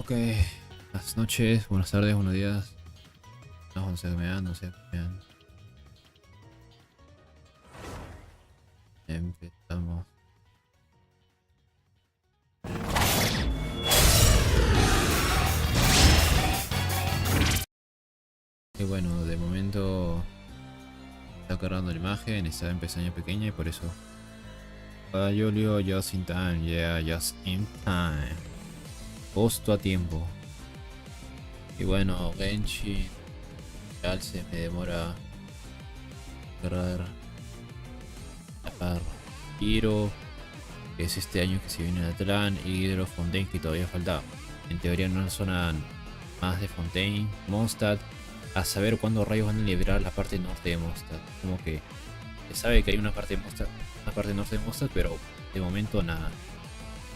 Ok, buenas noches, buenas tardes, buenos días. No sé qué me dan, no sé qué me dan. Empezamos. Y bueno, de momento está cargando la imagen, está en pestaña pequeña y por eso. Ah, Julio, just in time, yeah, just in time. Justo a tiempo. Y bueno, Genshin, real se me demora cargar Hero, que es este año que se viene de Atlán, y Hydro Fontaine que todavía falta. En teoría no sonan más de Fontaine, Mondstadt, a saber cuándo rayos van a liberar la parte norte de Mondstadt. Como que se sabe que hay una parte de Mondstadt, una parte norte de Mondstadt, pero de momento nada.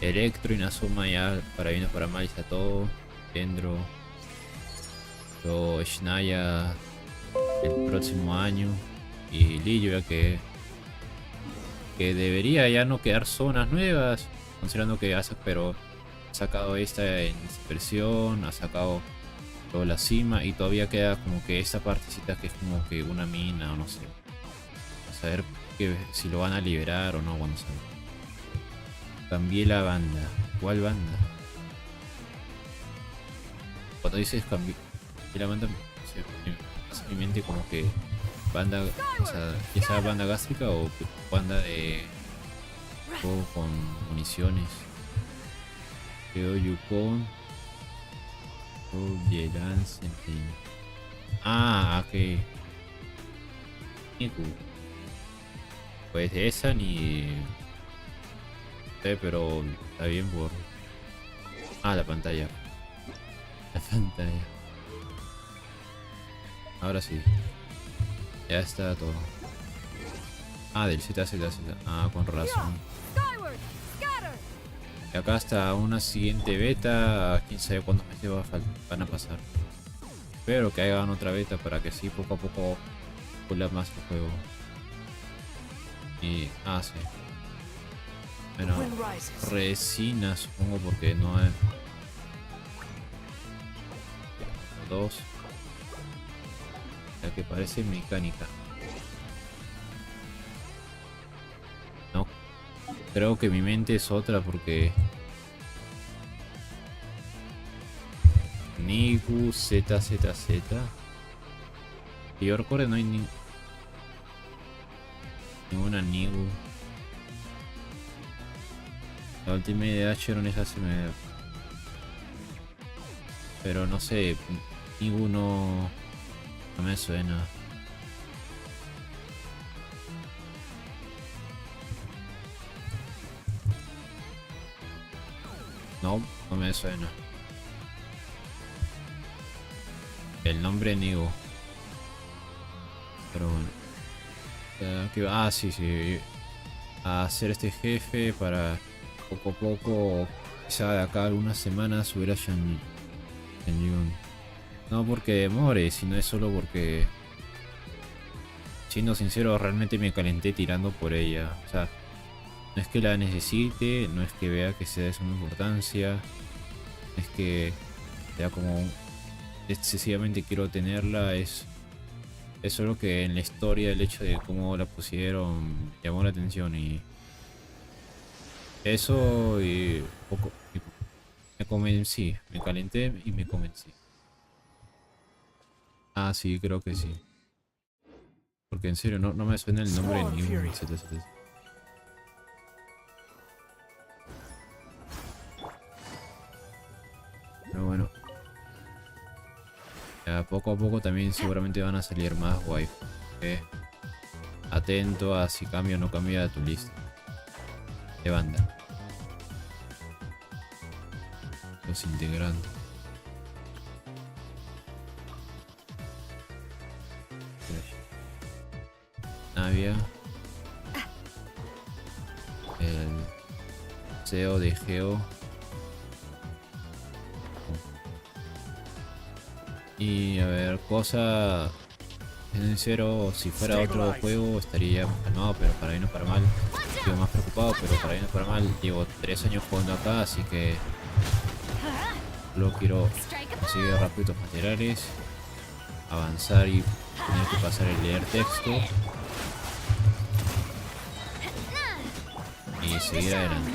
Electro y Nazuma ya para bien o para mal está todo. Dendro, luego Shinaya el próximo año y Lillo ya que debería ya no quedar zonas nuevas, considerando que pero ha sacado esta en dispersión, ha sacado luego la cima y todavía queda como que esta partecita que es como que una mina o no sé. A saber si lo van a liberar o no, bueno, saber. Cambié la banda. ¿Cuál banda? Cuando dices cambié la banda, se me mente como que banda, o sea, ya sea banda gástrica o banda de juego con municiones. Creo Yukon o Yelan Sentin. Ah, ok. Niku. Pues de esa ni sé, pero está bien por. Ah, la pantalla. La pantalla. Ahora sí. Ya está todo. Ah, del ZZZ. Ah, con razón. Y acá está una siguiente beta. Quién sabe cuántos meses van a pasar. Espero que hagan otra beta para que así poco a poco pula más el juego. Y. Ah, sí. Bueno, resina supongo porque no hay. Dos. La que parece mecánica. No. Creo que mi mente es otra porque. Nigu ZZZ. Y yo recuerdo no hay ninguna Nigu. La última idea de Acheron esa se me. Pero no sé. Nigu no me suena. No me suena. El nombre Nigo. Pero bueno. Ah, sí. A hacer este jefe para poco a poco. Quizá de acá algunas semanas subir a Shenjun. No porque demore, sino es solo porque. Siendo sincero, realmente me calenté tirando por ella. O sea, no es que la necesite, no es que vea que sea de suma importancia. Es que sea como excesivamente quiero tenerla. Es solo que en la historia el hecho de cómo la pusieron llamó la atención y eso y poco me convencí, me calenté y me convencí. Ah, sí, creo que sí. Porque en serio no me suena el nombre de ningún ZZZ. Pero bueno. Ya poco a poco también seguramente van a salir más waifu. Atento a si cambia o no cambia tu lista de banda. Los integrantes. Navia. El CEO de Geo. Y a ver, cosa. Sincero, si fuera otro juego estaría más calmado, pero para bien o para mal, estoy más preocupado, pero para bien o para mal, llevo 3 años jugando acá, así que Luego quiero conseguir rápido materiales, avanzar y tener que pasar el leer texto y seguir adelante.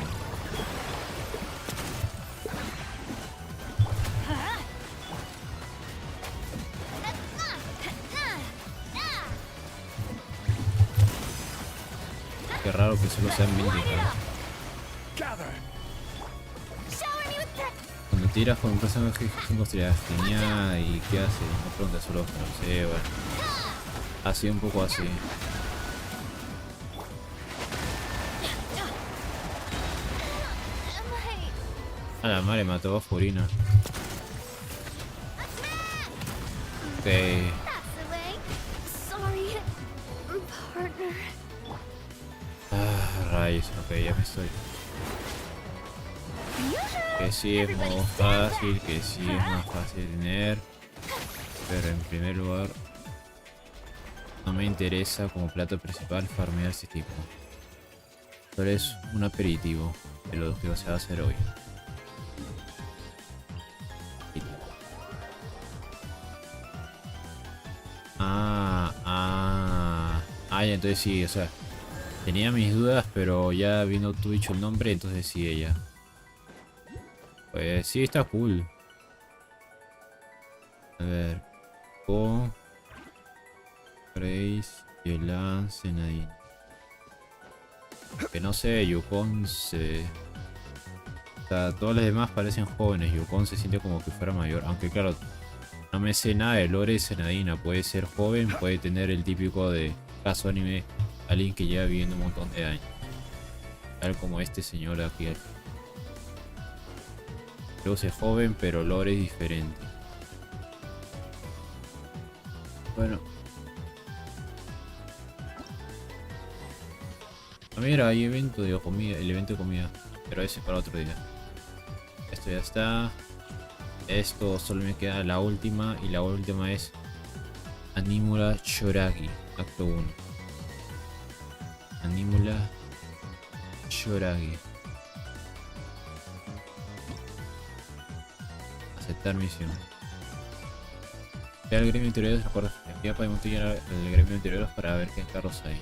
Qué raro que solo sean 20 cartas. Cuando tiras con un personaje 5 estrellas, genial. ¿Y qué hace? No pregunta, solo no sé, bueno. Así un poco así. A la madre mató a Furina. Ok. Ah, rayos, ok, ya me estoy. Que sí es modo fácil, que sí es más fácil de tener. Pero en primer lugar, no me interesa como plato principal farmear ese tipo. Solo es un aperitivo de lo que se va a hacer hoy. Ya, entonces sí, o sea, tenía mis dudas, pero ya viendo tú dicho el nombre, entonces sí ella. Pues sí, está cool. A ver, Po, Grace, Yelan, Senadine. Que no sé, Yukon se... O sea, todos los demás parecen jóvenes. Yukon se siente como que fuera mayor. Aunque claro, no me sé nada de lore de Senadina. Puede ser joven, puede tener el típico de caso anime. Alguien que lleva viviendo un montón de años. Tal como este señor aquí. Luego es joven, pero lore es diferente. Bueno. Ah, mira, hay evento de comida. El evento de comida. Pero ese es para otro día. Esto ya está. Esto solo me queda la última. Y la última es Animula Choragi. Acto 1. Animula Choragi. Aceptar misión. Ya el gremio interior, recuerda, ya podemos ir al gremio interior para ver qué carros hay.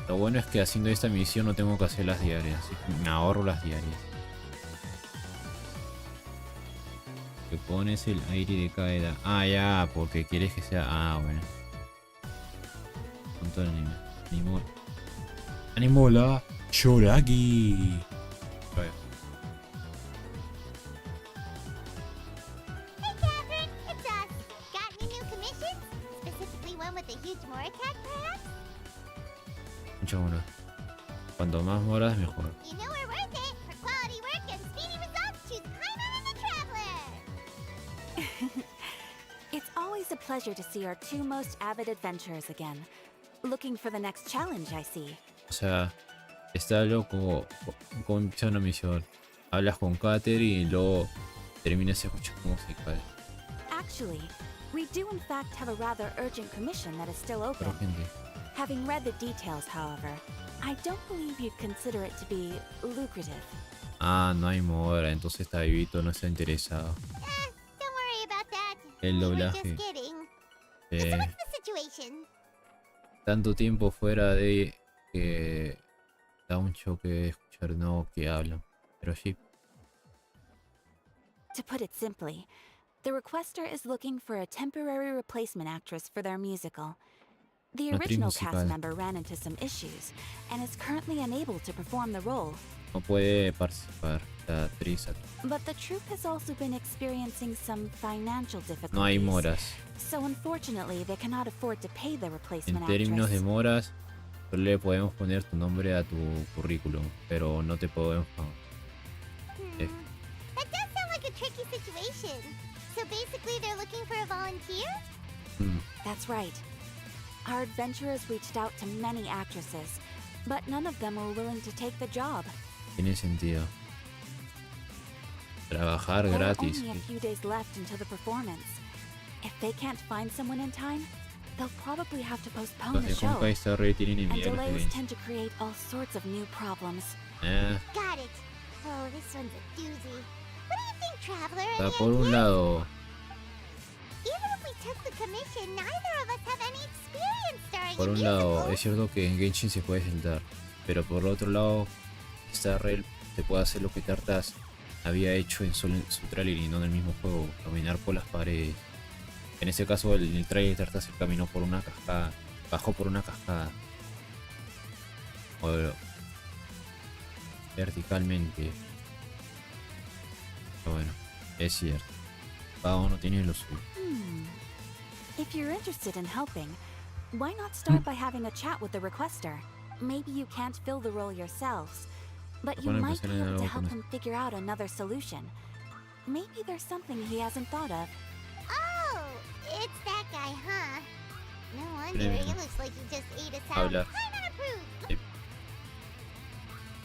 Lo bueno es que haciendo esta misión no tengo que hacer las diarias, así que me ahorro las diarias. Que pones el aire de cada edad. Ah, ya, porque quieres que sea. Ah, bueno. Con todo el anime. Animula Choragi. Mucho bueno. Cuanto más moras, mejor. It's always a pleasure to see our two most avid adventurers again. Looking for the next challenge, I see. O sea, está loco con una misión. Hablas con Cater y luego terminas escuchando música. Actually, we do in fact have a rather urgent commission that is still open. Pero gente. Having read the details, however, I don't believe you'd consider it to be lucrative. Ah, no hay mora, entonces está vivito, no está interesado. El doblaje. Tanto tiempo fuera de que da un choque de escuchar no que hablan. Pero sí. To put it simply, the requester is looking for a temporary replacement actress for their musical. The original cast member ran into some issues and is currently unable to perform the role. No puede participar la actriz. But the troupe has also been experiencing some financial difficulties. No hay moras. So unfortunately, they cannot afford to pay the replacement En términos de actress. moras, solo le podemos poner tu nombre a tu currículum, pero no te podemos pagar. That does sound like a tricky situation. So basically, they're looking for a volunteer? That's right. Our adventurers reached out to many actresses, but none of them were willing to take the job. Tiene sentido. Trabajar There are gratis. only a few days left until the performance. If they can't find someone in time, they'll probably have to postpone the Entonces, show. con esta red tienen And enviar delays tend to create all sorts of new problems. Got it. Oh, this one's a doozy. What do you think, Traveler? O sea, Any por un ideas? lado, Even if we took the commission, neither of us have any experience starring por in un lado, musicals. es cierto que en Genshin se puede saltar, pero por otro lado, esta rel te puede hacer lo que Tartas había hecho en su tráiler y no en el mismo juego, caminar por las paredes. En ese caso, en el tráiler Tartas caminó por una cascada, bajó por una cascada. O verticalmente. Pero bueno, es cierto. Cada uno tiene lo suyo. If you're interested in helping, why not start by having a chat with the requester? Maybe you can't fill the role yourselves, but you Bueno, might be empezar en able to algo con help him figure out another solution. Maybe there's something he hasn't thought of. Oh, it's that guy, huh? No wonder, Premio. he looks like he just ate us out. Hablar. Paimon approved. Sí.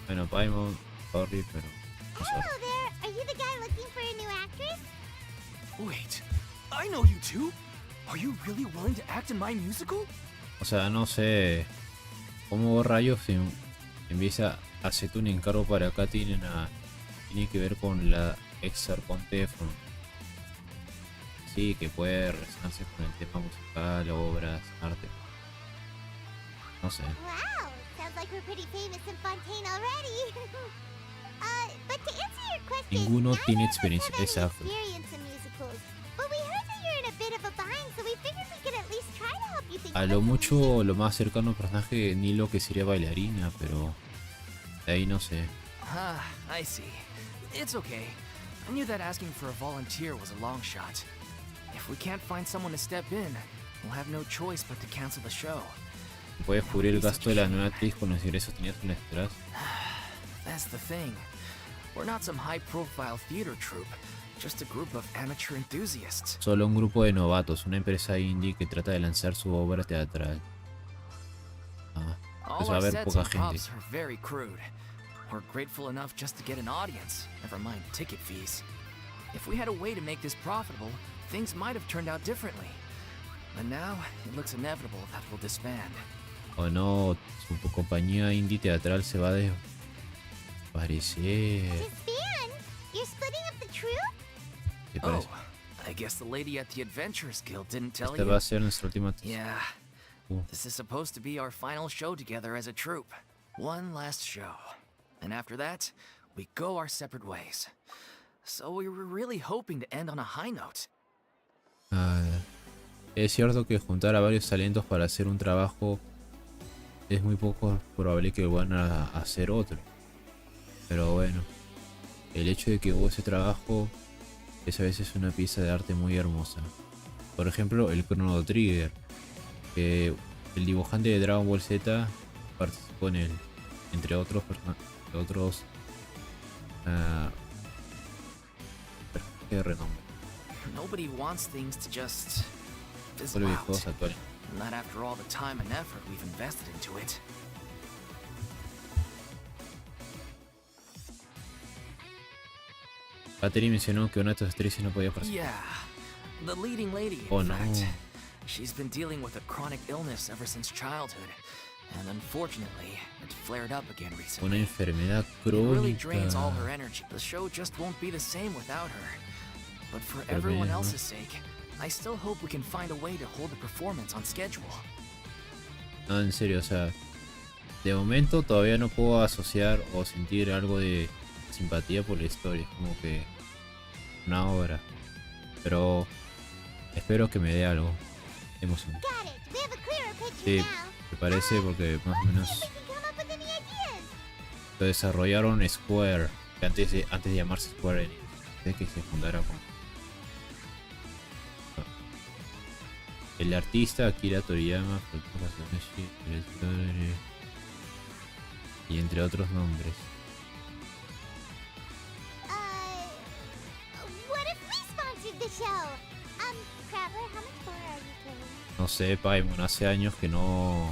Bueno, Paimon, sorry, pero no sé. Hello there, are you the guy looking for a new actress? Wait, I know you two. Are you really willing to act in my musical? O sea, no sé cómo rayos empieza a hacer un encargo para acá. Tiene que ver con la ex arconte. Sí, que puede relacionarse con el tema musical, obras, arte. No sé. Wow, sounds like we're pretty famous in Fontaine already. But to answer your question, Ninguno neither tiene of us experiencia, have any exacto. experience in musicals. But we heard that you're in a bit of a bind, so we figured we could at least try to help you think A of lo a mucho, solution. lo más cercano al personaje de Nilo que sería bailarina, pero de ahí no sé. Ah, I see. It's okay. I knew that asking for a volunteer was a long shot. If we can't find someone to step in, we'll have no choice but to cancel the show. ¿Puedes cubrir el gasto de la nueva actriz con los ingresos tenidos en extras? That's the thing. We're not some high-profile theater troupe, just a group of amateur enthusiasts. Solo un grupo de novatos, una empresa indie que trata de lanzar su obra teatral. All Pues va a our haber sets poca and gente. props are very crude. We're grateful enough just to get an audience, never mind ticket fees. If we had a way to make this profitable, things might have turned out differently. But now, it looks inevitable that we'll disband. O no, su compañía indie teatral se va a desaparecer. Disband? You're splitting up the troupe? ¿Te Oh, parece? I guess the lady at the Adventurers Guild didn't tell Esta you. va a ser nuestra última. Yeah. Uh. This is supposed to be our final show together as a troupe. One last show. And after that, we go our separate ways. So we were really hoping to end on a high note. Es cierto que juntar a varios talentos para hacer un trabajo es muy poco probable que van a hacer otro. Pero bueno, el hecho de que hubo ese trabajo es a veces una pieza de arte muy hermosa. Por ejemplo, el Chrono Trigger, que el dibujante de Dragon Ball Z participó en él, entre otros personajes de renombre. Nobody wants things to just Solo fizzle videojuegos out. actuales. Not after all the time and effort we've invested into it. Kateri mencionó que una de estas actrices no podía participar. Yeah, the leading lady, Oh, in no. fact. She's been dealing with a chronic illness ever since childhood. And unfortunately, it flared up again Una recently. enfermedad It really drains all crónica. her energy. The show just won't be the same without her. But for Pero everyone bien, ¿no? else's sake, I still hope we can find a way to hold the performance on schedule. No, en serio, o sea, de momento todavía no puedo asociar o sentir algo de simpatía por la historia, es como que una obra, pero espero que me dé algo de emoción. Got it. We have a clearer picture Sí, now. me parece porque más o Let's menos see if we can come up with any ideas. lo desarrollaron Square, que antes de llamarse Square Enix, antes de que se fundara con el artista Akira Toriyama, y entre otros nombres. What if we sponsored the show? Traveler, how much more are you carrying? No sé, Paimon, hace años que no,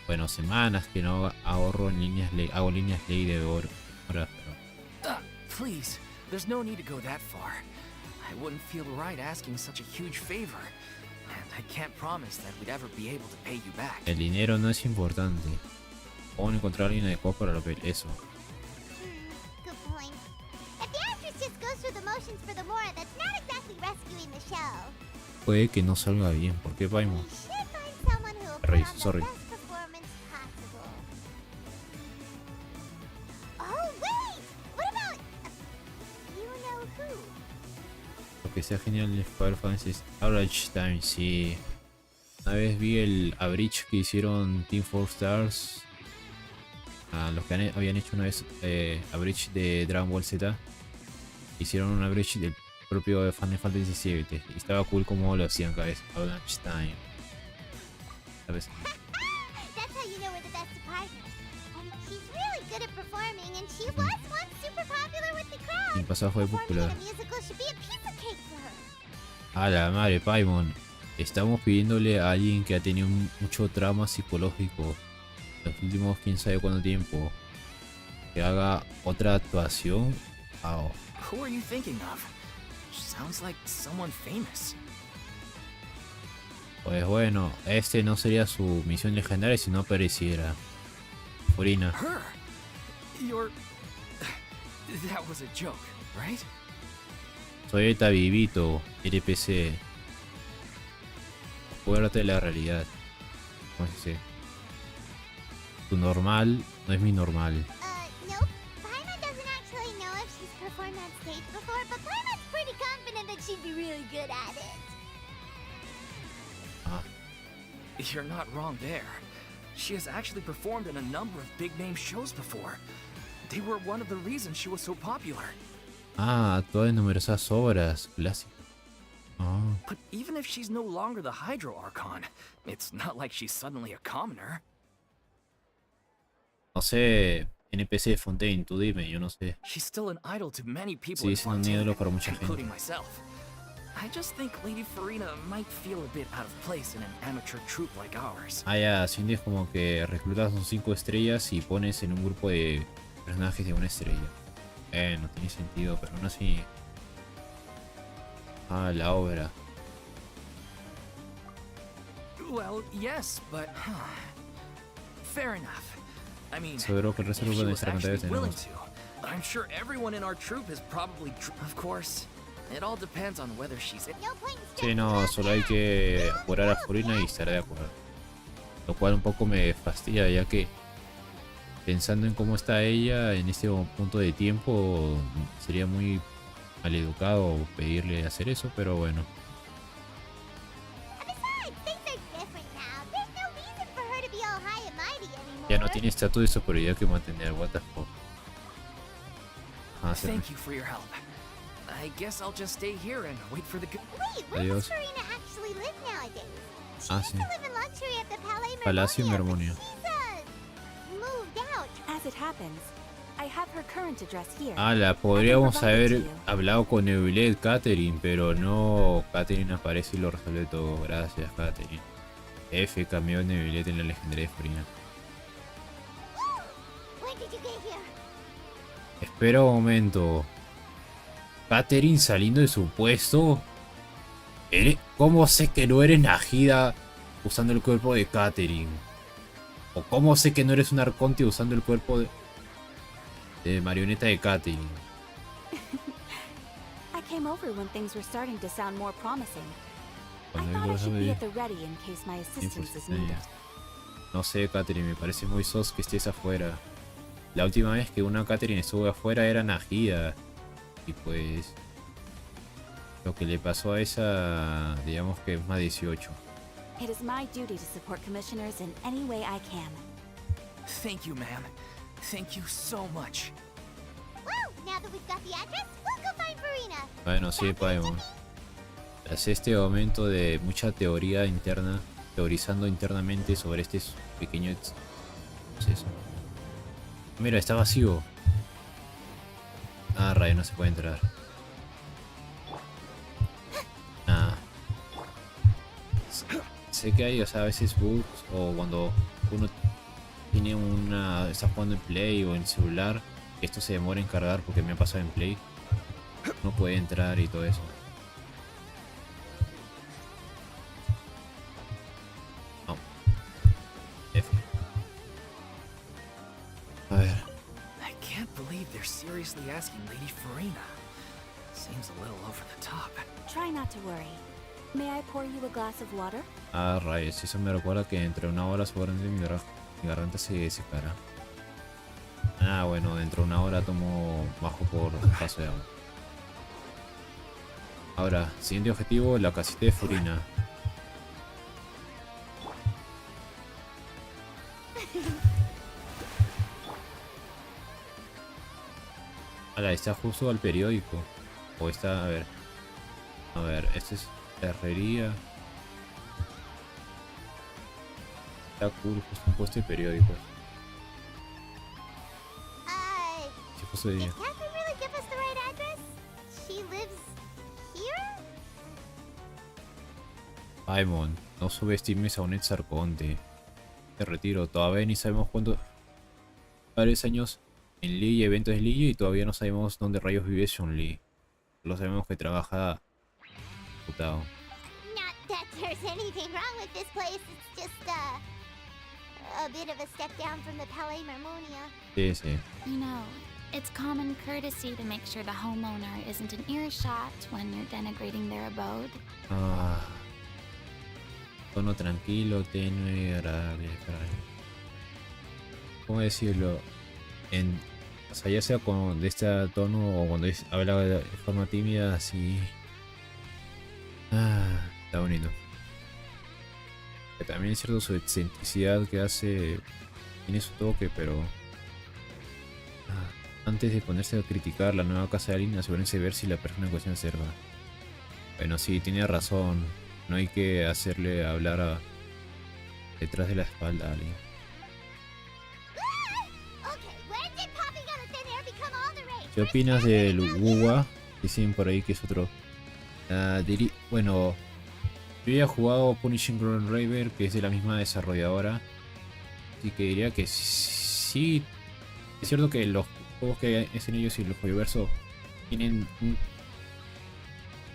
bueno, semanas que no ahorro en líneas hago líneas ley de oro. Ahora, pero Please, there's no need to go that far. I wouldn't feel right asking such a huge favor. And I can't promise that we'd ever be able to pay you back. el dinero no es importante. ¿Cómo encontrar a alguien adecuado para eso? Good point. If the actress just goes through the preparations for the Mora that's not exactly rescuing the show. Puede que no salga bien. ¿Por qué, Paimon? We should find someone who will put on the Sorry. best performance possible. Oh, wait! What about... you know who? Lo que sea genial de Final Fantasy es Average Time, sí. Una vez vi el average que hicieron Team 4 Stars. Los que habían hecho una vez average de Dragon Ball Z. Hicieron un average del propio Final Fantasy 7. Y estaba cool como lo hacían cada vez. Average Time. ¿Sabes? That's how you know we're the best department. And she's really good at performing, and she was once super popular with the crowd. El pasado fue popular. Performing in a musical should be a piece of cake for her. A la madre, Paimon. Estamos pidiéndole a alguien que ha tenido mucho trauma psicológico en los últimos quién sabe cuánto tiempo que haga otra actuación. Wow. Who are you thinking of? Sounds like someone famous. Pues bueno, este no sería su misión legendaria si no apareciera. Furina. Her? You're... That was a joke, right? Soy el Tabibito, RPC. Acuérdate de la realidad. ¿Cómo se dice? Tu normal no es mi normal. Nope. Paimon doesn't actually know if she's performed on stage before, but Paimon's pretty confident that she'd be really good at it. Ah, You're not wrong there. She has actually performed in a number of big-name shows before. They were one of the reasons she was so popular. actuó en numerosas obras clásicas. Ah. But even if she's no longer the Hydro Archon, it's not like she's suddenly a commoner. No sé, NPC de Fontaine, tú dime, yo no sé. She's still an idol to many people Sí, in es un Fontaine, ídolo para mucha including gente. myself. I just think Lady Furina might feel a bit out of place in an amateur troupe like ours. Ya, sientes como que reclutas un 5 estrellas y pones en un grupo de personajes de 1 estrella. No tiene sentido, pero aún así. La obra. Well, yes, but fair enough. I mean, Seguro que el resto if de she was nuestra pantalla actually willing tenemos. to, I'm sure everyone in our troupe is probably. Of course, it all depends on whether she's. No point in Sí, stressing no, about solo hay that. que apurar a Furina y estaré de acuerdo. Lo cual un poco me fastidia, ya que pensando en cómo está ella en este punto de tiempo, sería muy maleducado pedirle hacer eso, pero bueno. And besides, things are different now. There's no reason for her to be all high and mighty anymore. Ya no tiene estatus de superioridad que mantener, what the fuck. Thank you for your help. I guess I'll just stay here and wait for the. Wait, where Adiós. does Furina actually live nowadays? She Ah, used sí. to live in luxury at the Palacio Mermonia, Mermonio. but she's moved out. As it happens, I have her current address here. Podríamos haber hablado con Neuvillet, Catherine, pero no, Catherine aparece y lo resuelve todo. Gracias, Catherine. F cambió Neuvillet en la legendaria de Furina. When did you get here? Espera un momento. Catherine saliendo de su puesto. ¿Cómo sé que no eres Najida usando el cuerpo de Catherine? ¿O cómo sé que no eres un arconte usando el cuerpo de marioneta de Catherine? I came over when things were starting to sound more promising. I Cuando thought I algo should be sabe- at the ready in case my assistance is needed. No sé, Catherine, me parece muy sos que estés afuera. La última vez que una Catherine estuvo afuera era Najida. Y pues... lo que le pasó a esa... digamos que es más 18. It is my duty to support commissioners in any way I can. Thank you, ma'am. Thank you so much. Well, now that we've got the address, we'll go find Furina. Bueno, sí, Paimon. Tras este momento de mucha teoría interna, teorizando internamente sobre este pequeño proceso. Mira, está vacío. Rayo, no se puede entrar. Sé que hay, o sea, a veces bugs o cuando uno tiene está jugando en Play o en celular, esto se demora en cargar porque me ha pasado en Play. No puede entrar y todo eso. No. F. A ver. I can't believe they're seriously asking Lady Furina. Seems a little over the top. Try not to worry. May I pour you a glass of water? Ah, rayos, eso me recuerda que entre una hora seguramente mi garganta se secará. Ah, bueno, dentro de una hora tomo bajo por un vaso de agua. Ahora, siguiente objetivo, la casita de Furina. Ahora, está justo al periódico. O está, a ver, este es herrería. Está cool, justo un puesto de periódicos. Sí, justo de día. Did Catherine really give us the right address? She lives here? Paimon, no subestimes a un ex arconte. Te retiro, todavía ni sabemos cuántos varios años en Lee y eventos de Lee y todavía no sabemos dónde rayos vive Sean Lee. Solo sabemos que trabaja putado. Not that there's anything wrong with this place. It's just a bit of a step down from the Palais Marmonia. Sí, sí. You know, it's common courtesy to make sure the homeowner isn't in earshot when you're denigrating their abode. Ah, tono tranquilo, tenue, agradable. ¿Cómo decirlo? O sea, ya sea con de este tono o cuando habla de forma tímida, así. Ah, está bonito. Que también es cierto su excentricidad que hace. Tiene su toque, pero. Antes de ponerse a criticar la nueva casa de alguien, asegúrense de ver si la persona en cuestión es cerda. Bueno, sí, tiene razón. No hay que hacerle hablar detrás de la espalda a alguien. ¿Qué opinas del hubo? Dicen por ahí que es otro. Bueno, yo ya he jugado Punishing Ground Raver, que es de la misma desarrolladora. Así que diría que sí. Es cierto que los juegos que hacen ellos y los Joyoverso tienen un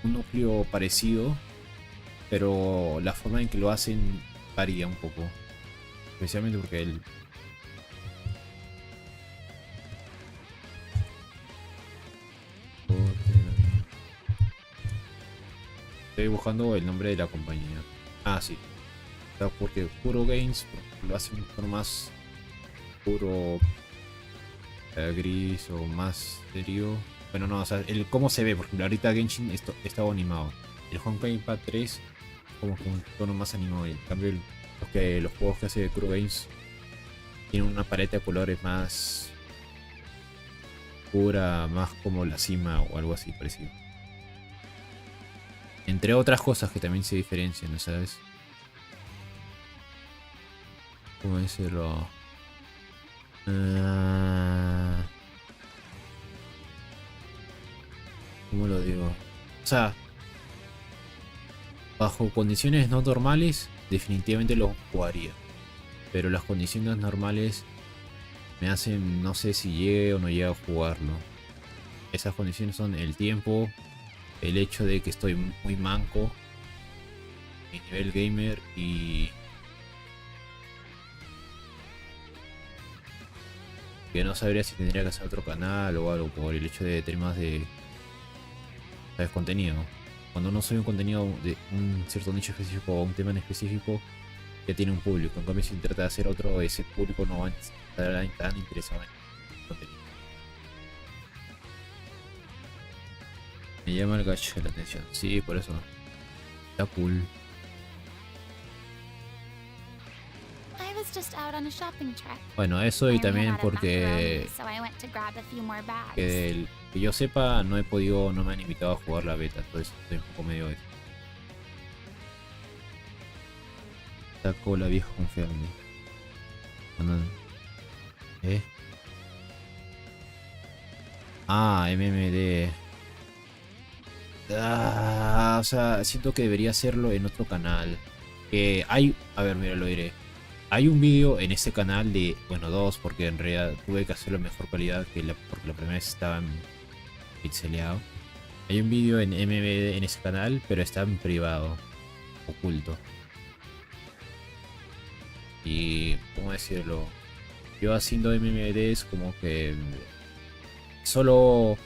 núcleo parecido, pero la forma en que lo hacen varía un poco. Especialmente porque estoy buscando el nombre de la compañía. Ah, sí. Porque Puro Games lo hace un tono más puro, gris o más serio. Bueno, no, o sea, el cómo se ve, porque ahorita Genshin estaba animado. El Honkai Impact 3 como que un tono más animado. En cambio, los juegos que hace Puro Games tienen una paleta de colores más pura, más como la cima o algo así parecido. Entre otras cosas que también se diferencian, ¿no sabes? ¿Cómo decirlo? ¿Cómo lo digo? O sea, bajo condiciones no normales, definitivamente lo jugaría. Pero las condiciones normales me hacen, no sé si llegue o no llegue a jugarlo. Esas condiciones son el tiempo, el hecho de que estoy muy manco, mi nivel gamer y que no sabría si tendría que hacer otro canal o algo por el hecho de tener más de, ¿sabes? Contenido. Cuando no soy un contenido de un cierto nicho específico o un tema en específico, ya tiene un público. En cambio, si trata de hacer otro, ese público no va a estar tan interesado en el contenido. Me llama el gacho la atención. Sí, por eso. Está cool. I was just out on a shopping trip. Bueno, eso y I ran también out of porque macaroni, so I went to grab a few more bags. que yo sepa no me han invitado a jugar la beta, entonces estoy un poco medio. Sacó la vieja confiable. Ah, MMD. O sea, siento que debería hacerlo en otro canal. A ver, mira, lo diré. Hay un vídeo en ese canal de, bueno, dos, porque en realidad tuve que hacerlo en mejor calidad porque la primera vez estaba pixeleado. Hay un vídeo en MMD en ese canal, pero está en privado, oculto. Y, ¿cómo decirlo? Yo haciendo MMDs como que solo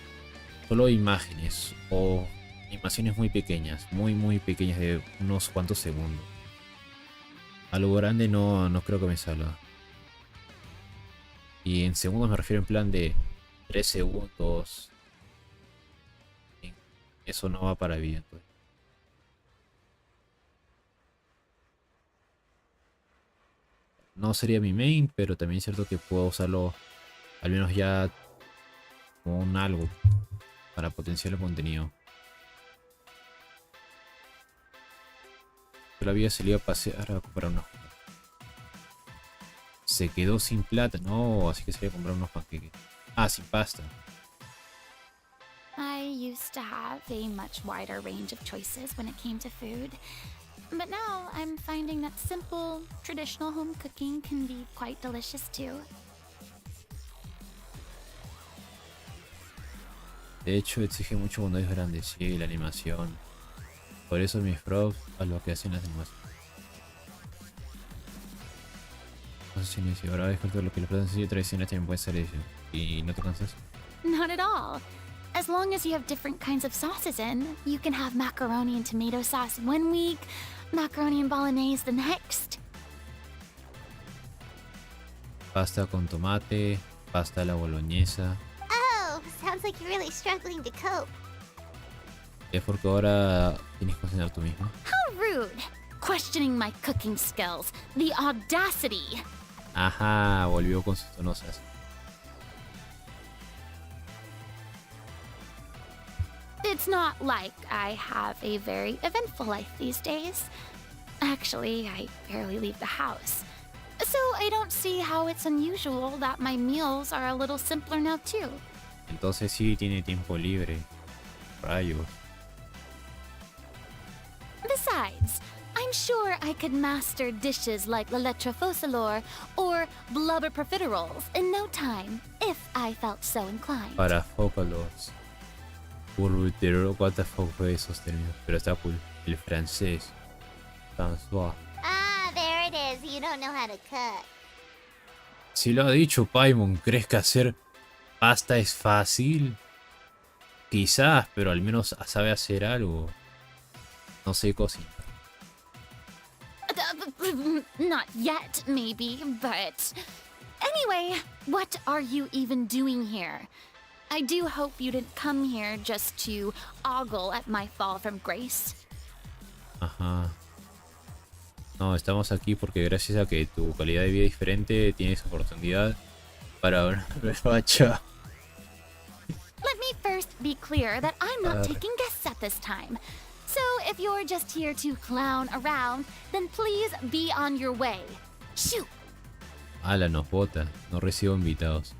solo imágenes o animaciones muy pequeñas, muy pequeñas de unos cuantos segundos. Algo grande no creo que me salga. Y en segundos me refiero en plan de 3 segundos. Eso no va para bien. Pues. No sería mi main, pero también es cierto que puedo usarlo al menos ya como un algo para potenciar el contenido. Yo la había salido a pasear a comprar unos. Se quedó sin plata, no, así que se iba a comprar unos panqueques. Ah, sin pasta. I used to have a much wider range of choices when it came to food. But now I'm finding that simple, traditional home cooking can be quite delicious too. De hecho, exige mucho cuando es grande, sí, la animación. Por eso mis props a lo que hacen las animaciones. No sé si inicio. Ahora es lo que los platos sencillos tradicionales también pueden ser eso. ¿Y no te cansas? Not at all. As long as you have different kinds of sauces in, you can have macaroni and tomato sauce one week, macaroni and bolognese the next. Pasta con tomate, pasta a la boloñesa. Oh, sounds like you're really struggling to cope. Es porque ahora tienes que cocinar tú mismo. How rude! Questioning my cooking skills. The audacity! Ajá, volvió con sus tonosas. It's not like I have a very eventful life these days. Actually, I barely leave the house. So I don't see how it's unusual that my meals are a little simpler now too. Entonces sí tiene tiempo libre. Rayos. Besides, I'm sure I could master dishes like la letra fosilor or blubber profiteroles in no time, if I felt so inclined. Para fócalos. Burbuterol, what the fuck fue esos términos. Pero está cool. El francés. François. Ah, there it is. You don't know how to cook. Si lo ha dicho Paimon, ¿crees que hacer pasta es fácil? Quizás, pero al menos sabe hacer algo. No sé cocinar. Not yet, maybe, but... Anyway, what are you even doing here? I do hope you didn't come here just to ogle at my fall from grace. Ajá. No, estamos aquí porque gracias a que tu calidad de vida es diferente, tienes oportunidad para una revancha. Let me first be clear that I'm not taking guests at this time. So if you're just here to clown around, then please be on your way. Shoot! Ala, nos vota. No recibo invitados.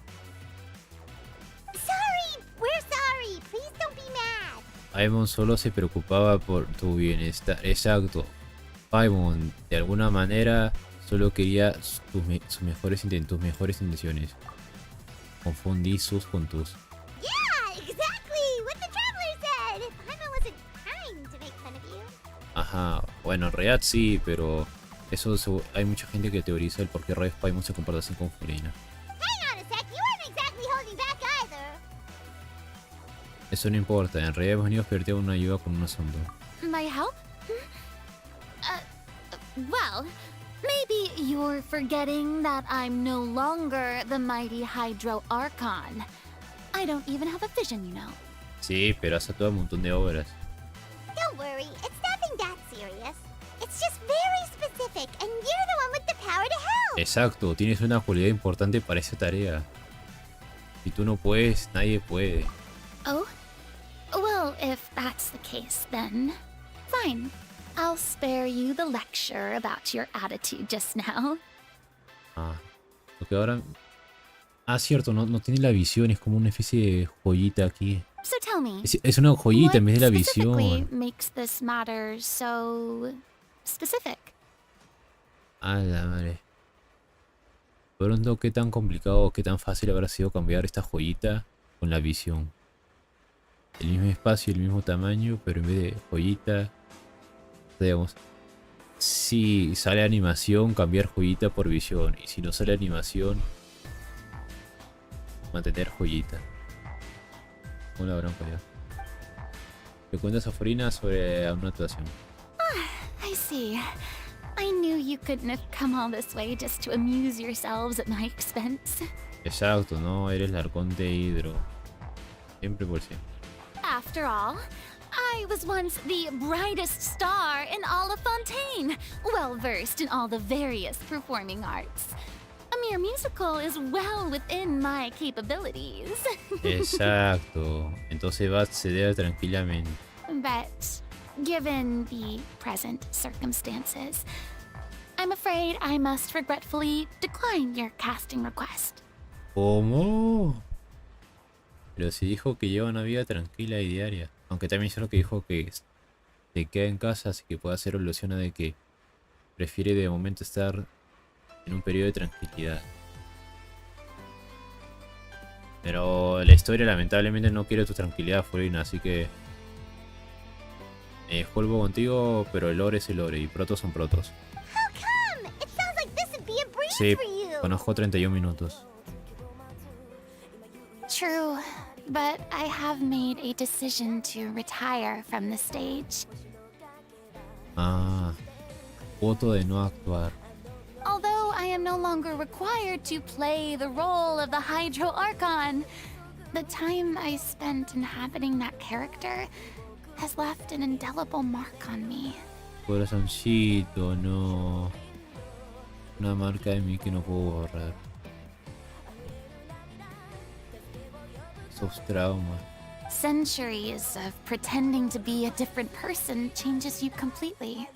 Sorry! We're sorry! Please don't be mad! Paimon solo se preocupaba por tu bienestar. Exacto. Paimon, de alguna manera, solo quería tus mejores intenciones. Confundí sus con tus. Yeah, exactly! What the traveler said! Paimon wasn't trying to make fun of you. Ajá, bueno, en realidad sí, pero hay mucha gente que teoriza el por qué rayos Paimon se comporta así con Furina. Hang on a sec, you weren't exactly holding back either. Eso no importa, en realidad hemos venido a pedirte una ayuda con un asunto. My help? Well, maybe you're forgetting that I'm no longer the mighty Hydro Archon. I don't even have a vision, you know. Sí, pero hace todo un montón de obras. Don't worry, it's nothing that serious. It's just very specific, and you're the one with the power to help. Exacto, tienes una cualidad importante para esa tarea. Si tú no puedes, nadie puede. Oh? Well, if that's the case, then fine. I'll spare you the lecture about your attitude just now. Ah, lo que ahora... Ah, cierto, no tiene la visión, es como una especie de joyita aquí. So tell me, Es una joyita en vez de la what specifically visión. makes this matter so specific? Ah, la madre. Pronto, ¿qué tan complicado o qué tan fácil habrá sido cambiar esta joyita con la visión? El mismo espacio, el mismo tamaño, pero en vez de joyita... Digamos, si sale animación, cambiar joyita por visión. Y si no sale animación, mantener joyita. ¿Cómo la habrán fallado? Le cuentas a Furina sobre una actuación. I see. I knew you couldn't have come all this way just to amuse yourselves at my expense. Exacto, ¿no? Eres el arconte hidro. Siempre por siempre. After all, I was once the brightest star in all of Fontaine, well versed in all the various performing arts. A mere musical is well within my capabilities. Exacto. Entonces va a acceder tranquilamente. But given the present circumstances, I'm afraid I must regretfully decline your casting request. ¿Cómo? Pero si dijo que lleva una vida tranquila y diaria. Aunque también es lo que dijo que se queda en casa, así que puede hacer alusión a de que prefiere de momento estar en un periodo de tranquilidad. Pero la historia lamentablemente no quiere tu tranquilidad, Furina, así que vuelvo contigo, pero el lore es el lore y protos son protos. How come? It sounds like this would be a breeze Sí, for you. conozco 31 minutos. True, but I have made a decision to retire from the stage. Ah, voto de no actuar. Although I am no longer required to play the role of the Hydro Archon, the time I spent inhabiting that character has left an indelible mark on me. Corazoncito, no. Una marca de mí que no puedo borrar. Esos traumas. Centuries of pretending to be a different person changes you completely.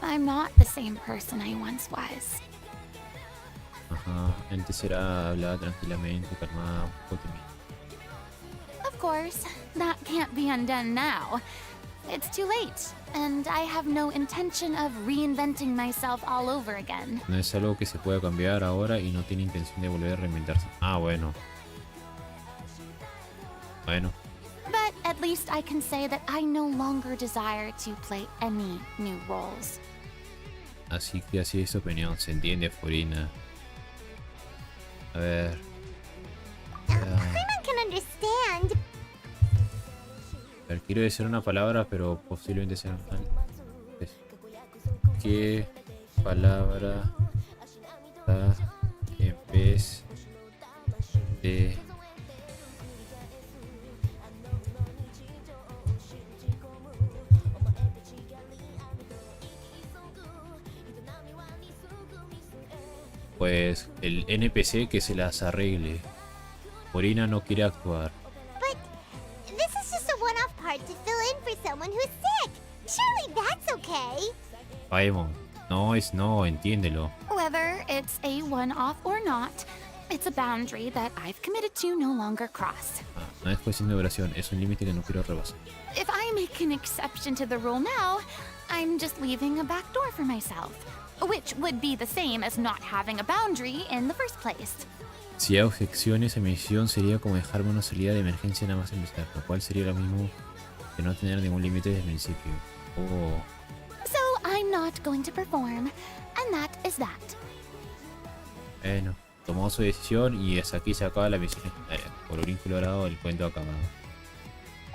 I'm not the same person I once was. Ajá, antes era hablaba tranquilamente, calmada, un poco tímida. Of course, that can't be undone now. It's too late, and I have no intention of reinventing myself all over again. No es algo que se pueda cambiar ahora y no tiene intención de volver a reinventarse. Ah, bueno. Bueno. But at least I can say that I no longer desire to play any new roles. Así que así es su opinión, se entiende, Furina. A ver. Paimon can understand. A ver, quiero decir una palabra, pero posiblemente sea mal. ¿Qué palabra está en vez de pues el NPC que se las arregle? Furina no quiere actuar. But this is just a one-off part to fill in for someone who's sick. Surely that's okay. Paimon, no es no, entiéndelo. Whether it's a one-off or not, it's a boundary that I've committed to no longer cross. Ah, no es cuestión de oración, es un límite que no quiero rebasar. If I make an exception to the rule now, I'm just leaving a back door for myself, which would be the same as not having a boundary in the first place. Si hago excepciones a mi misión sería como dejarme una salida de emergencia nada más empezar, lo cual sería lo mismo que no tener ningún límite desde el principio. Oh. So I'm not going to perform, and that is that. Bueno, tomó su decisión y hasta aquí se acaba la misión legendaria. Colorín colorado, el cuento acabado.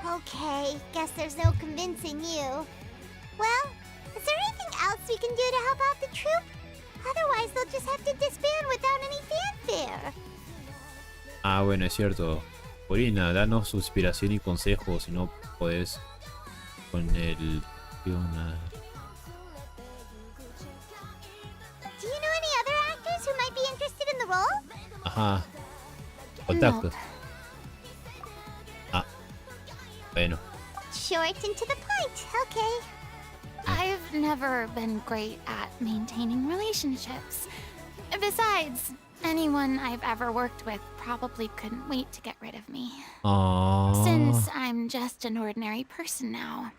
Okay, guess there's no convincing you. Well, is there anything else we can do to help out the troupe? Otherwise, they'll just have to disband without any fanfare. Ah, bueno, es cierto. Furina, danos su inspiración y consejo, si no podés con el... Do you know any other actors who might be interested in the role? Ajá. Contactos. Nope. Ah. Bueno. Short and to the point, okay. I've never been great at maintaining relationships. Besides, anyone I've ever worked with probably couldn't wait to get rid of me. Aww. Since I'm just an ordinary person now.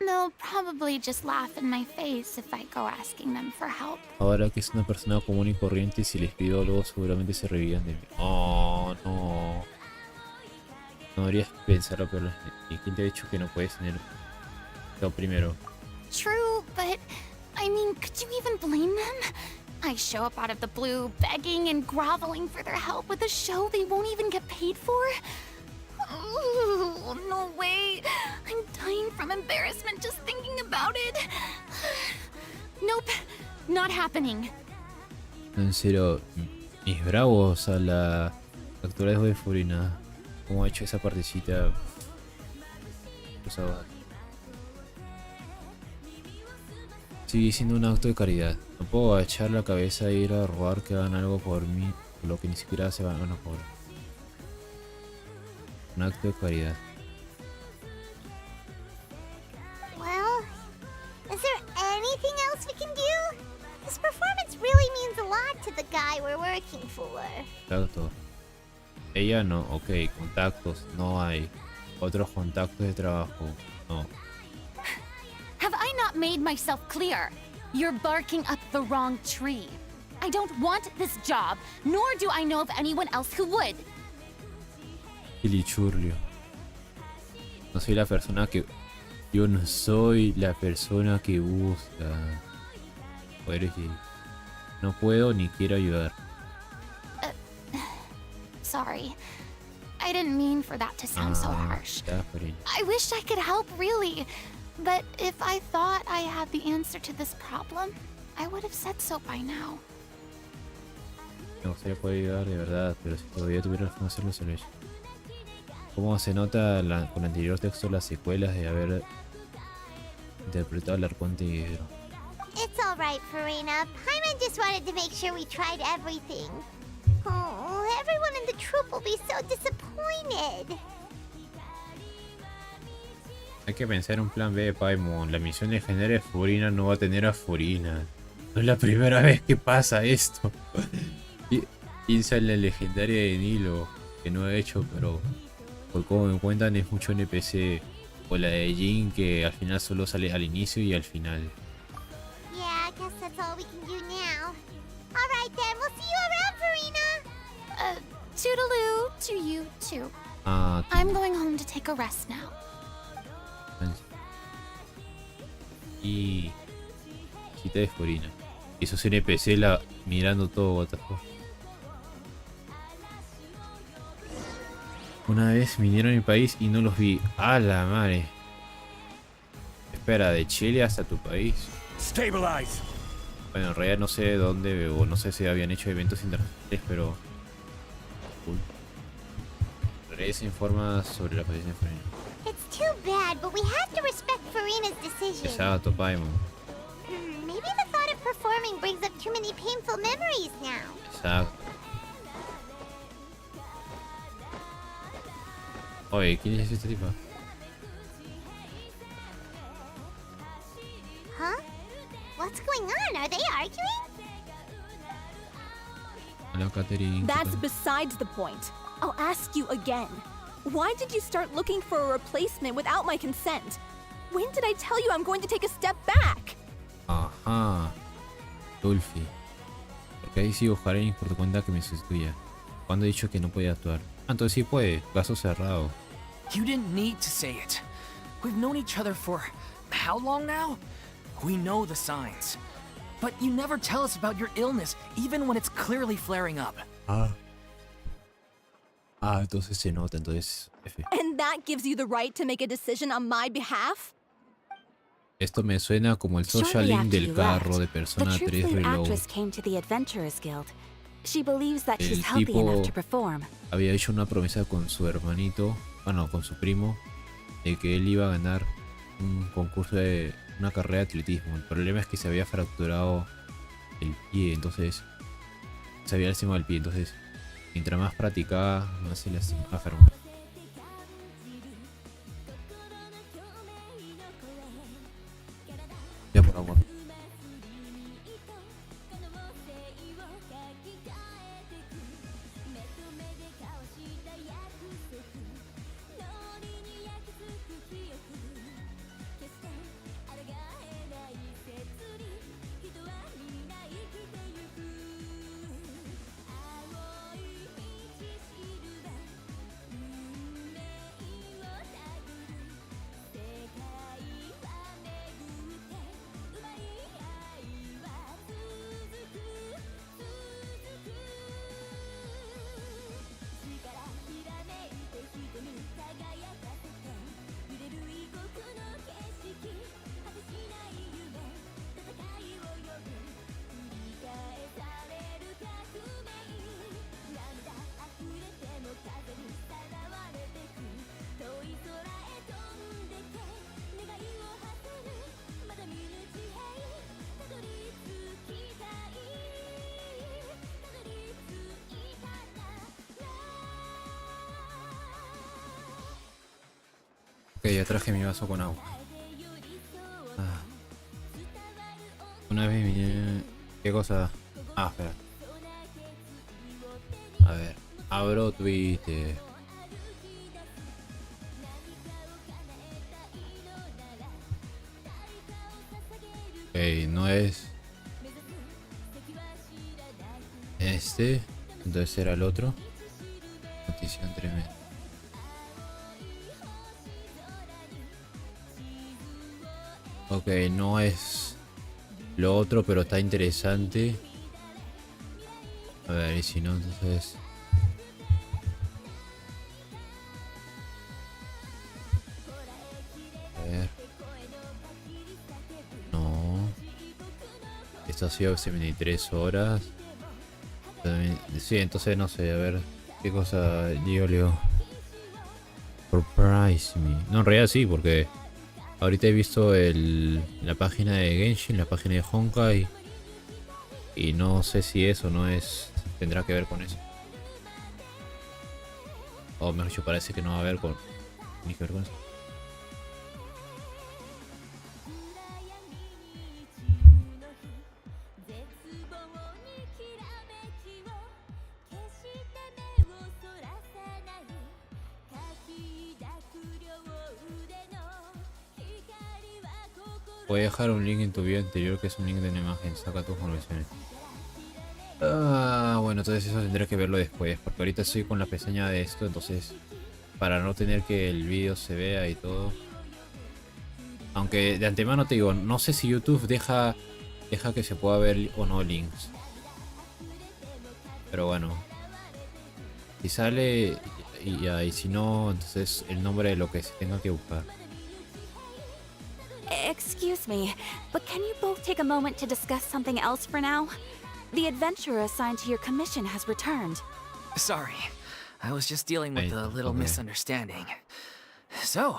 They'll probably just laugh in my face if I go asking them for help. Ahora que es una persona común y corriente, si les pido algo seguramente se reirían de mí. Oh, no. No deberías pensarlo, pero ¿y quién te ha dicho que no puedes tener lo primero? True, but I mean, could you even blame them? I show up out of the blue, begging and groveling for their help with a show they won't even get paid for. Oh, no way. I'm dying from embarrassment just thinking about it. Nope, not happening. En serio, mis bravos a la actualidad de Furina. Como ha hecho esa partecita. Sigue siendo un acto de caridad. No puedo agachar la cabeza e ir a robar que hagan algo por mí, por lo que ni siquiera se van a cobrar. Un acto de caridad. Well, is there anything else we can do? This performance really means a lot to the guy we're working for. Exacto. Ella no, ok, contactos, no hay. Otros contactos de trabajo, no. Have I not made myself clear? You're barking up the wrong tree. I don't want this job, nor do I know of anyone else who would. Chilichurrio. No soy la persona que... Yo no soy la persona que busca. O eres gay. No puedo ni quiero ayudar. Sorry. I didn't mean for that to sound so harsh. Definitely. I wish I could help, really. But if I thought I had the answer to this problem, I would have said so by now. Me gustaría poder ayudar de verdad, pero si todavía tuviera que hacerlo, se lo he hecho. ¿Cómo se nota con el anterior texto las secuelas de haber interpretado el arconte y Hidro? It's alright, Furina. Paimon just wanted to make sure we tried everything. Oh, everyone in the troupe will be so disappointed. Hay que pensar un plan B de Paimon. La misión legendaria de Furina no va a tener a Furina. No es la primera vez que pasa esto. Piensa en la legendaria de Nilo, que no he hecho, pero por como me cuentan es mucho NPC. O la de Jin, que al final solo sale al inicio y al final. Yeah, I guess that's all we can do now. Alright then, we'll see you around, Furina! Toodaloo to you too. Ah, I'm going home to take a rest now. Y... Cita de Furina. Eso es NPC mirando todo, what the fuck. Una vez vinieron a mi país y no los vi. ¡A la madre! Espera, de Chile hasta tu país. Stabilize. Bueno, en realidad no sé dónde, o no sé si habían hecho eventos internacionales, pero... Cool. Reyes informa sobre la presencia de Furina. It's too bad, but we have to respect Furina's decision. Exacto, Paimon. Maybe the thought of performing brings up too many painful memories now. Exacto. Oye, ¿quién es este tipo? Huh? What's going on? Are they arguing? Hola, Catherine. That's besides the point. I'll ask you again. Why did you start looking for a replacement without my consent? When did I tell you I'm going to take a step back? Ajá. Dulfi. Porque ahí sí buscaré por tu cuenta que me sustituya. Cuando he dicho que no podía actuar. Ah, entonces sí puede. Caso cerrado. You didn't need to say it. We've known each other for how long now? We know the signs. But you never tell us about your illness, even when it's clearly flaring up. Entonces se nota, entonces F. And that gives you the right to make a decision on my behalf? Esto me suena como el social link del carro de Persona 3 Reload. actress came to the Adventurers Guild. She believes that she's El healthy tipo enough to perform. había hecho una promesa con su hermanito, bueno, con su primo, de que él iba a ganar un concurso de una carrera de atletismo. El problema es que se había fracturado el pie, entonces se había lastimado el pie, entonces mientras más practicaba, más se lastimaba, enfermo. Ya por amor. Ok, ya traje mi vaso con agua. Una vez vine... ¿Qué cosa? Espera. A ver. Abro Twitter. Ok, no es... Este. Entonces era el otro. Notición tremenda. Ok, no es lo otro, pero está interesante. A ver, y si no, entonces... A ver. No. Esto ha sido hace 23 horas. Sí, entonces no sé, a ver. ¿Qué cosa Leo? Surprise me. No, en realidad sí, porque... Ahorita he visto la página de Genshin, la página de Honkai. Y no sé si eso no es... Tendrá que ver con eso. O mejor dicho, parece que no va a haber con... Ni que ver con eso. Voy a dejar un link en tu video anterior que es un link de una imagen. Saca tus conclusiones. Bueno, entonces eso tendré que verlo después. Porque ahorita estoy con la pestaña de esto. Entonces, para no tener que el vídeo se vea y todo. Aunque de antemano te digo, no sé si YouTube deja que se pueda ver o no links. Pero bueno. Si sale y si no, entonces el nombre de lo que se tenga que buscar. Excuse me, but can you both take a moment to discuss something else for now? The adventurer assigned to your commission has returned. Sorry, I was just dealing with a little misunderstanding. So,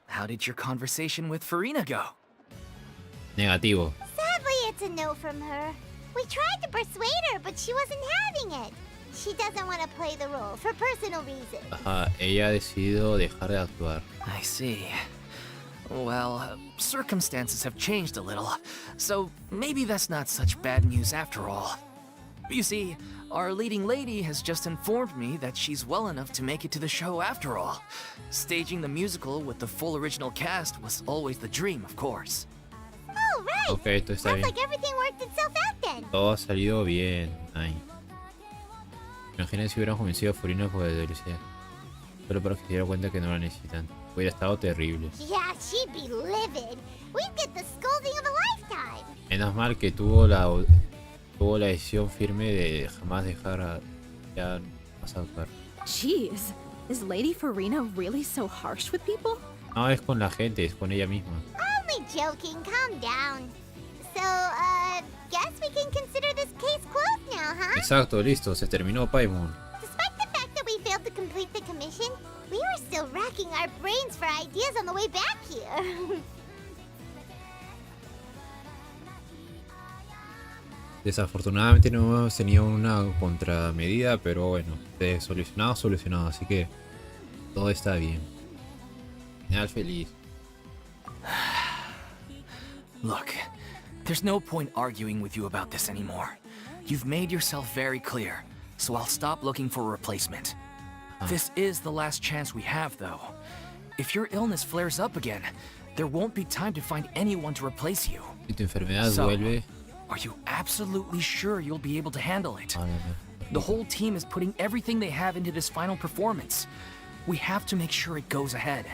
how did your conversation with Furina go? Negativo. Sadly, it's a no from her. We tried to persuade her, but she wasn't having it. She doesn't want to play the role for personal reasons. Ajá, ella ha decidido dejar de actuar. I see. Well, circumstances have changed a little, so maybe that's not such bad news after all. You see, our leading lady has just informed me that she's well enough to make it to the show after all. Staging the musical with the full original cast was always the dream, of course. Oh, right. Ok, esto está Sounds bien. like everything worked itself out then. Todo ha salido bien. Ay. Imaginen si hubieran convencido a Furina por velocidad. Solo para que se diera cuenta que no la necesitan. Hubiera estado terrible. Yeah, she'd be livid. We'd get the scolding of a lifetime. Menos mal que tuvo la decisión firme de jamás dejar a ya más actuar. Jeez, is Lady Furina really so harsh with people? No es con la gente, es con ella misma. Only joking, calm down. So, guess we can consider this case closed now, huh? Exacto, listo, se terminó Paimon. Despite the fact that we failed to complete the commission, we were still racking our brains for ideas on the way back here. Desafortunadamente no hemos tenido una contramedida, pero bueno, solucionado, así que todo está bien. Final feliz. Look, there's no point arguing with you about this anymore. You've made yourself very clear, so I'll stop looking for a replacement. This is the last chance we have, though. If your illness flares up again, there won't be time to find anyone to replace you. Si tu enfermedad So, vuelve... are you absolutely sure you'll be able to handle it? No. The whole team is putting everything they have into this final performance. We have to make sure it goes ahead.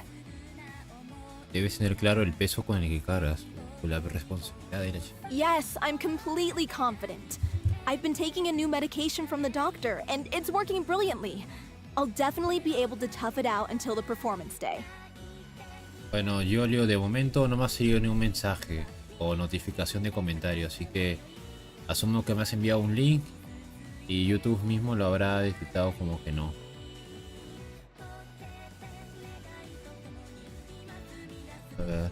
Debes tener claro el peso con el que cargas, con la responsabilidad de la chica. Yes, I'm completely confident. I've been taking a new medication from the doctor, and it's working brilliantly. I'll definitely be able to tough it out until the performance day. Bueno, yo leo de momento no me ha salido ningún mensaje o notificación de comentario, así que asumo que me has enviado un link y YouTube mismo lo habrá detectado como que no. A ver.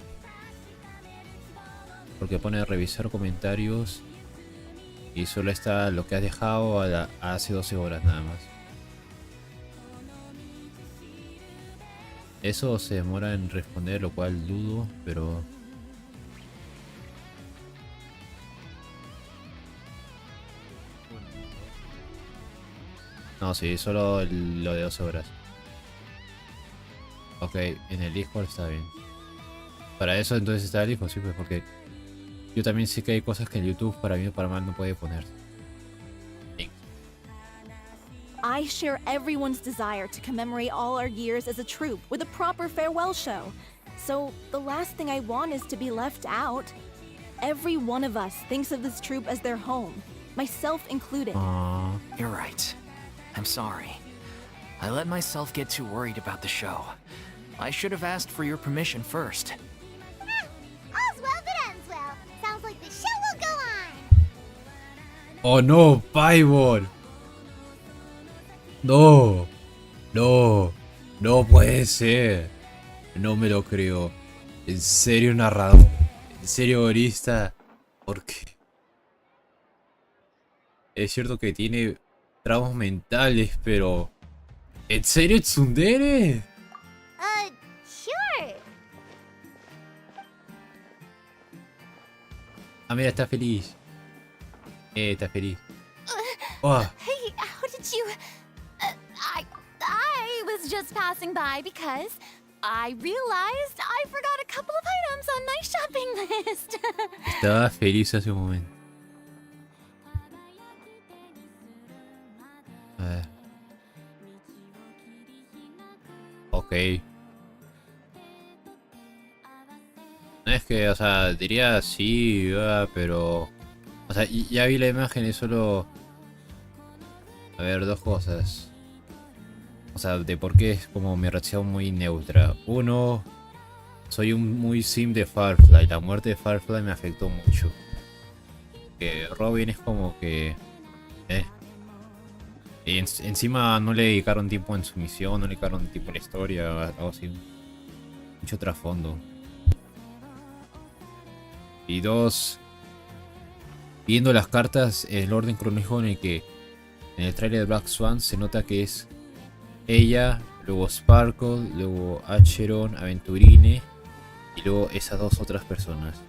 Porque pone revisar comentarios y solo está lo que has dejado hace 12 horas nada más. Eso se demora en responder, lo cual dudo, pero... No, sí, solo lo de 12 horas. Ok, en el Discord está bien. Para eso entonces está el Discord, sí, pues porque... Yo también sé que hay cosas que en YouTube para bien o para mal no puede poner. I share everyone's desire to commemorate all our years as a troupe with a proper farewell show. So the last thing I want is to be left out. Every one of us thinks of this troupe as their home, myself included. You're right. I'm sorry. I let myself get too worried about the show. I should have asked for your permission first. All's well that ends well. Sounds like the show will go on. Oh no, Paimon. No, no, no puede ser. No me lo creo. En serio, narrador. En serio, orista. ¿Por qué? Es cierto que tiene traumas mentales, pero... ¿En serio, Tsundere? Sure. Ah, mira, está feliz. Está feliz. Oh. Hey, how did you... I was just passing by because I realized I forgot a couple of items on my shopping list. Estaba feliz hace un momento. A ver. Ok. No es que, o sea, diría sí, pero... O sea, ya vi la imagen y solo... A ver, dos cosas. O sea, de por qué es como mi reacción muy neutra. Uno, soy un muy sim de Firefly. La muerte de Firefly me afectó mucho. Que Robin es como que... Y encima no le dedicaron tiempo en su misión, no le dedicaron tiempo en la historia, algo así. Mucho trasfondo. Y dos, viendo las cartas en el orden cronológico en el que en el trailer de Black Swan se nota que es ella, luego Sparkle, luego Acheron, Aventurine y luego esas dos otras personas.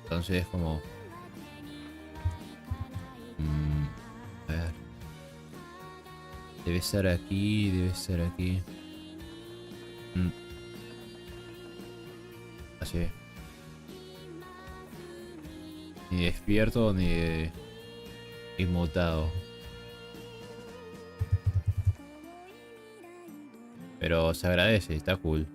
Entonces es como... a ver. Debe estar aquí, debe estar aquí. Así. Ni despierto ni inmutado. Pero se agradece, está cool.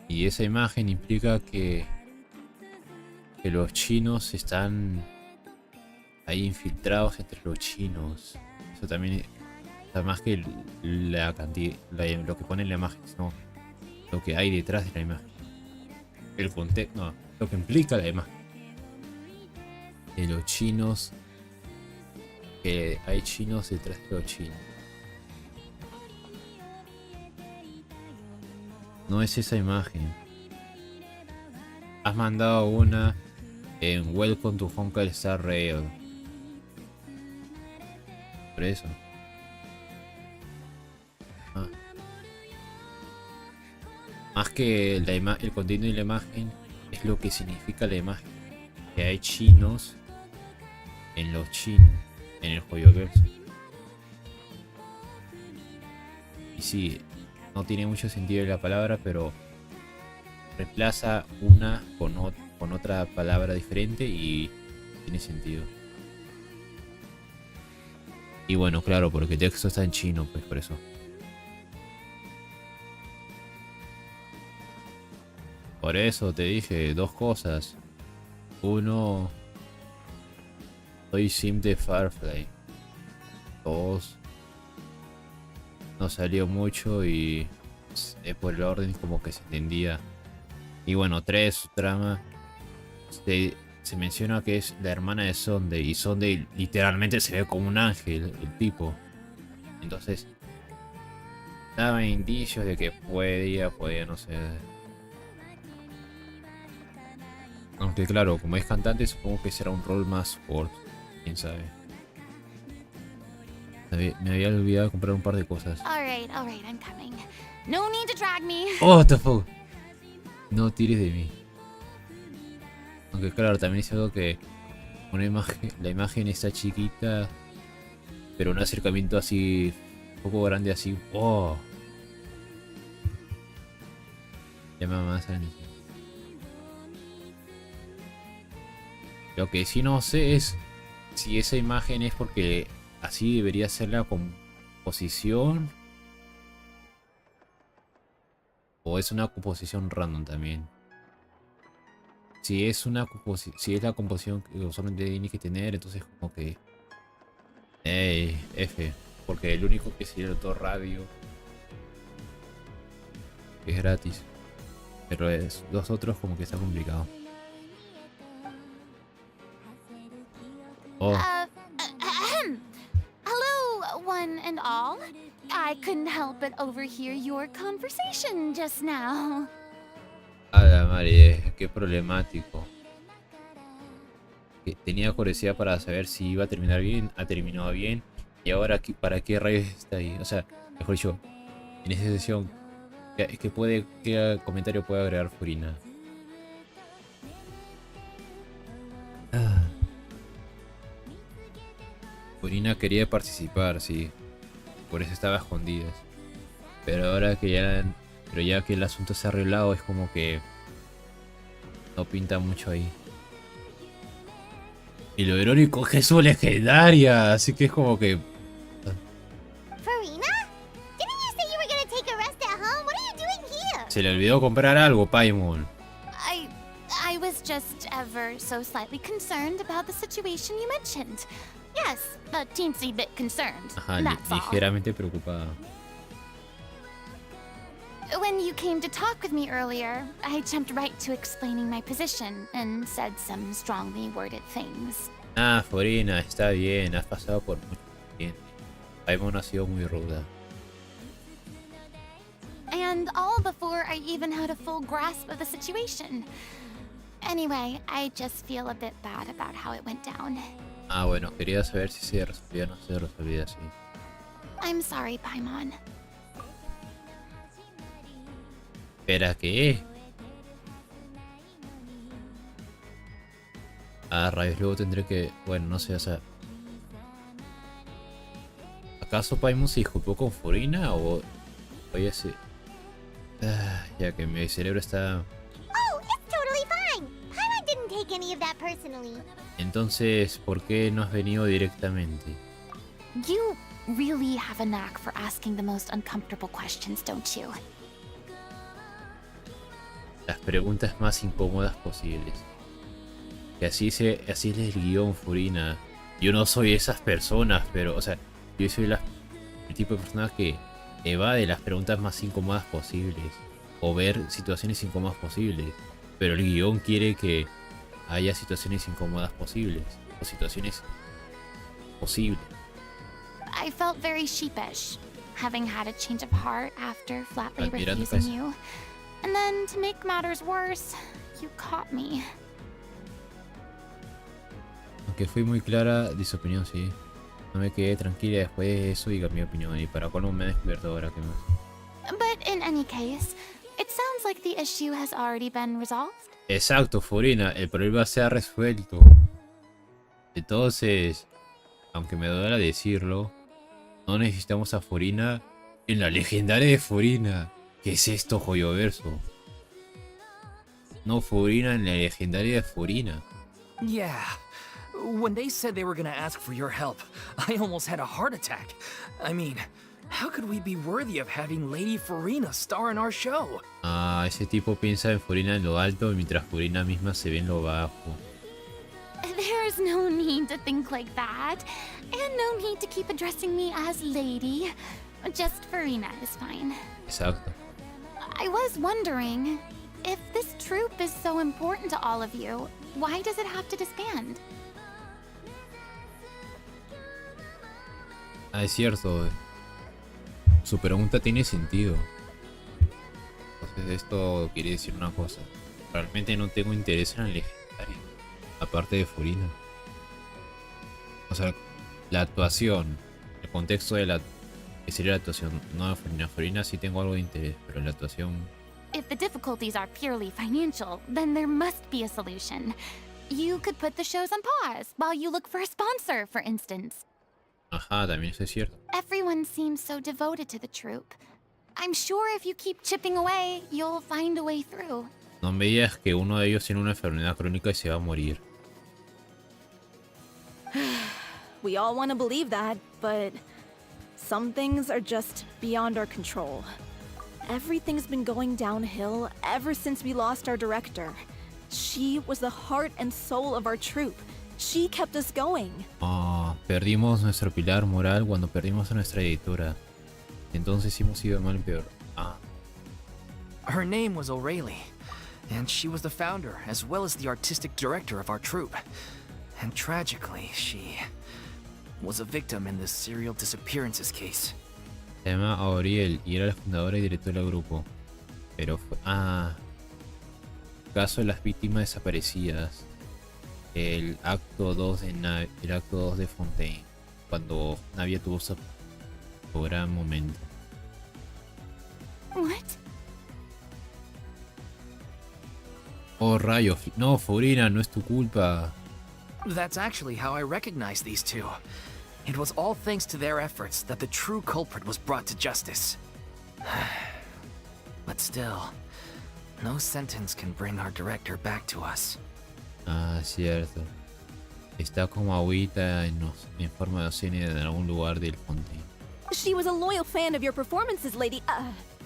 Y esa imagen implica que los chinos están ahí infiltrados entre los chinos. Eso también, o sea, más que la cantidad, lo que pone en la imagen, sino lo que hay detrás de la imagen. El contexto, no, lo que implica la imagen. De los chinos, que hay chinos detrás de los chinos. No es esa imagen. Has mandado una en Welcome to Honkai Star Rail. Por eso. Más que el contenido de la imagen, es lo que significa la imagen. Que hay chinos en los chinos, en el Joyoverso. Y sí, no tiene mucho sentido la palabra, pero reemplaza una con otra palabra diferente y tiene sentido. Y bueno, claro, porque el texto está en chino, pues por eso. Por eso te dije dos cosas. Uno, soy sim de Firefly. Dos, no salió mucho y por el orden como que se entendía. Y bueno, tres, su trama. Se menciona que es la hermana de Sunday. Y Sunday literalmente se ve como un ángel, el tipo. Entonces, daba indicios de que podía, no sé. Aunque claro, como es cantante, supongo que será un rol más sport. Quién sabe. Me había olvidado de comprar un par de cosas. Alright, I'm coming. No need to drag me. Oh, what the fuck. No tires de mí. Aunque claro, también es algo que una imagen, la imagen está chiquita, pero un acercamiento así, un poco grande así. Oh. Llama más a la atención. Lo que sí no sé es si esa imagen es porque así debería ser la composición o es una composición random también. Si es una si es la composición que usualmente tiene que tener, entonces como que F, porque el único que sería el autor radio es gratis, pero los otros como que está complicado. Oh. Hello, one and all. I couldn't help but overhear your conversation just now. A la madre, qué problemático. Que tenía curiosidad para saber si iba a terminar bien, ha terminado bien. Y ahora, ¿para qué rayos está ahí? O sea, mejor dicho, en esa sesión, ¿qué comentario puede agregar Furina? Furina quería participar, sí. Por eso estaba a escondidas. Pero ahora que ya que el asunto se ha arreglado, es como que no pinta mucho ahí. Y lo irónico es que es su legendaria, así que es como que... Furina? Didn't you say you were gonna take a rest at home? What are you doing here? Se le olvidó comprar algo, Paimon. I was just ever so slightly concerned about the situation you mentioned. Yes, a teensy bit concerned. Ajá, that's all. ligeramente preocupada. When you came to talk with me earlier, I jumped right to explaining my position and said some strongly worded things. Ah, Furina, está bien, has pasado por mucho tiempo. Paimon ha sido muy ruda. And all before I even had a full grasp of the situation. Anyway, I just feel a bit bad about how it went down. Ah, bueno, quería saber si se resolvía o no se resolvía así. I'm sorry, Paimon. ¿Espera qué? Ah, rayos, luego tendré que... Bueno, no sé, o sea... ¿Acaso Paimon se disculpó con Furina o...? Oye, sí... ya que mi cerebro está... Oh, it's totally fine. Paimon didn't take any of that personally. Entonces, ¿por qué no has venido directamente? You really have a knack for asking the most uncomfortable questions, don't you? Las preguntas más incómodas posibles. Que así es el guión, Furina. Yo no soy esas personas, pero, o sea, yo soy el tipo de persona que evade las preguntas más incómodas posibles. O ver situaciones incómodas posibles. Pero el guión quiere que haya situaciones incómodas posibles. O situaciones posibles. I felt very sheepish, having had a change of heart after flatly Admirando refusing casi. you. And then, to make matters worse, you caught me. Aunque fui muy clara de su opinión, sí. No me quedé tranquila después de eso y cambié mi opinión. Y para colmo me he descubierto ahora que más. But in any case, it sounds like the issue has already been resolved. Exacto, Furina, el problema se ha resuelto. Entonces, aunque me duela decirlo, no necesitamos a Furina en la legendaria de Furina. ¿Qué es esto, Joyoverso? No, Furina en la legendaria de Furina. Yeah. When they said they were gonna ask for your help, I almost had a heart attack. I mean, how could we be worthy of having Lady Furina star in our show? Ah, ese tipo piensa en Furina en lo alto mientras Furina misma se ve en lo bajo. There's no need to think like that. And no need to keep addressing me as lady. Just Furina is fine. Exacto. I was wondering, if this troupe is so important to all of you, why does it have to disband? Ah, es cierto. Su pregunta tiene sentido. Entonces esto quiere decir una cosa. Realmente no tengo interés en el legendario. Aparte de Furina. O sea, la actuación El contexto de la que sería la actuación, no de Furina. Furina sí tengo algo de interés, pero la actuación. If the difficulties are purely financial, then there must be a solution. You could put the shows on pause while you look for a sponsor, for instance. Ajá, también eso es cierto. Everyone seems so devoted to the troupe. I'm sure if you keep chipping away, you'll find a way through. No me digas que uno de ellos tiene una enfermedad crónica y se va a morir. We all want to believe that, but some things are just beyond our control. Everything's been going downhill ever since we lost our director. She was the heart and soul of our troupe. She kept us going. Perdimos nuestro pilar moral cuando perdimos a nuestra editora. Entonces hemos ido mal en peor. Her name was O'Reilly, and she was the founder as well as the artistic director of our troupe. And tragically, she was a victim in the serial disappearances case. Se llama Auriel y era la fundadora y directora del grupo. Pero fue... caso de las víctimas desaparecidas. El acto 2 de el acto 2 de Fontaine. Cuando Navia tuvo su gran momento. What? Oh rayos, no Furina, no es tu culpa. That's actually how I recognized these two. It was all thanks to their efforts that the true culprit was brought to justice. But still, no sentence can bring our director back to us. Cierto. Está como agüita en forma de oceanio en algún lugar del Fontaine. She was a loyal fan of your performances,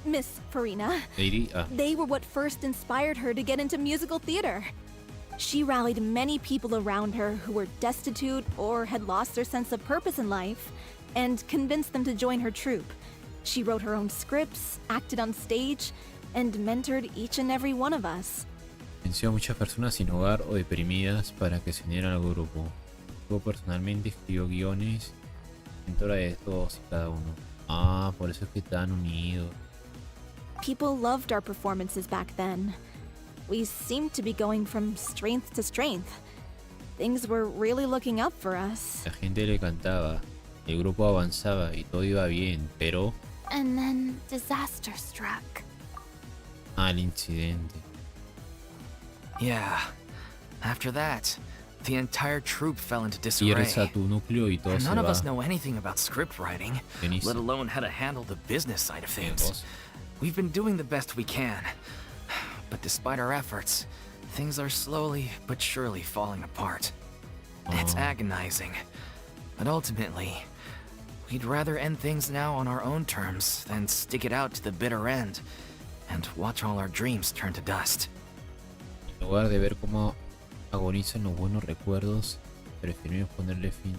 Miss Furina. They were what first inspired her to get into musical theater. She rallied many people around her who were destitute or had lost their sense of purpose in life, and convinced them to join her troupe. She wrote her own scripts, acted on stage, and mentored each and every one of us. Convenció a muchas personas sin hogar o deprimidas para que se unieran al grupo. Yo personalmente escribió guiones, mentora de todos y cada uno. Por eso es que están unidos. People loved our performances back then. We seemed to be going from strength to strength. Things were really looking up for us. La gente le cantaba, el grupo avanzaba y todo iba bien, pero... And then disaster struck. El incidente. Yeah. After that, the entire troupe fell into Pierdes a disarray. tu núcleo y todo And se none of va. us know anything about script writing, let alone how to handle the business side of things. We've been doing the best we can. But despite our efforts, things are slowly but surely falling apart. It's agonizing. But ultimately, we'd rather end things now on our own terms than stick it out to the bitter end and watch all our dreams turn to dust. En lugar de ver cómo agonizan los buenos recuerdos, preferimos ponerle fin.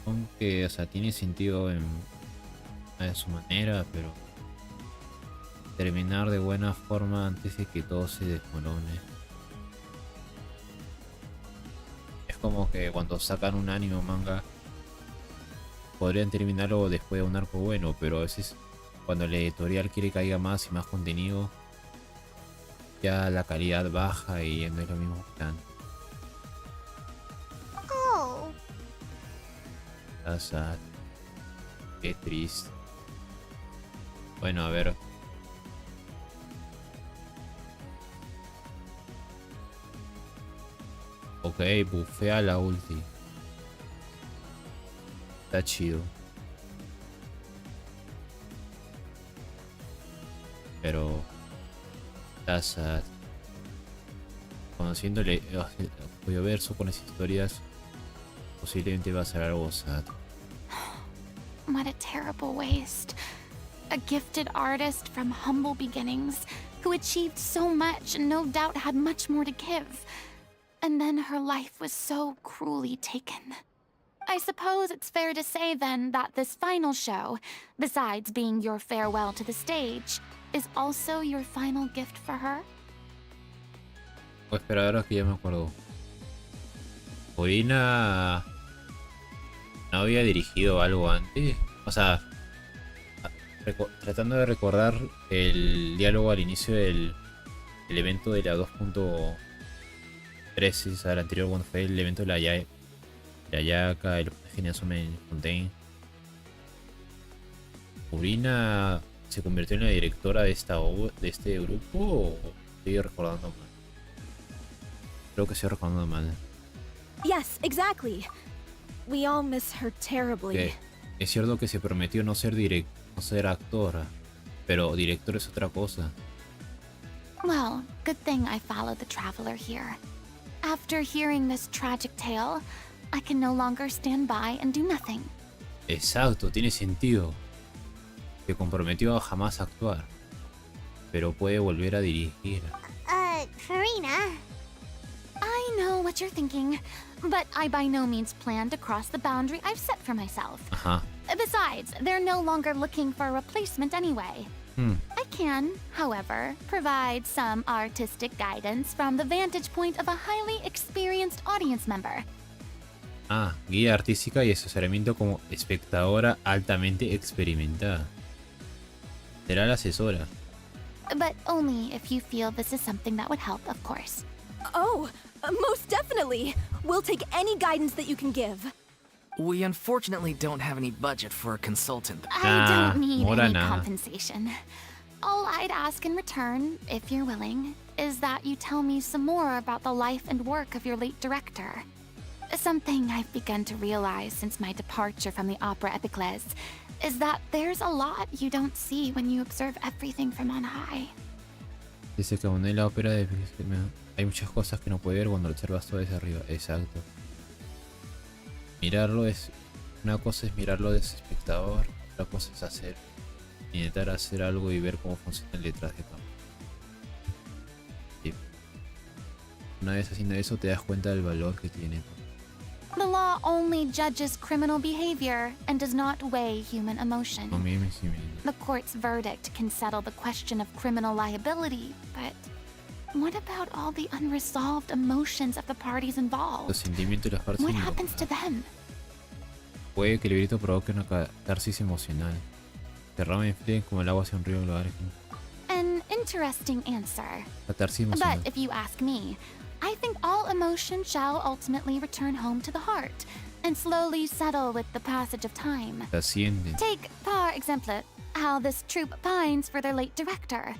Aunque, o sea, tiene sentido a su manera, pero terminar de buena forma antes de que todo se desmorone. Es como que cuando sacan un anime o manga, podrían terminarlo después de un arco bueno, pero a veces cuando el editorial quiere que haya más y más contenido, ya la calidad baja y no es lo mismo que antes. Oh. Qué triste. Bueno, a ver. Ok, bufea la ulti. Está chido. Pero... está sad. Conociéndole el verso con esas historias, posiblemente va a ser algo sad. What a terrible waste. A gifted artist from humble beginnings who achieved so much and no doubt had much more to give. And then her life was so cruelly taken. I suppose it's fair to say then that this final show, besides being your farewell to the stage, is also your final gift for her? Pues espera, ahora que ya me acuerdo. Furina no había dirigido algo antes. O sea, tratando de recordar el diálogo al inicio del evento de la 2.13, o sea, el anterior cuando fue el evento de la de Ayaka, y los genios en Fontaine. ¿Furina se convirtió en la directora de de este grupo o estoy recordando mal? Creo que estoy recordando mal. Yes, exactly. We all miss her terribly. Que es cierto que se prometió no ser actora, pero director es otra cosa. Well, good thing I followed the traveler here. After hearing this tragic tale, I can no longer stand by and do nothing. Exacto, tiene sentido. Se comprometió a jamás actuar, pero puede volver a dirigir. Furina. I know what you're thinking, but I by no means plan to cross the boundary I've set for myself. Ajá. Besides, they're no longer looking for a replacement anyway. I can, however, provide some artistic guidance from the vantage point of a highly experienced audience member. Ah, guía artística y asesoramiento como espectadora altamente experimentada. Será la asesora. But only if you feel this is something that would help, of course. Oh, most definitely. We'll take any guidance that you can give. We unfortunately don't have any budget for a consultant. I don't need any nah. compensation. All I'd ask in return, if you're willing, is that you tell me some more about the life and work of your late director. Something I've begun to realize since my departure from the opera Epicles is that there's a lot you don't see when you observe everything from on high. Dice que aboné la ópera de... Hay muchas cosas que no puede ver cuando lo observas todo desde arriba. Exacto. Mirarlo es... Una cosa es mirarlo desde espectador, otra cosa es hacer. Intentar hacer algo y ver cómo funciona detrás de cámara. Sí. Una vez haciendo eso te das cuenta del valor que tiene. The law only judges criminal behavior and does not weigh human emotion. No, mime. The court's verdict can settle the question of criminal liability, but what about all the unresolved emotions of the parties Los involved? sentimientos y las partes What happens to involucradas. them? Puede que el grito provoque una catarsis emocional. Derrame en frío como el agua hacia un río global. An interesting answer. Catarsis emocional. But if you ask me, I think all emotion shall ultimately return home to the heart and slowly settle with the passage of time. Asciende. Take, par exemple, how this troupe pines for their late director.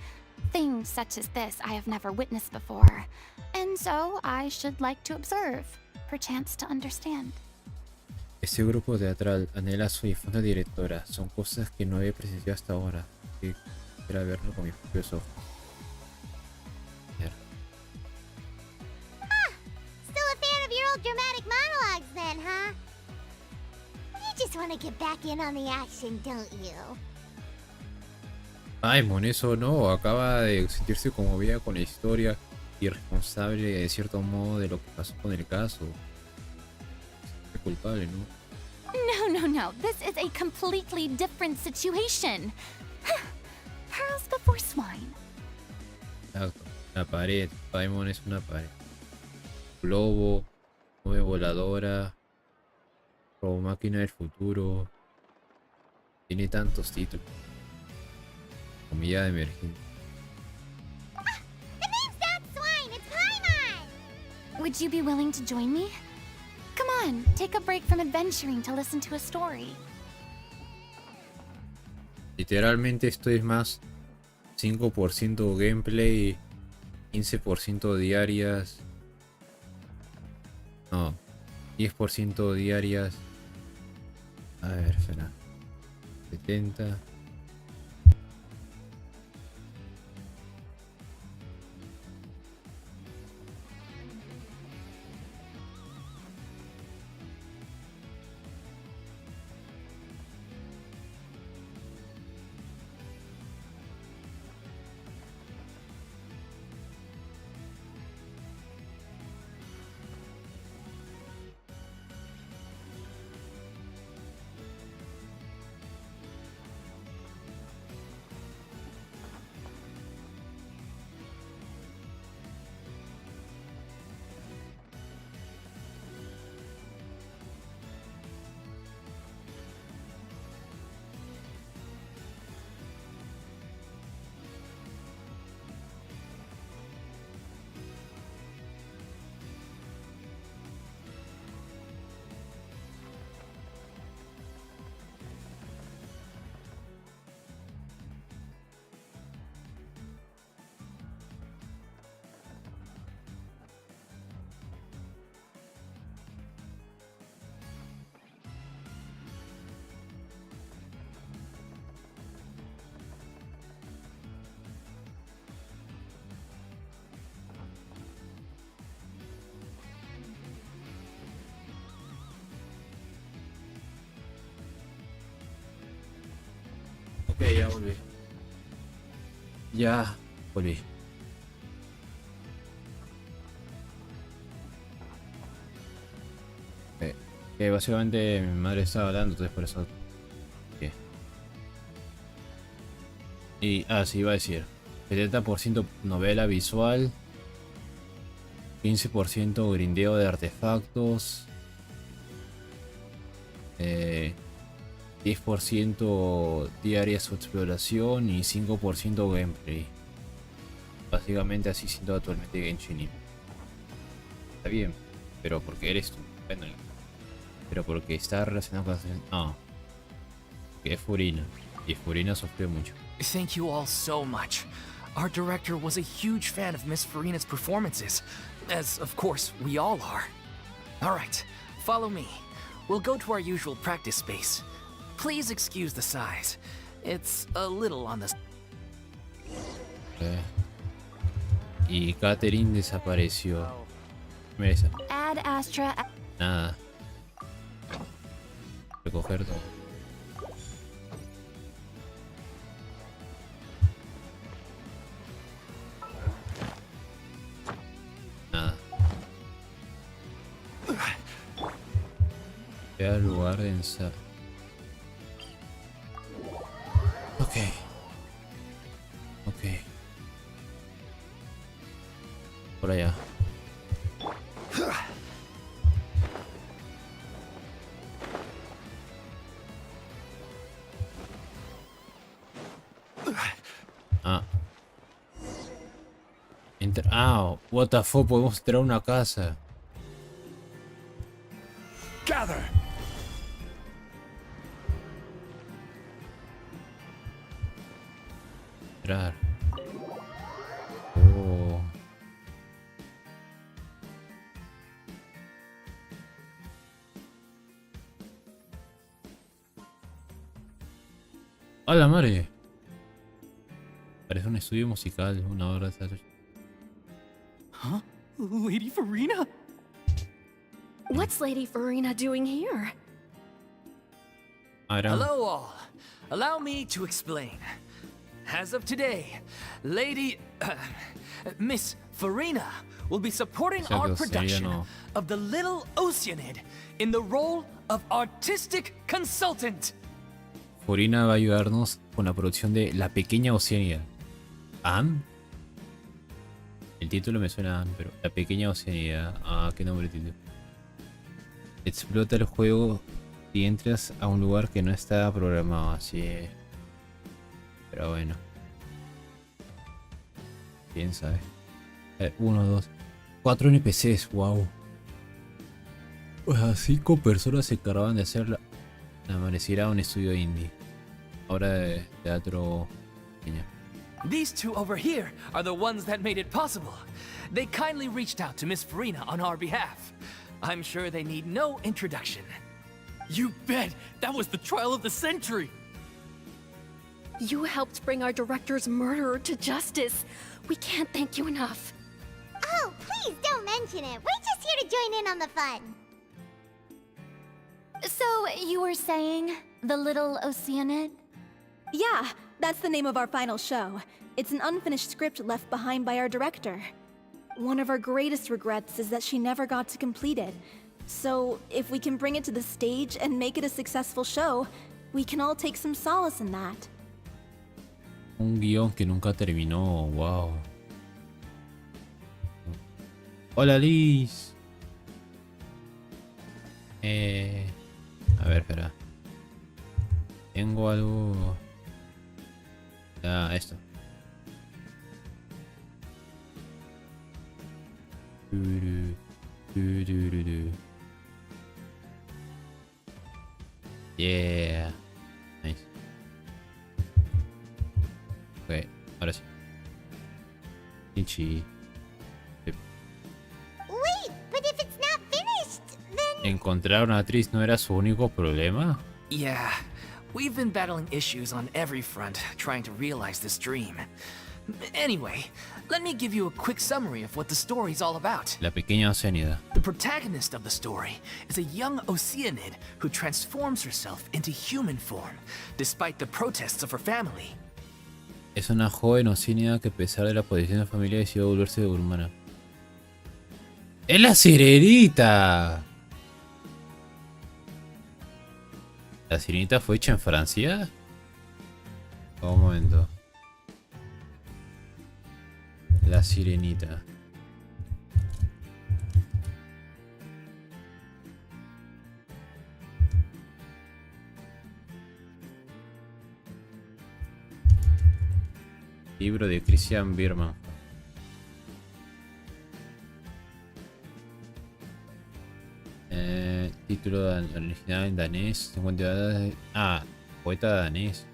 Things such as this I have never witnessed before, and so I should like to observe, perchance to understand. Este grupo teatral anhela su difunta directora. Son cosas que no había presenciado hasta ahora. Que quisiera verlo con mis propios ojos. Still a fan of your old dramatic monologues then, huh? You just want to get back in on the action, don't you? Mon, eso no. Acaba de sentirse conmovida con la historia y responsable de cierto modo de lo que pasó con el caso. Es culpable, ¿no? No. This is a completely different situation. Pearls before swine. Exacto. La pared. Paimon es una pared. Globo. Nube voladora. Robo máquina del futuro. Tiene tantos títulos. Comida de emergencia. The name's not Swine, it's Paimon! Would you be willing to join me? Come on, take a break from adventuring to listen to a story. Literalmente esto es más 5% gameplay, 15% diarias. No, 10% diarias. A ver, espera. 70. ya volví. Ya volví. Que básicamente mi madre estaba hablando, entonces por eso. ¿Qué? Y sí, iba a decir 70% novela visual, 15% grindeo de artefactos, 10% diarias o exploración y 5% gameplay. Básicamente así siento actualmente Genshin. Está bien, pero porque eres tú. Bueno, pero porque está relacionado con... No, que es Furina. Y Furina sufrió mucho. Thank you all so much. Our director was a huge fan of Miss Furina's performances, as of course we all are. Alright, follow me. We'll go to our usual practice space. Please excuse the size. It's a little on the... Y Catherine desapareció. Mira esa. Add Astra. Nada. Recoger todo. Nada. Ve al lugar de ensayo. Ok. Por allá. What the fuck, podemos entrar a una casa. Gather. Entrar. Oh. ¡Hola, madre! Parece un estudio musical, una obra de teatro. Huh? Lady Furina? What's Lady Furina doing here? Hello all. Allow me to explain. As of today, Miss Furina will be supporting our production of the Little Oceanid in the role of artistic consultant. Furina va a ayudarnos con la producción de La Pequeña Oceanía. ¿Ann? El título me suena a Ann, pero La Pequeña Oceanía. Qué nombre tiene. Explota el juego y entras a un lugar que no está programado, así. Pero bueno. Quién sabe. 1, 2, 4 NPCs, wow. O sea, 5 personas se encargaban de hacer amaneciera un estudio indie. Ahora de teatro pequeño. These two over here are the ones that made it possible. They kindly reached out to Miss Furina on our behalf. I'm sure they need no introduction. You bet! That was the trial of the century! You helped bring our director's murderer to justice. We can't thank you enough. Oh, please don't mention it. We're just here to join in on the fun. So, you were saying the Little Oceanid? Yeah, that's the name of our final show. It's an unfinished script left behind by our director. One of our greatest regrets is that she never got to complete it. So, if we can bring it to the stage and make it a successful show, we can all take some solace in that. Un guión que nunca terminó, wow. Hola, Liz. A ver, espera. Tengo algo. Esto. Yeah. Nice. Ok, ahora sí. Ichi. Wait, but if it's not finished, then... ¿Encontrar una actriz no era su único problema? Yeah, we've been battling issues on every front trying to realize this dream. Anyway, let me give you a quick summary of what the story's all about. La pequeña Oceanida. The protagonist of the story is a young Oceanid who transforms herself into human form, despite the protests of her family. Es una joven Oceanida que a pesar de la posición de la familia decidió volverse de humana. ¡Es la sirenita! ¿La sirenita fue hecha en Francia? Un momento. La sirenita. Libro de Christian Biermann. Título original en danés. 50 poeta danés.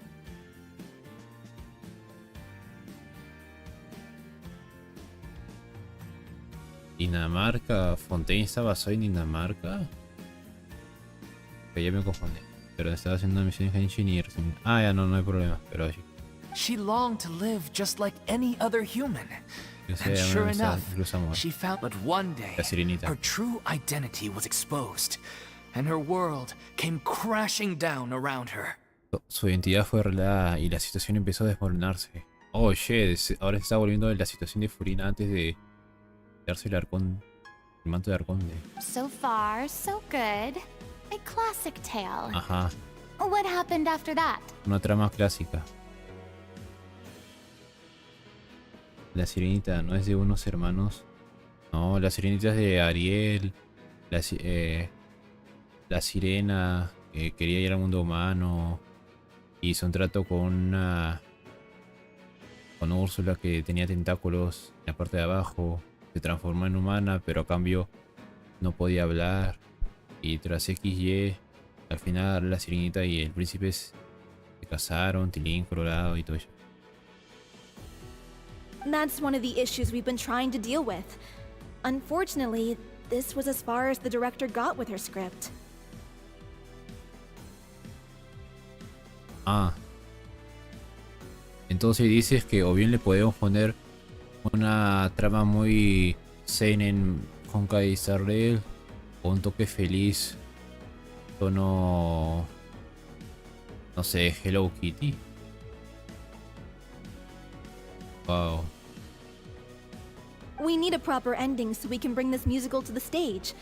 Dinamarca. Fontaine está basado en Dinamarca. Que ya me confundí. Pero estaba haciendo una misión en Genshin y recién... ya no hay problema. Pero sí. She longed to live just like any other human. And sure enough, she found that one day her true identity was exposed, and her world came crashing down around her. Su identidad fue revelada y la situación empezó a desmoronarse. Oh shit, ahora se está volviendo la situación de Furina antes de darse el manto de arconde. So far, so good. A classic tale. Ajá. What happened after that? Una trama clásica. La sirenita no es de unos hermanos. No, la sirenita es de Ariel. La sirena que quería ir al mundo humano. Hizo un trato con Úrsula que tenía tentáculos en la parte de abajo. Se transformó en humana, pero a cambio no podía hablar. Y tras XY, al final la sirenita y el príncipe se casaron, tilín colorado y todo eso. That's one of the issues we've been trying to deal with. Unfortunately, this was as far as the director got with her script. Entonces dices que o bien le podemos poner una trama muy seinen Honkai Star Rail o un toque feliz, tono, no sé, Hello Kitty. Wow. We need a proper ending so we can bring this musical to the stage.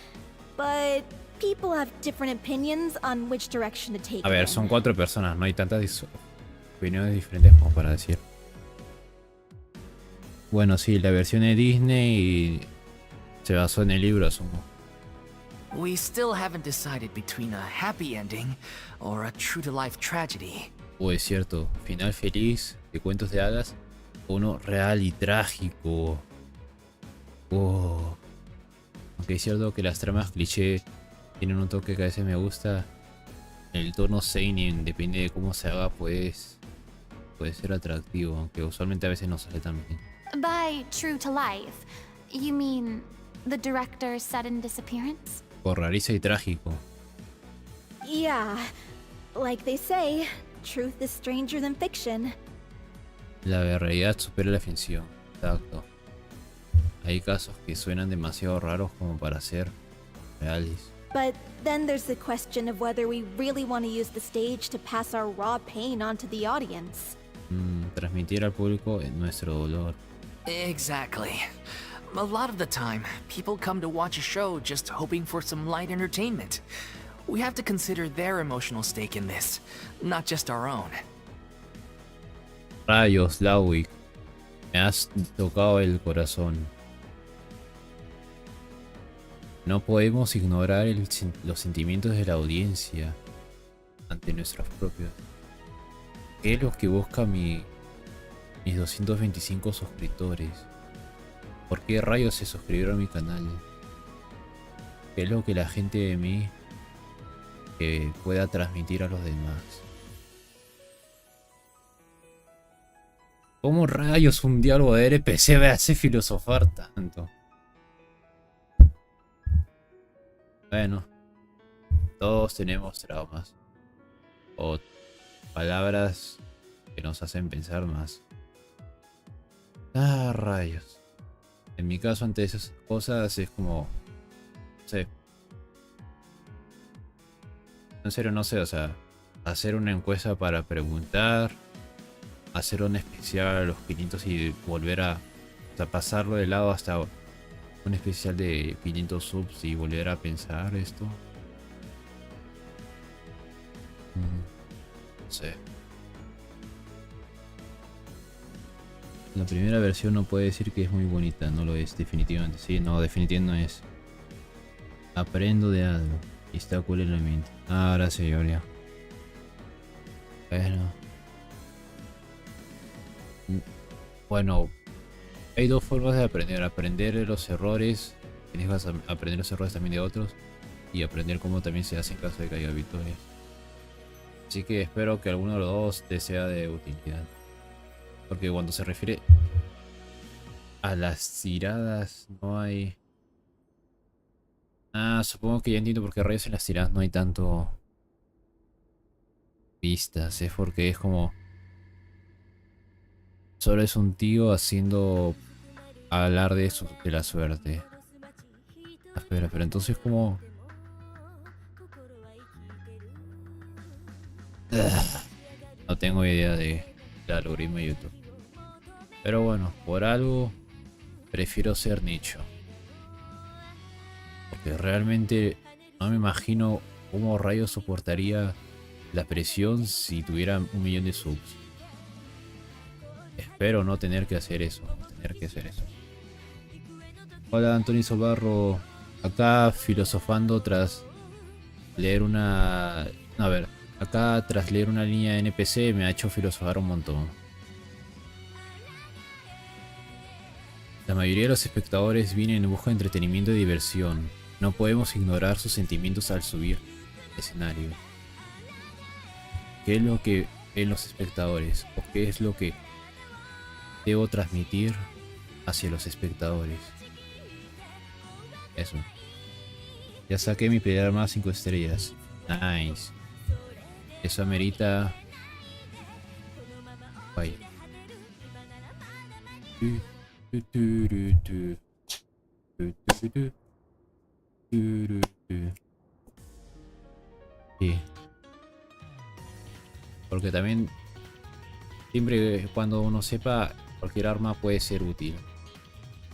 But people have different opinions on which direction to take A ver, it son in. 4 personas, no hay tantas opiniones diferentes como para decir. Bueno, sí, la versión de Disney se basó en el libro, asumo. We still haven't decided between a happy ending or a true-to-life tragedy. Es cierto, final feliz de cuentos de hadas, uno real y trágico. Aunque es cierto que las tramas cliché tienen un toque que a veces me gusta. El tono seinen, depende de cómo se haga, pues puede ser atractivo, aunque usualmente a veces no sale tan bien. By true to life, you mean the director's sudden disappearance? Por rareza y trágico. Yeah, like they say, truth is stranger than fiction. La realidad supera la ficción. Exacto. Hay casos que suenan demasiado raros como para ser reales. But then there's the question of whether we really want to use the stage to pass our raw pain onto the audience. Transmitir al público nuestro dolor. Exactly. A lot of the time, people come to watch a show just hoping for some light entertainment. We have to consider their emotional stake in this, not just our own. Rayos, Lawick. Me has tocado el corazón. No podemos ignorar los sentimientos de la audiencia ante nuestros propios. ¿Qué es lo que busca mis 225 suscriptores? ¿Por qué rayos se suscribieron a mi canal? ¿Qué es lo que la gente de mí que pueda transmitir a los demás? ¿Cómo rayos un diálogo de RPC me hace filosofar tanto? Bueno, todos tenemos traumas o palabras que nos hacen pensar más. Ah, rayos. En mi caso, ante esas cosas es como... No sé. En serio, no sé, o sea, hacer una encuesta para preguntar, hacer un especial a los 500 y volver a, o sea, pasarlo de lado hasta un especial de 500 subs y volver a pensar esto. No sé. La primera versión no puede decir que es muy bonita, no lo es, definitivamente. Sí, no, definitivamente no es. Aprendo de algo. Y está cool en la mente. Ahora sí, Gloria. Bueno. Bueno, hay dos formas de aprender. Aprender de los errores. Tienes que aprender los errores también de otros. Y aprender cómo también se hace en caso de que haya victorias. Así que espero que alguno de los dos te sea de utilidad. Porque cuando se refiere a las tiradas no hay... Ah, supongo que ya entiendo por qué rayos en las tiradas no hay tanto vistas. Es porque es como... Solo es un tío haciendo alarde de la suerte. Espera, entonces como... No tengo idea del algoritmo de YouTube. Pero bueno, por algo prefiero ser nicho. Porque realmente no me imagino cómo rayos soportaría la presión si tuviera 1.000.000 de subs. Espero no tener que hacer eso. Hola Antonio Sobarro. Acá filosofando tras leer una... A ver, acá tras leer una línea de NPC me ha hecho filosofar un montón. La mayoría de los espectadores vienen en busca de entretenimiento y diversión. No podemos ignorar sus sentimientos al subir al escenario. ¿Qué es lo que ven los espectadores? ¿O qué es lo que debo transmitir hacia los espectadores? Eso. Ya saqué mi primera arma 5 estrellas. Nice. Eso amerita... Vaya. Sí. Porque también siempre cuando uno sepa, cualquier arma puede ser útil.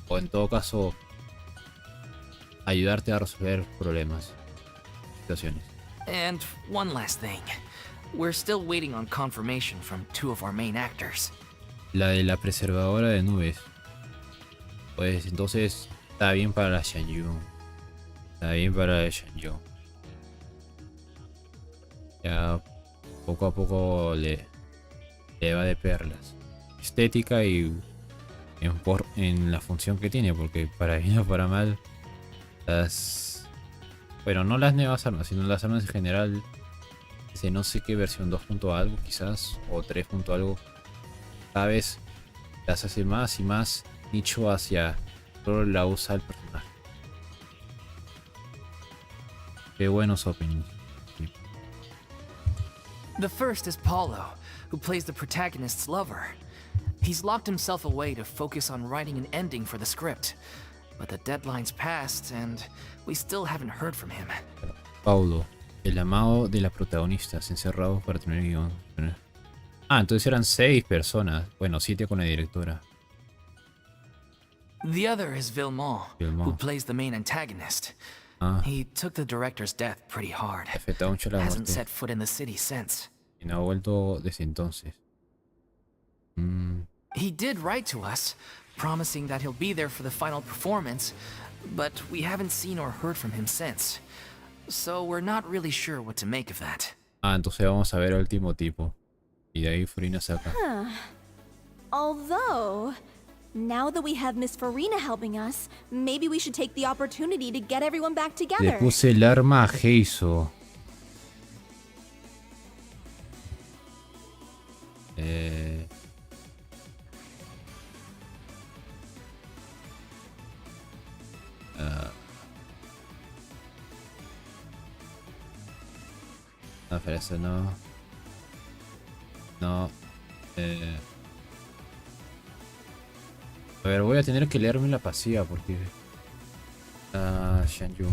O en todo caso, ayudarte a resolver problemas, situaciones. And one last thing. We're still waiting on confirmation from 2 of our main actors. La de la preservadora de nubes. Pues entonces está bien para la Shanyu. Está bien para la Shanyu. Ya poco a poco le va de perlas. Estética y en la función que tiene, porque para bien o para mal, las... Bueno, no las nuevas armas, sino las armas en general, de no sé qué versión 2. Algo quizás, o 3. Algo, cada vez las hace más y más nicho hacia solo la usa el personaje. Qué buenos openings. The first is Paulo, who plays the protagonist's lover. He's locked himself away to focus on writing an ending for the script. But the deadline's passed and we still haven't heard from him. Paulo, el amado de la protagonista, se encerrado para tener el guión. Ah, entonces eran 6 personas. Bueno, 7 con la directora. The other is Villemont, who plays the main antagonist. He took the director's death pretty hard. Afectó mucho la Hasn't muerte. set foot in the city since. Y no ha vuelto desde entonces. He did write to us, promising that he'll be there for the final performance, but we haven't seen or heard from him since. So we're not really sure what to make of that. Ah, entonces vamos a ver al último tipo. Y de ahí Furina saca. Although, now that we have Miss Furina helping us, maybe we should take the opportunity to get everyone back Le together. puse el arma a Heiso. No, pero eso no. No. A ver, voy a tener que leerme la pasiva porque... Shanyu.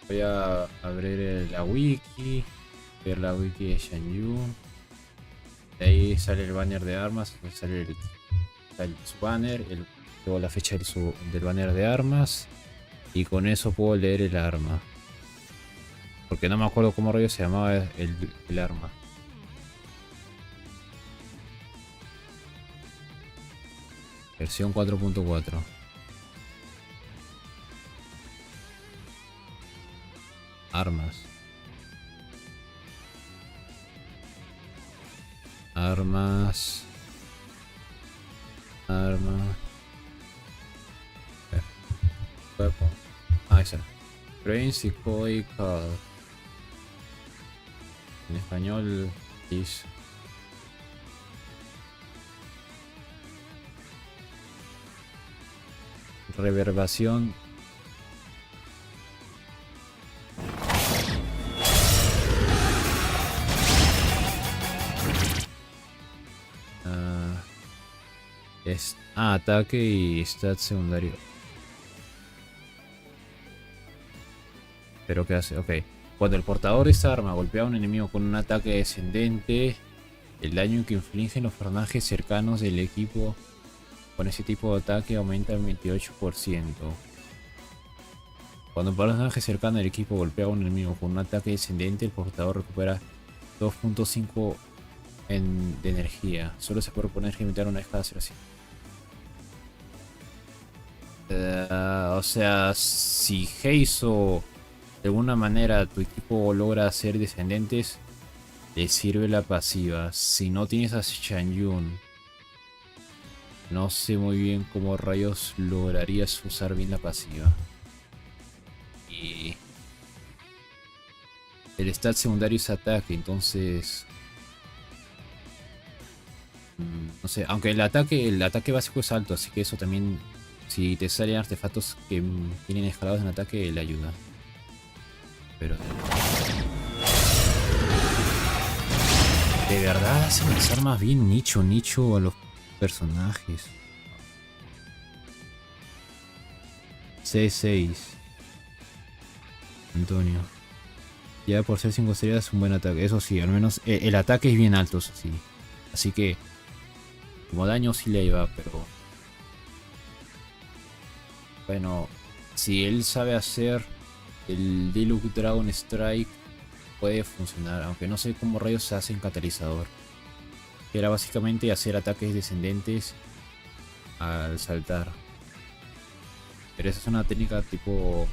Voy a abrir la wiki. Ver la wiki de Shanyu. De ahí sale el banner de armas. Sale su banner. Luego la fecha del banner de armas. Y con eso puedo leer el arma. Porque no me acuerdo cómo rollo se llamaba el arma. Versión 4.4. Armas. Armas. Weapon. Esa. Brains y Koi Call. En español es... Reverbación. Ataque y stat secundario. ¿Pero qué hace? Ok. Cuando el portador de esta arma golpea a un enemigo con un ataque descendente, el daño que infligen los personajes cercanos del equipo con ese tipo de ataque aumenta en 28%. Cuando un personaje cercano del equipo golpea a un enemigo con un ataque descendente, el portador recupera 2.5 de energía. Solo se puede poner que imitar una vez cada 0. O sea, si Heizo de alguna manera tu equipo logra hacer descendentes, le sirve la pasiva. Si no tienes a Shanyun, no sé muy bien cómo rayos lograrías usar bien la pasiva. Y el stat secundario es ataque, entonces no sé, aunque el ataque básico es alto, así que eso también, si te salen artefactos que tienen escalados en ataque, le ayuda. Pero de verdad hacen las armas bien nicho a los personajes. C6 Antonio. Ya por ser 5 estrellas es un buen ataque. Eso sí, al menos el ataque es bien alto, eso sí. Así que como daño sí le iba, pero bueno, si él sabe hacer el Deluxe Dragon Strike, puede funcionar, aunque no sé cómo rayos se hace en catalizador. Era básicamente hacer ataques descendentes al saltar. Pero esa es una técnica tipo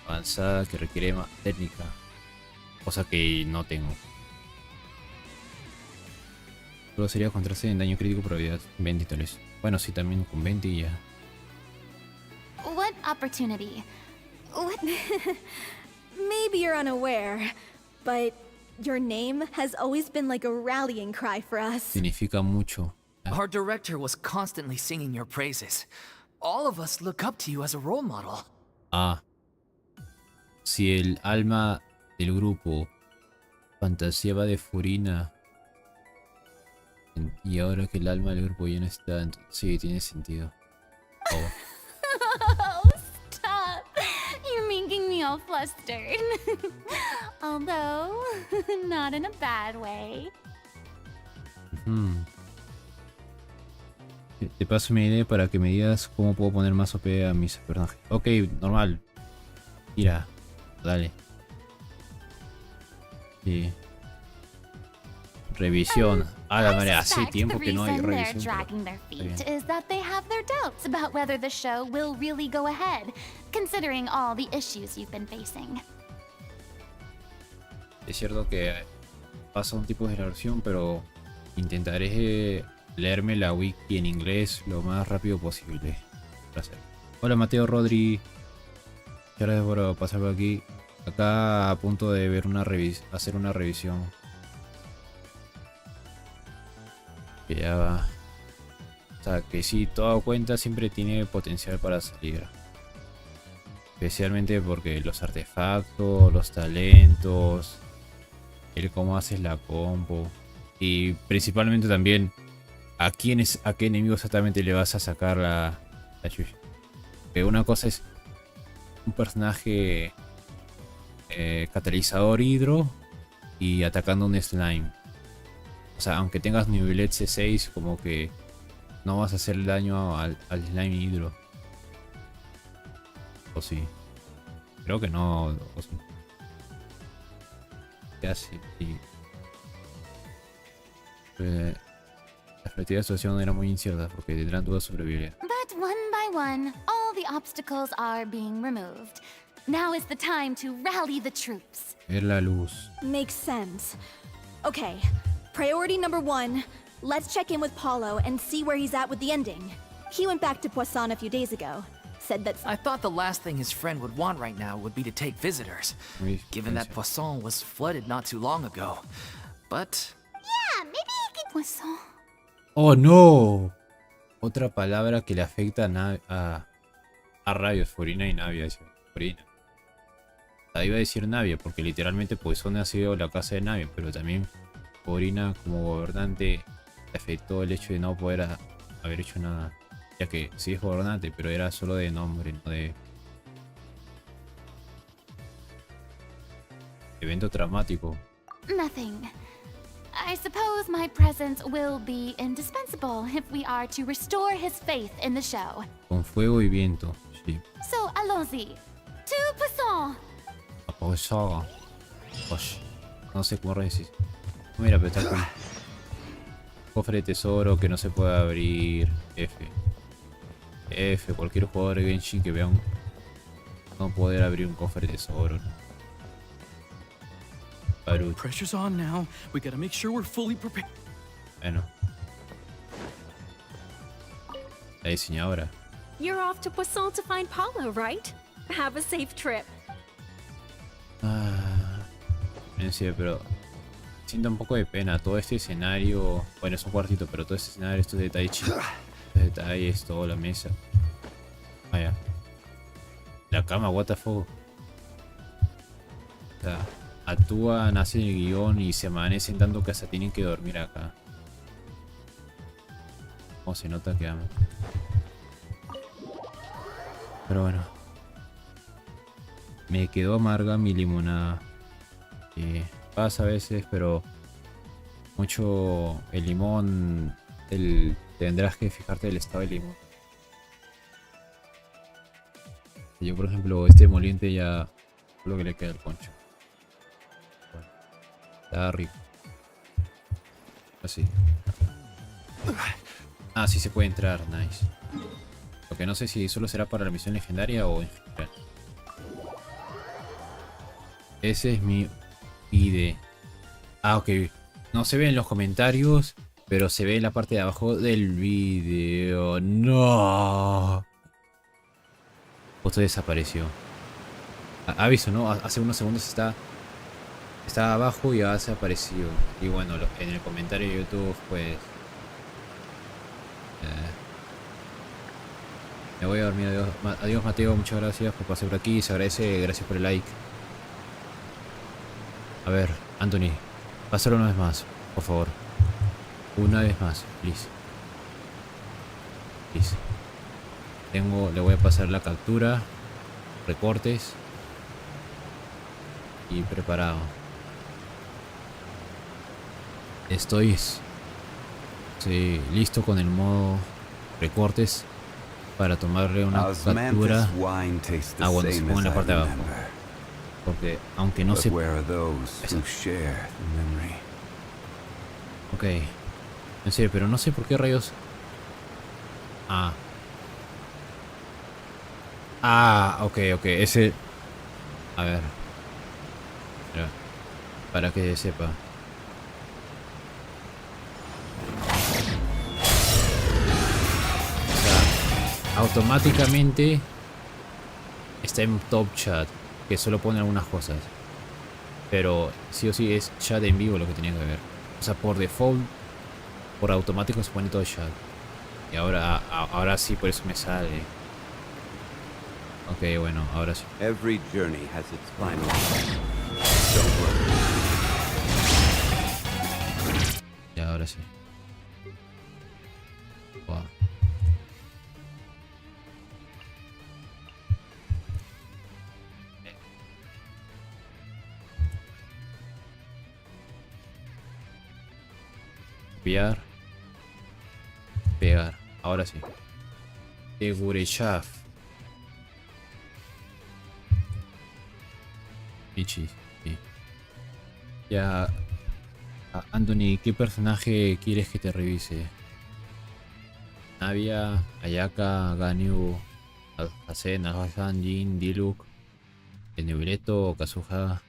avanzada que requiere más técnica, cosa que no tengo. Solo sería contraste en daño crítico, probabilidad 20 tal vez. Bueno, sí, también con 20 y ya. What opportunity? What? Maybe you're unaware, but your name has always been like a rallying cry for us. Significa mucho. Our director was constantly singing your praises. All of us look up to you as a role model. Si el alma del grupo fantaseaba de Furina y ahora que el alma del grupo ya no está, entonces, sí, tiene sentido. Oh, stop! You're making me all flustered. Although, not in a bad way. Te paso mi idea para que me digas cómo puedo poner más OP a mis personajes. Ok, normal. Mira, dale. Sí. Revisión. A la madre, hace tiempo que no hay revisión. Dragging their feet is that they have their doubts about whether the show will really go ahead, considering all the issues you've been facing. Es cierto que pasa un tipo de versión, pero intentaré leerme la wiki en inglés lo más rápido posible. Gracias. Hola Mateo Rodri. Gracias por pasar por aquí. Acá a punto de ver hacer una revisión. Que ya va. O sea que sí, toda cuenta siempre tiene potencial para salir. Especialmente porque los artefactos, los talentos, el cómo haces la combo. Y principalmente también a qué enemigo exactamente le vas a sacar la chucha. Que una cosa es un personaje catalizador hidro y atacando un slime. O sea, aunque tengas nivelet C6, como que no vas a hacer daño al slime hidro. O sí. Creo que no. O sí. ¿Qué hace? Sí. La efectividad de la situación era muy incierta porque tendrán dudas sobre Biblia. But one by one, all the obstacles are being removed. Now is the time to rally the troops. Ver la luz. Makes sense. Okay, priority number 1. Let's check in with Paulo and see where he's at with the ending. He went back to Poisson a few days ago. Said that I thought the last thing his friend would want right now would be to take visitors, given that Poisson was flooded not too long ago. But Yeah, maybe he could... Poisson. ¡Oh, no! Otra palabra que le afecta a rayos, Furina y Navia. Furina. Iba a decir Navia, porque literalmente Poison ha sido la casa de Navia, pero también Furina como gobernante le afectó el hecho de no poder haber hecho nada. Ya que sí es gobernante, pero era solo de nombre, no de... evento traumático. Nothing. I suppose my presence will be indispensable if we are to restore his faith in the show. Con fuego y viento, sí. So, allons-y. To Poisson! Saga. Osh. No sé cómo decir. Mira, pero está con cofre de tesoro que no se puede abrir. F. Cualquier jugador de Genshin que vea no poder abrir un cofre de tesoro. Baruch. Pressure's on now. We gotta make sure we're fully prepared. Bueno. La diseñadora. You're off to Poisson to find Paulo, right? Have a safe trip. No sé, pero siento un poco de pena. Todo este escenario, bueno, es un cuartito, pero todo este escenario, estos detalles, estos detalles, toda la mesa. Vaya. La cama, what the fuck. O sea, actúan, hacen el guión y se amanecen tanto que hasta tienen que dormir acá. Como se nota que aman. Pero bueno. Me quedó amarga mi limonada. Pasa a veces, pero mucho el limón, tendrás que fijarte el estado del limón. Yo por ejemplo, este moliente ya lo que le queda al poncho. Bueno, está rico. Así. Ah, sí se puede entrar, nice. Lo que no sé si solo será para la misión legendaria o en general. Ese es mi ID. Ah, ok. No se ve en los comentarios, pero se ve en la parte de abajo del video. No. Justo desapareció. Aviso, ¿no? Hace unos segundos estaba abajo y ahora se apareció. Y bueno, en el comentario de YouTube, pues... me voy a dormir. Adiós, Mateo. Muchas gracias por pasar por aquí. Se agradece. Gracias por el like. A ver, Anthony, pásalo una vez más, por favor. Una vez más, please. Please. Le voy a pasar la captura, recortes y preparado. Estoy listo con el modo recortes para tomarle una captura cuando se ponga en la parte de abajo. Porque aunque no se... Ok. En serio, pero no sé por qué rayos... ok. Ese... A ver. Espera. Para que sepa. O sea, automáticamente está en top chat. Que solo pone algunas cosas. Pero sí o sí es chat en vivo lo que tenía que ver. O sea, por default, por automático se pone todo chat. Y ahora sí, por eso me sale. Ok, bueno, ahora sí. Every journey has its final. Ya, ahora sí. Wow. Copiar. Pegar. Ahora sí. Tegurechaf. Pichis. Sí. Ya. Anthony, ¿qué personaje quieres que te revise? Navia, Ayaka, Ganyu, hacer, Jin, Diluc, Nebreto, Kazuha.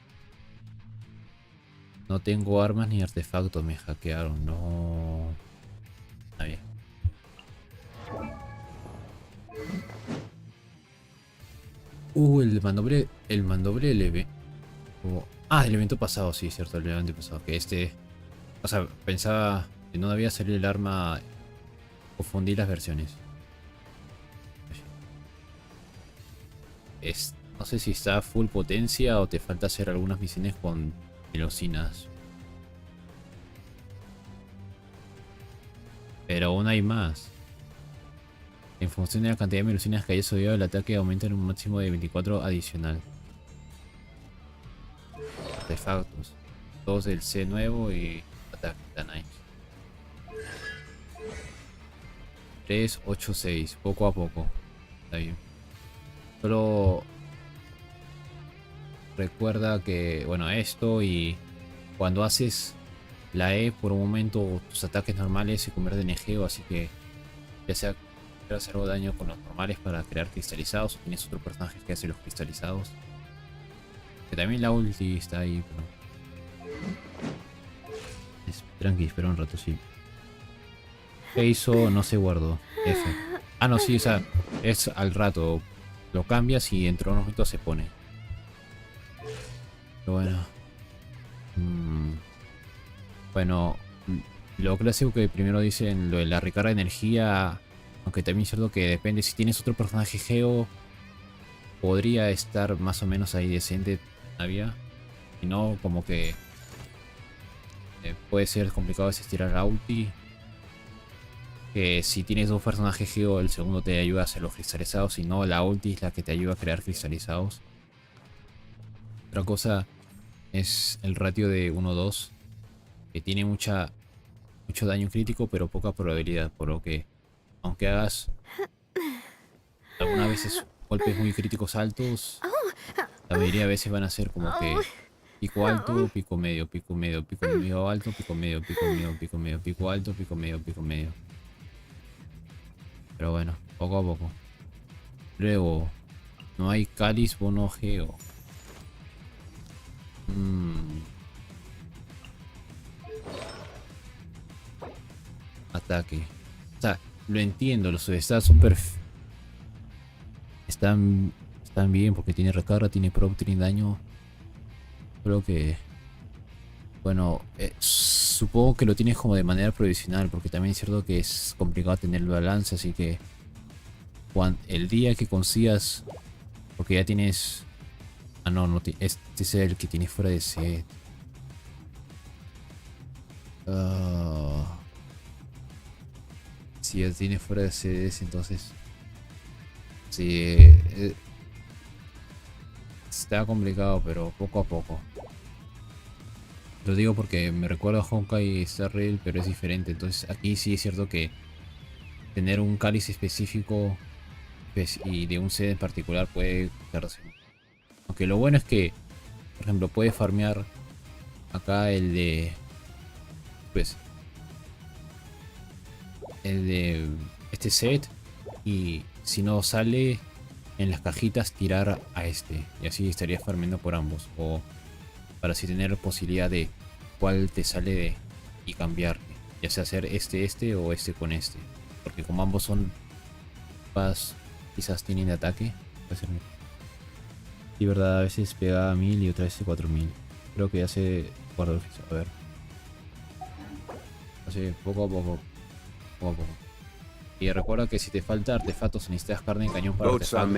No tengo armas ni artefactos, me hackearon, no. Navia. El mandoble LV. El evento pasado, sí, cierto, el evento pasado. Que o sea, pensaba que no debía salir el arma. Confundí las versiones. No sé si está a full potencia o te falta hacer algunas misiones con velocinas. Pero aún hay más. En función de la cantidad de velocinas que hayas subido, el ataque aumenta en un máximo de 24 adicional. Artefactos. 2 del C nuevo y ataque. Está nice. 3, 8, 6. Poco a poco. Está bien. Solo recuerda que, bueno, esto y cuando haces la E por un momento tus ataques normales se convierten en geo, así que ya sea que hacer algo de daño con los normales para crear cristalizados o tienes otro personaje que hace los cristalizados. Que también la ulti está ahí, pero... Tranqui, espera un rato, sí. ¿Qué hizo? No se guardó. F. No, sí, o sea, es al rato. Lo cambias y dentro de unos minutos se pone. Pero bueno. Bueno, lo clásico que primero dicen, lo de la recarga de energía. Aunque también es cierto que depende. Si tienes otro personaje geo, podría estar más o menos ahí decente. Navia. Si no, como que puede ser complicado a veces tirar la ulti. Que si tienes dos personajes geo, el segundo te ayuda a hacer los cristalizados. Si no, la ulti es la que te ayuda a crear cristalizados. Otra cosa es el ratio de 1-2. Que tiene mucho daño crítico, pero poca probabilidad. Por lo que, aunque hagas algunas veces golpes muy críticos altos, la mayoría de veces van a ser como que pico alto, pico medio, pico medio, pico medio alto, pico medio, pico medio, pico medio, pico alto, pico medio, pico medio. Pero bueno, poco a poco. Luego, no hay cáliz bono geo. Ataque. O sea, lo entiendo, los substats son están bien porque tiene recarga, tiene proc, tiene daño. Creo que... Bueno, supongo que lo tienes como de manera provisional, porque también es cierto que es complicado tener el balance, así que el día que consigas, porque ya tienes... no, este es el que tienes fuera de set. Si ya tienes fuera de set, entonces... Sí, está complicado, pero poco a poco. Lo digo porque me recuerda a Honkai y Star Rail, pero es diferente. Entonces aquí sí es cierto que tener un cáliz específico y de un set en particular puede quitarse. Aunque lo bueno es que, por ejemplo, puedes farmear acá el de... Pues... El de este set. Y si no sale en las cajitas, tirar a este. Y así estarías farmeando por ambos. O... para así tener posibilidad de cuál te sale y cambiar, ya sea hacer este o este con este, porque como ambos son quizás tienen de ataque, puede ser. Y verdad, a veces pega a 1000 y otra vez 4000. Creo que ya se guarda. A ver, así poco a poco. Y recuerda que si te falta artefactos, necesitas carne de cañón para artefactos.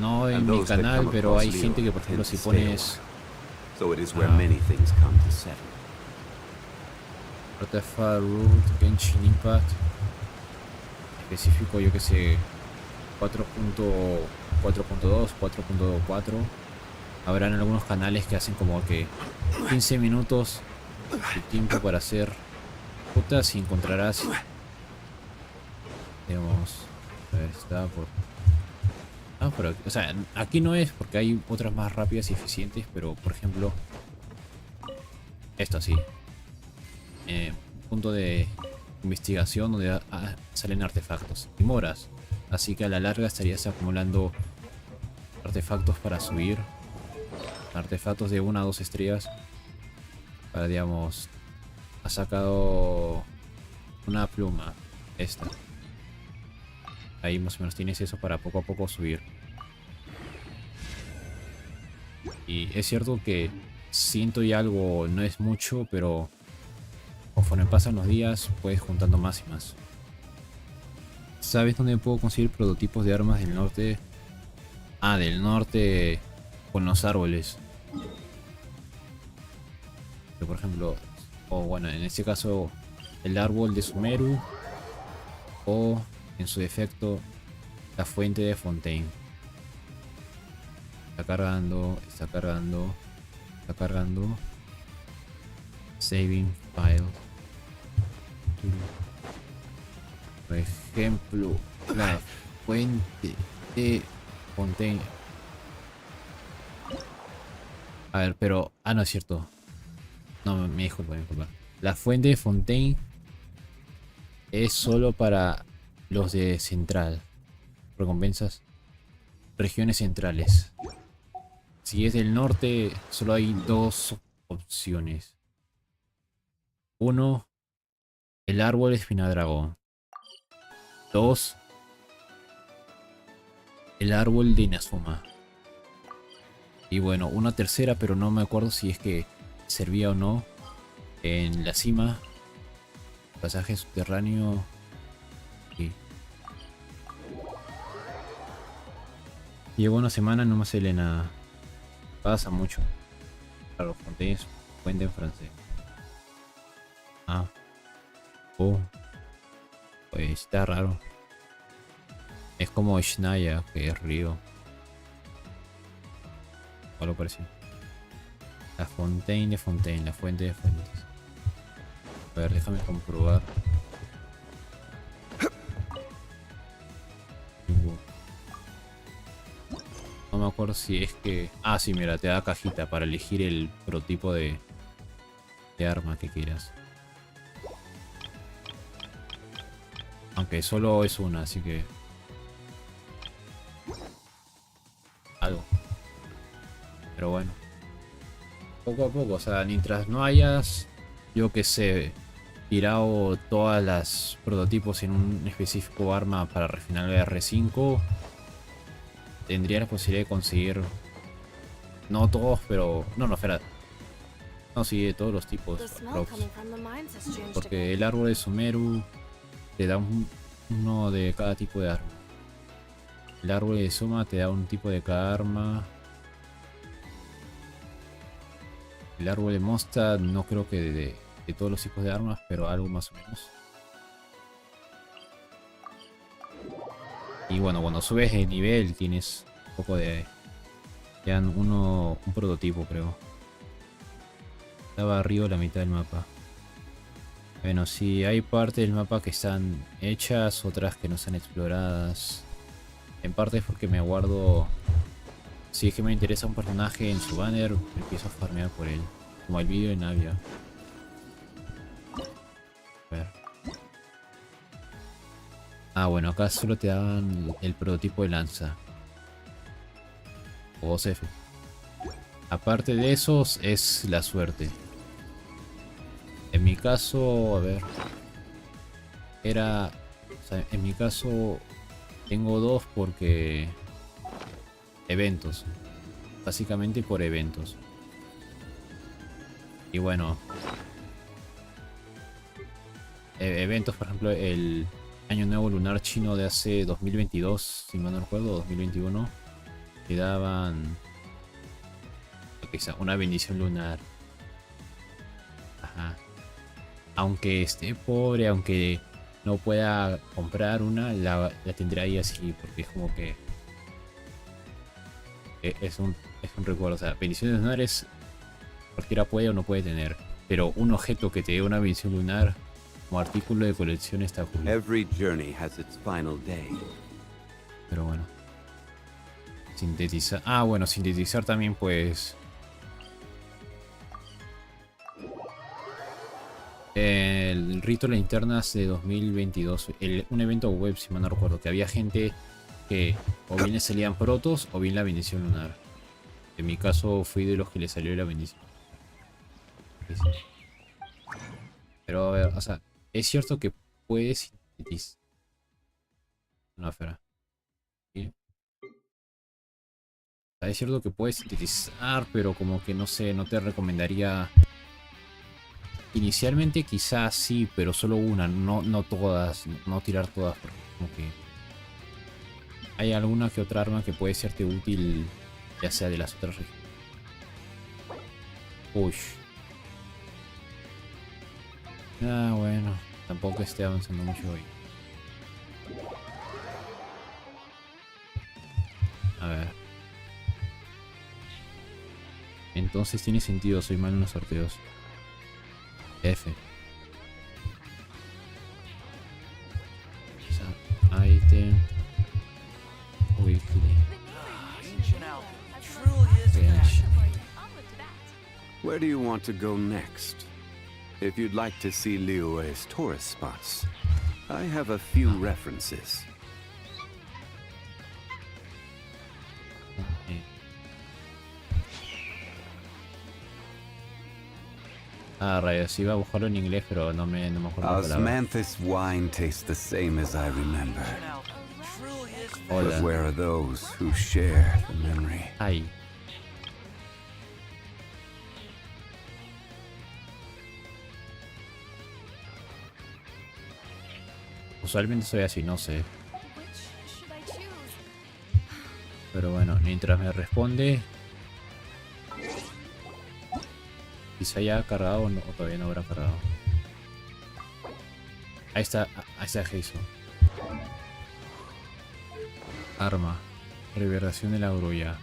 No en mi canal, pero hay gente que, por ejemplo, si pones... Artefact Root, Genshin Impact. Específico, yo que sé, 4.4.2, 4.4. Habrán algunos canales que hacen como que 15 minutos de tiempo para hacer rutas y encontrarás, digamos, a ver, está por... Ah, pero, o sea, aquí no es porque hay otras más rápidas y eficientes, pero por ejemplo, esto sí. Punto de investigación donde salen artefactos y moras. Así que a la larga estarías acumulando artefactos para subir. Artefactos de 1 a 2 estrellas. Para, digamos, ha sacado una pluma. Esta. Ahí más o menos tienes eso para poco a poco subir. Y es cierto que 100 y algo no es mucho, pero conforme pasan los días puedes juntando más y más. ¿Sabes dónde puedo conseguir prototipos de armas del norte? Ah, del norte con los árboles. Que por ejemplo, o bueno, en este caso el árbol de Sumeru, o en su defecto la fuente de Fontaine. Está cargando, está cargando, está cargando. Saving file. Por ejemplo, la fuente de Fontaine. A ver, pero... Ah, no es cierto. No, me disculpa, me disculpa. La fuente de Fontaine es solo para los de central. Recompensas. Regiones centrales. Si es del norte, solo hay 2 opciones. 1, el árbol espinadragón. 2, el árbol de Inazuma. Y bueno, una tercera, pero no me acuerdo si es que servía o no. En la cima, pasaje subterráneo. Sí. Llevo una semana, no me sale nada. Pasa mucho. Claro, Fontaine, fuente en francés. Ah. Oh. Pues está raro. Es como Shnaya, que es río. O algo parecido. La Fontaine de Fontaine, la fuente de fuentes. A ver, déjame comprobar. No me acuerdo si es que... Ah, sí, mira, te da cajita para elegir el prototipo de arma que quieras. Aunque solo es una, así que... algo. Pero bueno. Poco a poco, o sea, mientras no hayas, yo que sé, tirado todas las prototipos en un específico arma para refinar el R5, tendría la posibilidad de conseguir... No todos, pero... No, espera. No, sí, de todos los tipos. Porque el árbol de Sumeru te da uno de cada tipo de arma. El árbol de Soma te da un tipo de cada arma. El árbol de Mosta no creo que de todos los tipos de armas, pero algo más o menos. Y bueno, cuando subes de nivel tienes un poco de... Te dan un prototipo, creo. Estaba arriba la mitad del mapa. Bueno, sí, hay partes del mapa que están hechas, otras que no están exploradas. En parte es porque me aguardo... Si es que me interesa un personaje en su banner, empiezo a farmear por él. Como el vídeo de Navia. A ver. Ah, bueno, acá solo te daban el prototipo de lanza. O 2F. Aparte de esos, es la suerte. En mi caso, a ver. Era... O sea, en mi caso... Tengo 2 porque... Eventos. Básicamente por eventos. Y bueno. Eventos, por ejemplo, el año nuevo lunar chino de hace 2022, si mal no recuerdo, 2021. Que daban... Quizá una bendición lunar. Ajá. aunque esté pobre, aunque no pueda comprar una, la tendré ahí así, porque es como que es un recuerdo. O sea, bendiciones lunares cualquiera puede o no puede tener, pero un objeto que te dé una bendición lunar como artículo de colección está cool. Every journey has its final day. Pero bueno. Sintetizar. Ah, bueno, sintetizar también, pues. El rito de linternas de 2022. Un evento web, si mal no recuerdo. Que había gente que o bien le salían protos o bien la bendición lunar. En mi caso fui de los que le salió la bendición. Sí, sí. Pero a ver, o sea, es cierto que puedes sintetizar. No, espera. ¿Sí? Es cierto que puedes sintetizar, pero como que no sé, no te recomendaría. Inicialmente quizás sí, pero solo una, no todas, no tirar todas, porque como que hay alguna que otra arma que puede serte útil, ya sea de las otras regiones. Uy. Ah, bueno, tampoco esté avanzando mucho hoy. A ver. Entonces tiene sentido, soy malo en los sorteos. F. Item. Weekly. Genshin. Where do you want to go next? If you'd like to see Liyue's tourist spots, I have a few references. Ah, rayos, iba a buscarlo en inglés, pero no me acuerdo la palabra. Osmanthus wine tastes the same as I remember. Hola. But where are those who share the memory? Ay. Usualmente soy así, no sé. Pero bueno, mientras me responde. Quizá ya ha cargado o todavía no habrá cargado. Ahí está Jason. Arma. Reverberación de la grulla.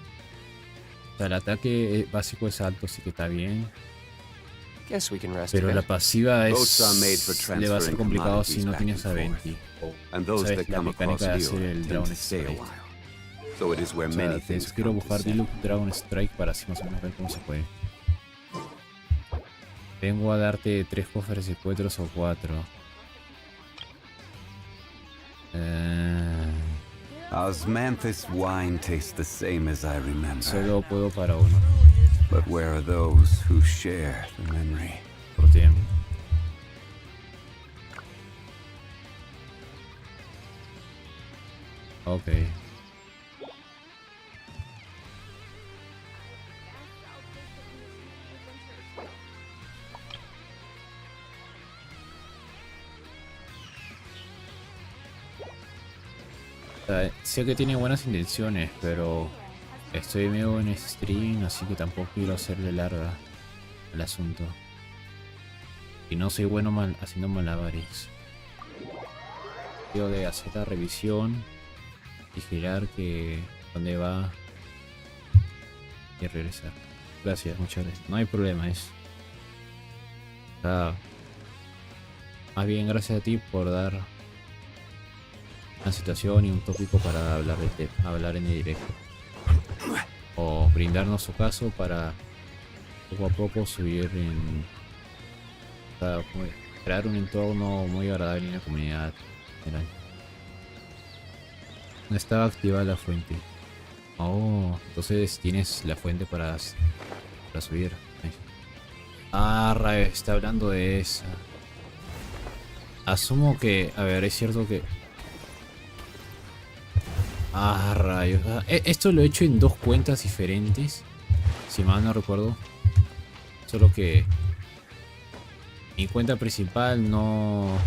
O sea, el ataque básico es alto, así que está bien. Pero la pasiva le va a ser complicado si no tienes a 20. ¿Sabes? La mecánica de hacer el Dragon Strike. O sea, te sugiero buscar Deluxe Dragon Strike para así más o menos ver cómo se puede. Vengo a darte 3 cofres de 4 o 4. Osmanthus wine tastes the same as I remember. Solo puedo para uno. But where are those who share the memory? Por tiempo. Ok. Sé que tiene buenas intenciones, pero estoy medio en stream, así que tampoco quiero hacerle larga al asunto. Y no soy bueno haciendo malabares. Quiero de hacer la revisión, vigilar que dónde va y regresar. Gracias, muchas gracias. No hay problema, más bien gracias a ti por dar una situación y un tópico para hablar en el directo, o brindarnos su caso para poco a poco subir crear un entorno muy agradable en la comunidad general. No estaba activada la fuente. Oh, entonces tienes la fuente para subir. Ah, está hablando de esa. Asumo que, a ver, es cierto que rayos. Esto lo he hecho en 2 cuentas diferentes, si mal no recuerdo. Solo que mi cuenta principal no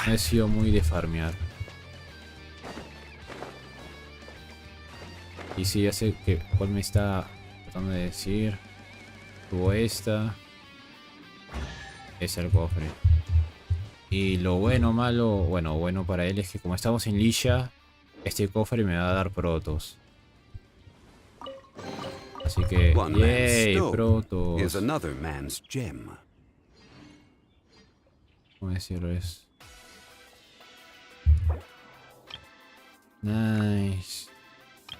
he sido muy de farmear. Y sí, ya sé que cuál me está tratando de decir. Tuvo esta. es el cofre. Y lo bueno, malo, bueno para él es que como estamos en Ligia, este cofre me va a dar protos. Así que, One man's yay, stone protos. is another man's gem. ¿Cómo decirlo? Es nice.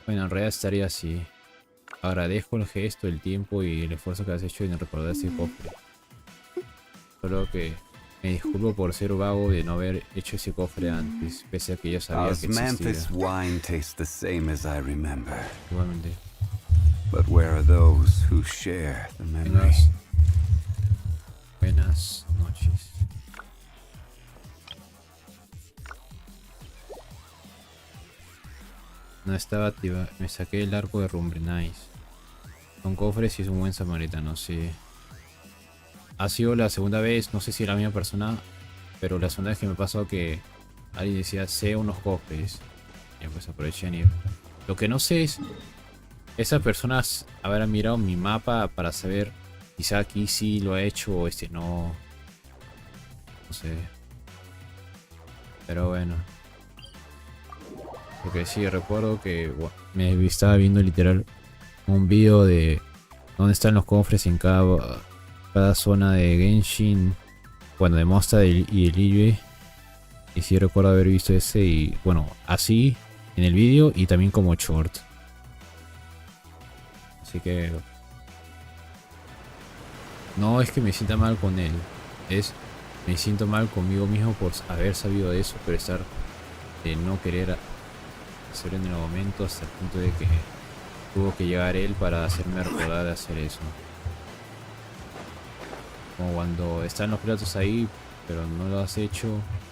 Bueno, en realidad estaría así. Agradezco el gesto, el tiempo y el esfuerzo que has hecho en recordar ese cofre. Solo que me disculpo por ser vago de no haber hecho ese cofre antes, pese a que ya sabía que Osmanthus existía. wine tastes the same as I remember. Igualmente. But where are those who share the memory? Buenas noches. No estaba activa. Me saqué el arco de rumbre. Nice. Son cofres y es un buen samaritano, sí. Ha sido la segunda vez, no sé si era la misma persona, pero la segunda vez que me pasó que alguien decía, sé unos cofres. Y pues aprovechen y... Lo que no sé es... Esas personas habrán mirado mi mapa para saber quizá aquí sí lo ha hecho o este no. No sé. Pero bueno. Porque sí, recuerdo que me estaba viendo literal un video de dónde están los cofres en cada zona de Genshin. Bueno, de Mosta y el Liyue. Y sí recuerdo haber visto ese y bueno, así en el video y también como short. Así que no es que me sienta mal con él, es me siento mal conmigo mismo por haber sabido de eso, pero estar de no querer hacerlo en el momento hasta el punto de que tuvo que llegar él para hacerme recordar de hacer eso. Como cuando están los platos ahí, pero no lo has hecho,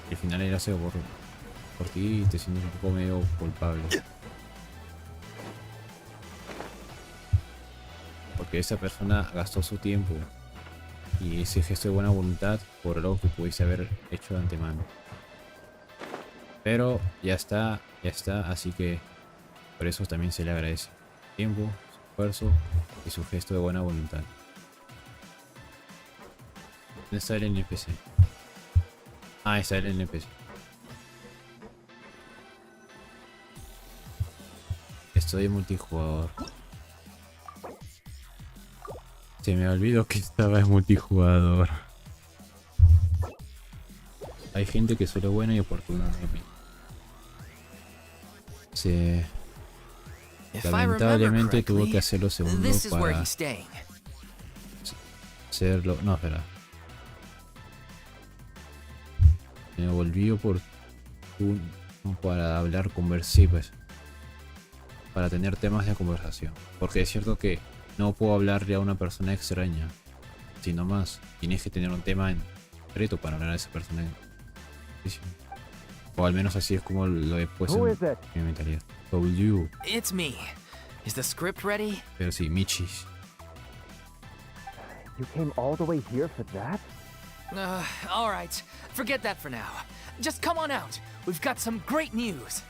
y al final él hace por ti y te sientes un poco medio culpable. Porque esa persona gastó su tiempo y ese gesto de buena voluntad por algo que pudiese haber hecho de antemano. Pero ya está, así que por eso también se le agradece su tiempo, su esfuerzo y su gesto de buena voluntad. ¿Dónde está el NPC? Ah, está el NPC. Estoy en multijugador. Se me olvidó que estaba en multijugador. Hay gente que solo es buena y oportuna. Sí. Lamentablemente tuvo que hacerlo segundo para hacerlo. No, espera. Me volví para hablar pues. Para tener temas de conversación. Porque es cierto que no puedo hablarle a una persona extraña, sino más. Tienes que tener un tema en concreto para hablar a esa persona. O al menos así es como lo he puesto en mi mentalidad. Told you. It's me. Is the script ready? Pero sí, Michis. You came all the way here for that? All right. Forget that for now. Just come on out. We've got some great news.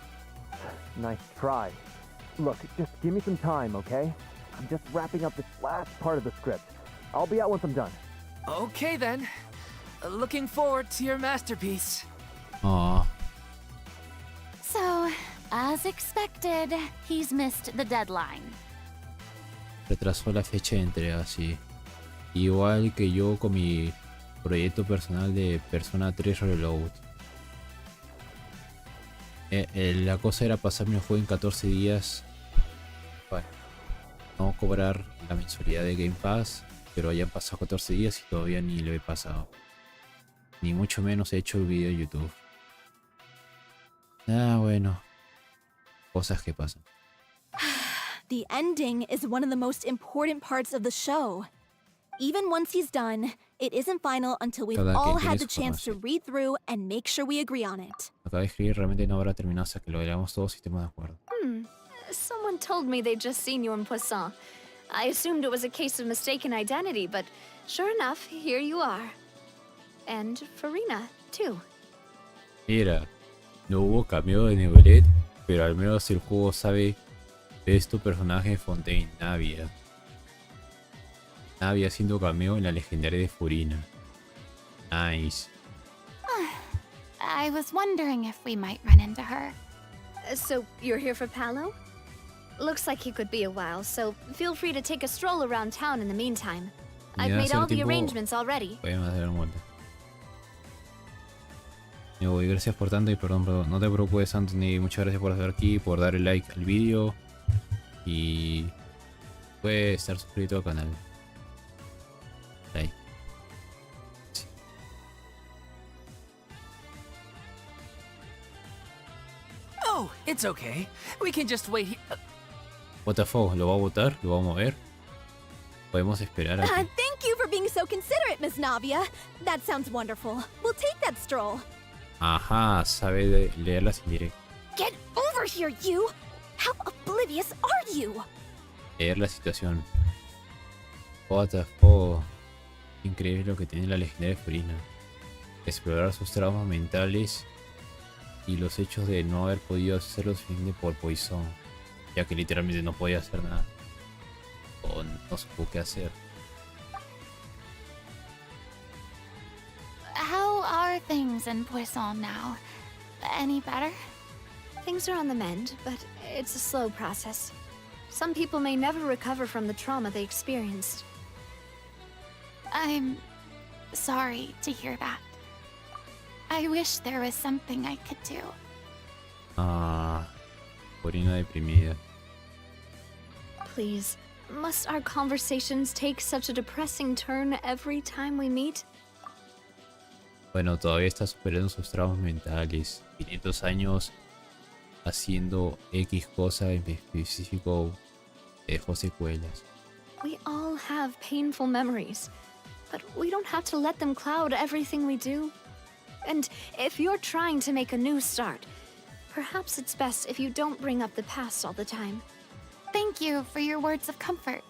Nice try. Look, just give me some time, okay? I'm just wrapping up this last part of the script. I'll be out once I'm done. Okay then. Looking forward to your masterpiece. Aww. So, as expected, he's missed the deadline. Retrasó la fecha de entrega, sí. Igual que yo con mi proyecto personal de Persona 3 Reload. La cosa era pasarme el juego en 14 días. Bueno, no cobrar la mensualidad de Game Pass, pero hayan pasado 14 días y todavía ni lo he pasado. Ni mucho menos he hecho el video de YouTube. Ah, bueno. Cosas que pasan. The ending is one of the most important parts of the show. Even once he's done, it isn't final until we've all had the chance to read through and make sure we agree on it. Acabo de escribir, realmente no habrá terminado hasta que lo veamos todos y estemos de acuerdo. Someone told me they'd just seen you in Poisson. I assumed it was a case of mistaken identity, but sure enough, here you are. And Furina, too. Mira, no hubo cameo de Nevelet, pero al menos el juego sabe de este personaje de Fontaine, Navia. Navia haciendo cameo en la Legendaria de Furina. Nice. I was wondering if we might run into her. So, you're here for Palo? Looks like he could be a while, so feel free to take a stroll around town in the meantime. I've made all the arrangements already. Podemos dar una vuelta. Me voy, gracias por tanto y perdón. No te preocupes, Anthony. Muchas gracias por estar aquí, por dar el like al vídeo. Y puedes estar suscrito al canal. Like. Sí. Oh, it's okay. We can just wait here. What the fuck, ¿lo va a votar? ¿Lo va a mover? Podemos esperar aquí. Thank you for being so considerate, Miss Navia. That sounds wonderful. We'll take that stroll. Ajá, sabe leer las indirectas. Get over here, you! How oblivious are you? Leer la situación. What the fuck. Increíble lo que tiene la Legendaria de Furina. Explorar sus traumas mentales y los hechos de no haber podido hacer lo suficiente por Pues, ya que literalmente no podía hacer nada. O no supo qué hacer. How are things in Poisson now? Any better? Things are on the mend, but it's a slow process. Some people may never recover from the trauma they experienced. I'm sorry to hear that. I wish there was something I could do. Ah, Furina deprimida. Please, must our conversations take such a depressing turn every time we meet? Bueno, todavía está superando sus traumas mentales. 500 años haciendo X cosa en específico dejó secuelas. We all have painful memories, but we don't have to let them cloud everything we do. And if you're trying to make a new start, perhaps it's best if you don't bring up the past all the time. Thank you for your words of comfort.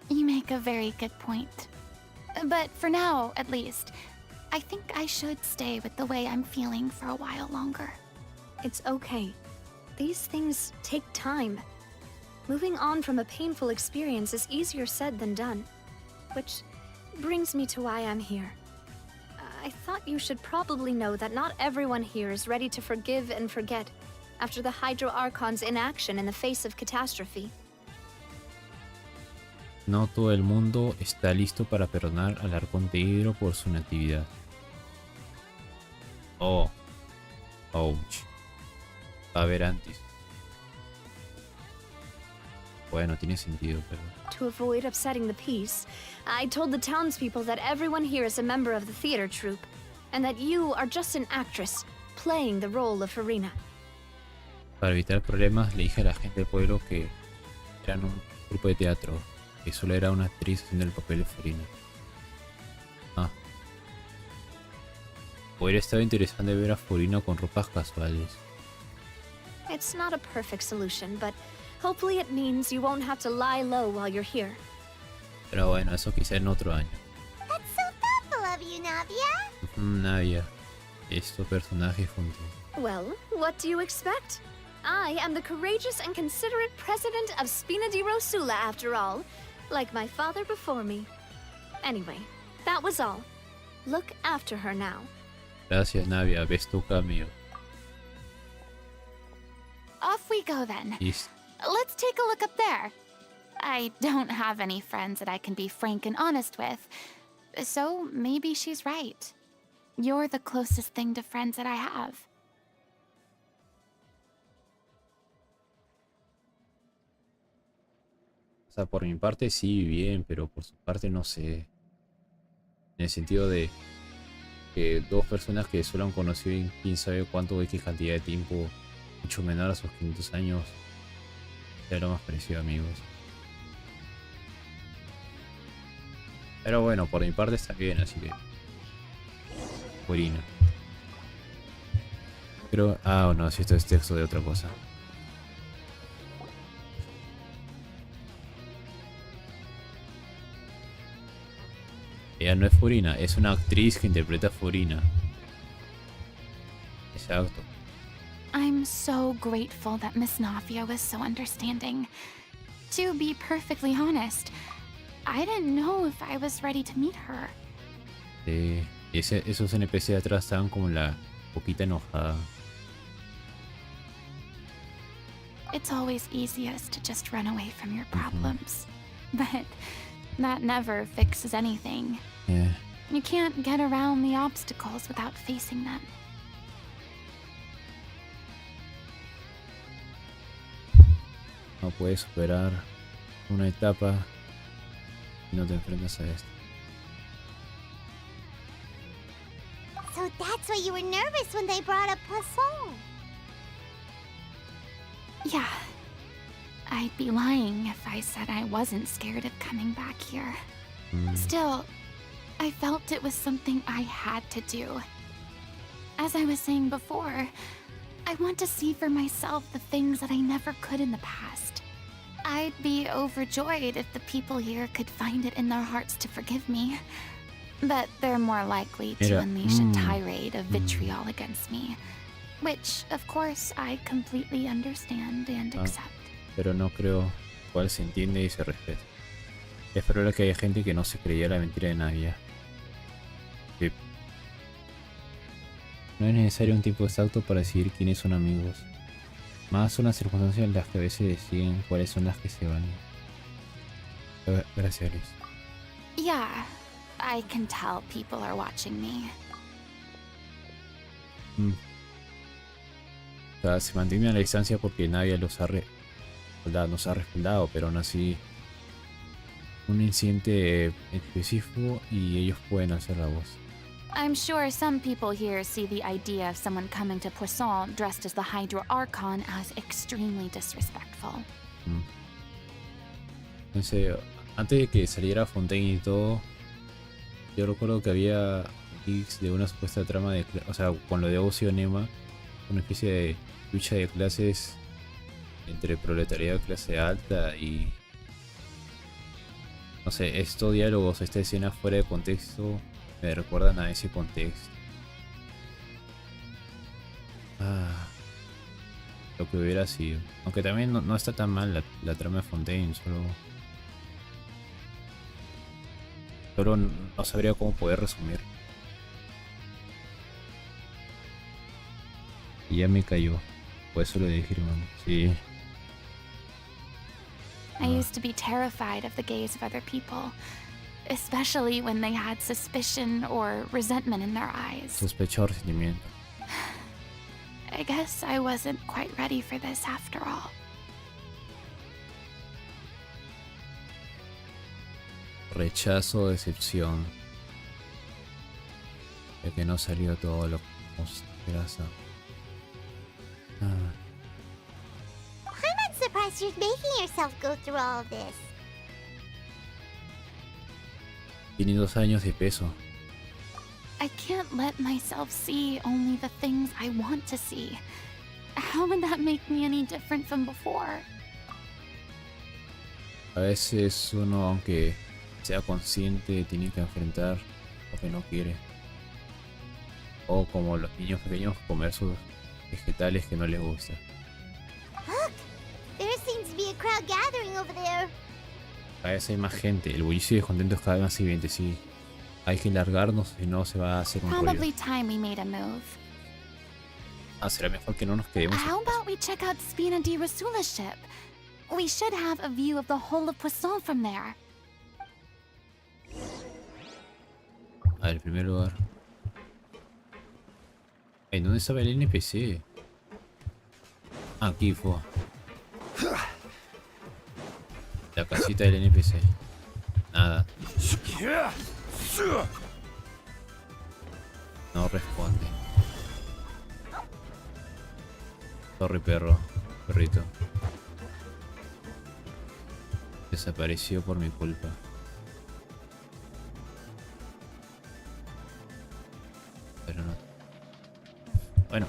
You make a very good point. But for now, at least, I think I should stay with the way I'm feeling for a while longer. It's okay. These things take time. Moving on from a painful experience is easier said than done. Which brings me to why I'm here. I thought you should probably know that not everyone here is ready to forgive and forget after the Hydro Archon's inaction in the face of catastrophe. No todo el mundo está listo para perdonar al Arcón de Hidro por su inactividad. Oh. Ouch. A ver antes. Bueno, tiene sentido, pero... To avoid upsetting the peace, I told the townspeople that everyone here is a member of the theater troupe, and that you are just an actress, playing the role of Furina. Para evitar problemas, le dije a la gente del pueblo que eran un grupo de teatro, que solo era una actriz haciendo el papel de Furina. Ah. Hubiera estado interesante ver a Furina con ropas casuales. It's not a perfect solution, but hopefully it means you won't have to lie low while you're here. Pero bueno, eso quizá en otro año. That's so thoughtful of you, Navia. Navia, estos personajes juntos. Well, what do you expect? I am the courageous and considerate president of Spina di Rosula, after all, like my father before me. Anyway, that was all. Look after her now. Gracias, Navia, ves tu cameo. Off we go then. Listo. Let's take a look up there. I don't have any friends that I can be frank and honest with, so maybe she's right. You're the closest thing to friends that I have. O sea, por mi parte sí, bien, pero por su parte no sé. En el sentido de que dos personas que solo han conocido en quién sabe cuánto X cantidad de tiempo, mucho menor a sus 500 años, sea lo más parecido, amigos. Pero bueno, por mi parte está bien, así que... Furina. Pero... Ah, no, si esto es texto de otra cosa. Ella no es Furina, es una actriz que interpreta a Furina. Exacto. I'm so grateful that Miss Navia was so understanding. To be perfectly honest, I didn't know if I was ready to meet her. Sí. Y esos NPC de atrás estaban como la poquita enojada. It's always easiest to just run away from your problems. But that never fixes anything. Yeah. You can't get around the obstacles without facing them. No puedes superar una etapa si no te enfrentas a esto. So that's why you were nervous when they brought up Poisson. Yeah. I'd be lying if I said I wasn't scared of coming back here. Still, I felt it was something I had to do. As I was saying before, I want to see for myself the things that I never could in the past. I'd be overjoyed if the people here could find it in their hearts to forgive me. But they're more likely to unleash a tirade of vitriol against me. Which, of course, I completely understand and accept. Pero no creo cual se entiende y se respeta. Es probable que haya gente que no se creía la mentira de Navia. Sí. No es necesario un tiempo exacto para decidir quiénes son amigos. Más son las circunstancias en las que a veces deciden cuáles son las que se van. Gracias, Liz. Yeah, I can tell people are watching me. O sea, se mantiene a la distancia porque Navia nos ha respaldado, pero aún así un incidente específico y ellos pueden hacer la voz. I'm sure some people here see the idea of someone coming to Poisson dressed as the Hydro Archon as extremely disrespectful. Entonces, antes de que saliera Fontaine y todo, yo recuerdo que había leaks de una supuesta trama de, o sea, con lo de Ocio Nema, una especie de lucha de clases entre proletariado y clase alta y no sé, estos diálogos, esta escena fuera de contexto me recuerdan a ese contexto. Lo que hubiera sido, aunque también no está tan mal la trama de Fontaine, solo no sabría cómo poder resumir. Y ya me cayó, pues eso lo dije, hermano. Sí. I used to be terrified of the gaze of other people, especially when they had suspicion or resentment in their eyes. Sospecha o resentimiento. I guess I wasn't quite ready for this after all. Rechazo o decepción. De que no salió todo lo que esperas. I'm not surprised you're making yourself go through all of this. Tiene 2 años de peso. I can't let myself see only the things I want to see. How would that make me any different from before? A veces uno, aunque sea consciente, tiene que enfrentar lo que no quiere. O como los niños pequeños, comer sus vegetales que no les gusta. Look, there seems to be a crowd gathering over there. Cada vez hay más gente, el bullicio y descontento es cada vez más evidente, sí. Hay que largarnos, si no se va a hacer un Probably rollo. time we made a move. Será mejor que no nos quedemos. How about we check out Spina di Rasula's ship? We should have a view of the whole of Poisson from there. A ver, en primer lugar. ¿En dónde estaba el NPC? Aquí fue. La casita del NPC. Nada. No responde. Sorry, perrito. Desapareció por mi culpa. Pero no. Bueno.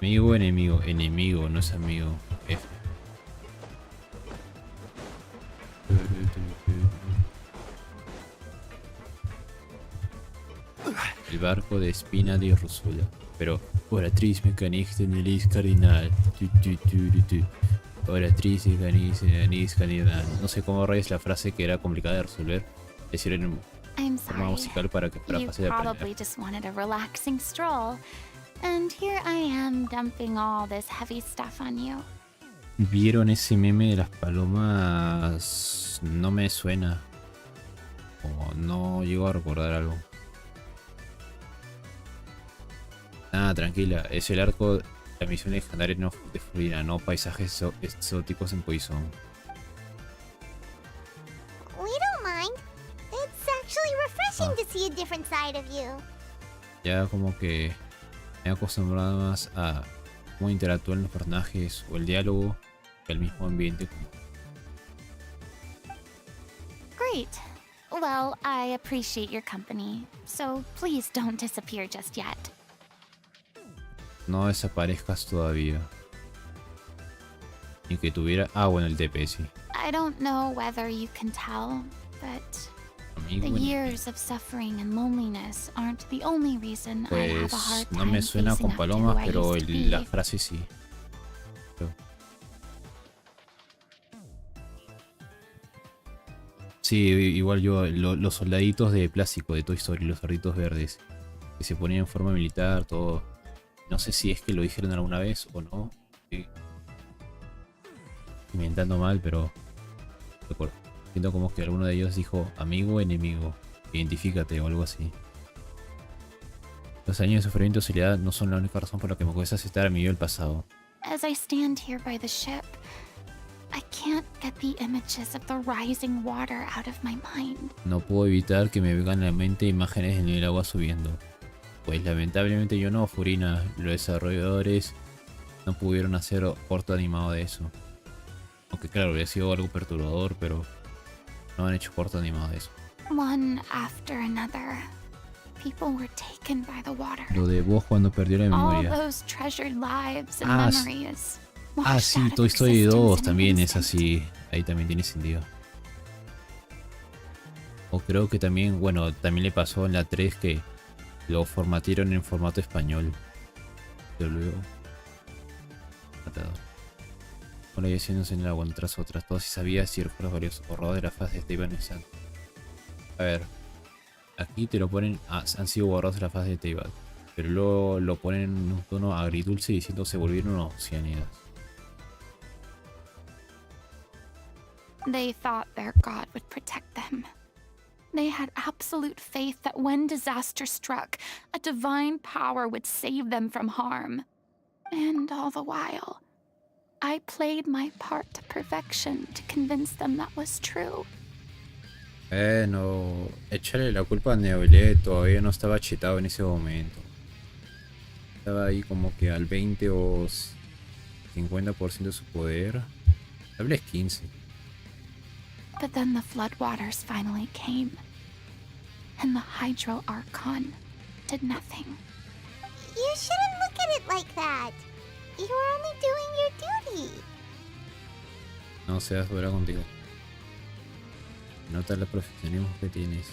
Amigo, enemigo. Enemigo, no es amigo. F. El barco de Spina di Rusula. Pero oratriz mecanis tenelis cardinal. Oratriz mecanis cardinal. No sé cómo es la frase que era complicada de resolver. Decir en I'm forma sorry. musical para que fuera You fácil de probably aprender. just wanted a relaxing stroll. And here I am dumping all this heavy stuff on you. ¿Vieron ese meme de las palomas? No me suena. O no llego a recordar algo. Nada, tranquila. Es el arco de la misión legendaria de Furina, no paisajes exóticos en Poison. We don't mind. It's actually refreshing to see a different side of you. Ya como que me he acostumbrado más a cómo interactúan los personajes o el diálogo que el mismo ambiente. Great. Well, I appreciate your company, so please don't disappear just yet. No desaparezcas todavía. Ni que tuviera... Ah, bueno, el TP, sí. I don't know whether you can tell, but Amigo, the years of suffering and loneliness aren't the only reason I have a hard pues no time me suena facing con up to who palomas, I pero used to la be. frase sí. Sí, igual yo, los soldaditos de plástico de Toy Story, los cerditos verdes, que se ponían en forma militar, todo. No sé si es que lo dijeron alguna vez o no. Sí. Inventando mal, pero recuerdo. Siento como que alguno de ellos dijo amigo o enemigo, identifícate o algo así. Los años de sufrimiento y soledad no son la única razón por la que me cuesta aceptar a mi yo del pasado. As I stand here by the ship, I can't get the images of the rising water out of my mind. No puedo evitar que me vengan a la mente imágenes del agua subiendo. Pues lamentablemente yo no, Furina, los desarrolladores no pudieron hacer corto animado de eso. Aunque claro, hubiera sido algo perturbador, pero no han hecho corto animado de eso. One after another, people were taken by the water. Lo de vos cuando perdió la All memoria. those treasured lives and Ah, memories. Ah, washed sí, out of Toy Story existence 2 in también an es instant. así. Ahí también tiene sentido. O creo que también, bueno, también le pasó en la 3 que lo formatearon en formato español. Pero luego... Matador. Bueno, y haciéndose en el agua tras otras. Todos si sabías si recuerdas varios horrores de la faz de Taiwan en San. A ver. Aquí te lo ponen... Ah, han sido borrados de la faz de Taiwan. Pero luego lo ponen en un tono agridulce diciendo se volvieron oceánidas. They thought their god would protect them. They had absolute faith that when disaster struck, a divine power would save them from harm. And all the while, I played my part to perfection to convince them that was true. No, échale la culpa a Neolet, todavía no estaba chetado en ese momento. Estaba ahí como que al 20 o 50% de su poder. Tal vez 15. But then the floodwaters finally came, and the Hydro Archon did nothing. You shouldn't look at it like that. You were only doing your duty. No seas dura contigo. Nota el profesionalismo que tienes.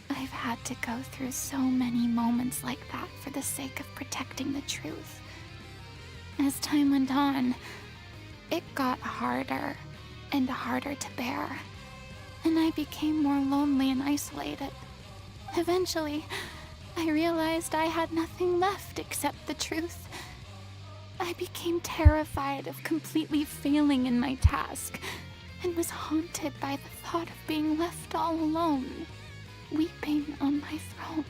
I've had to go through so many moments like that for the sake of protecting the truth. As time went on, it got harder and harder to bear, and I became more lonely and isolated. Eventually, I realized I had nothing left except the truth. I became terrified of completely failing in my task, and was haunted by the thought of being left all alone, weeping on my throne.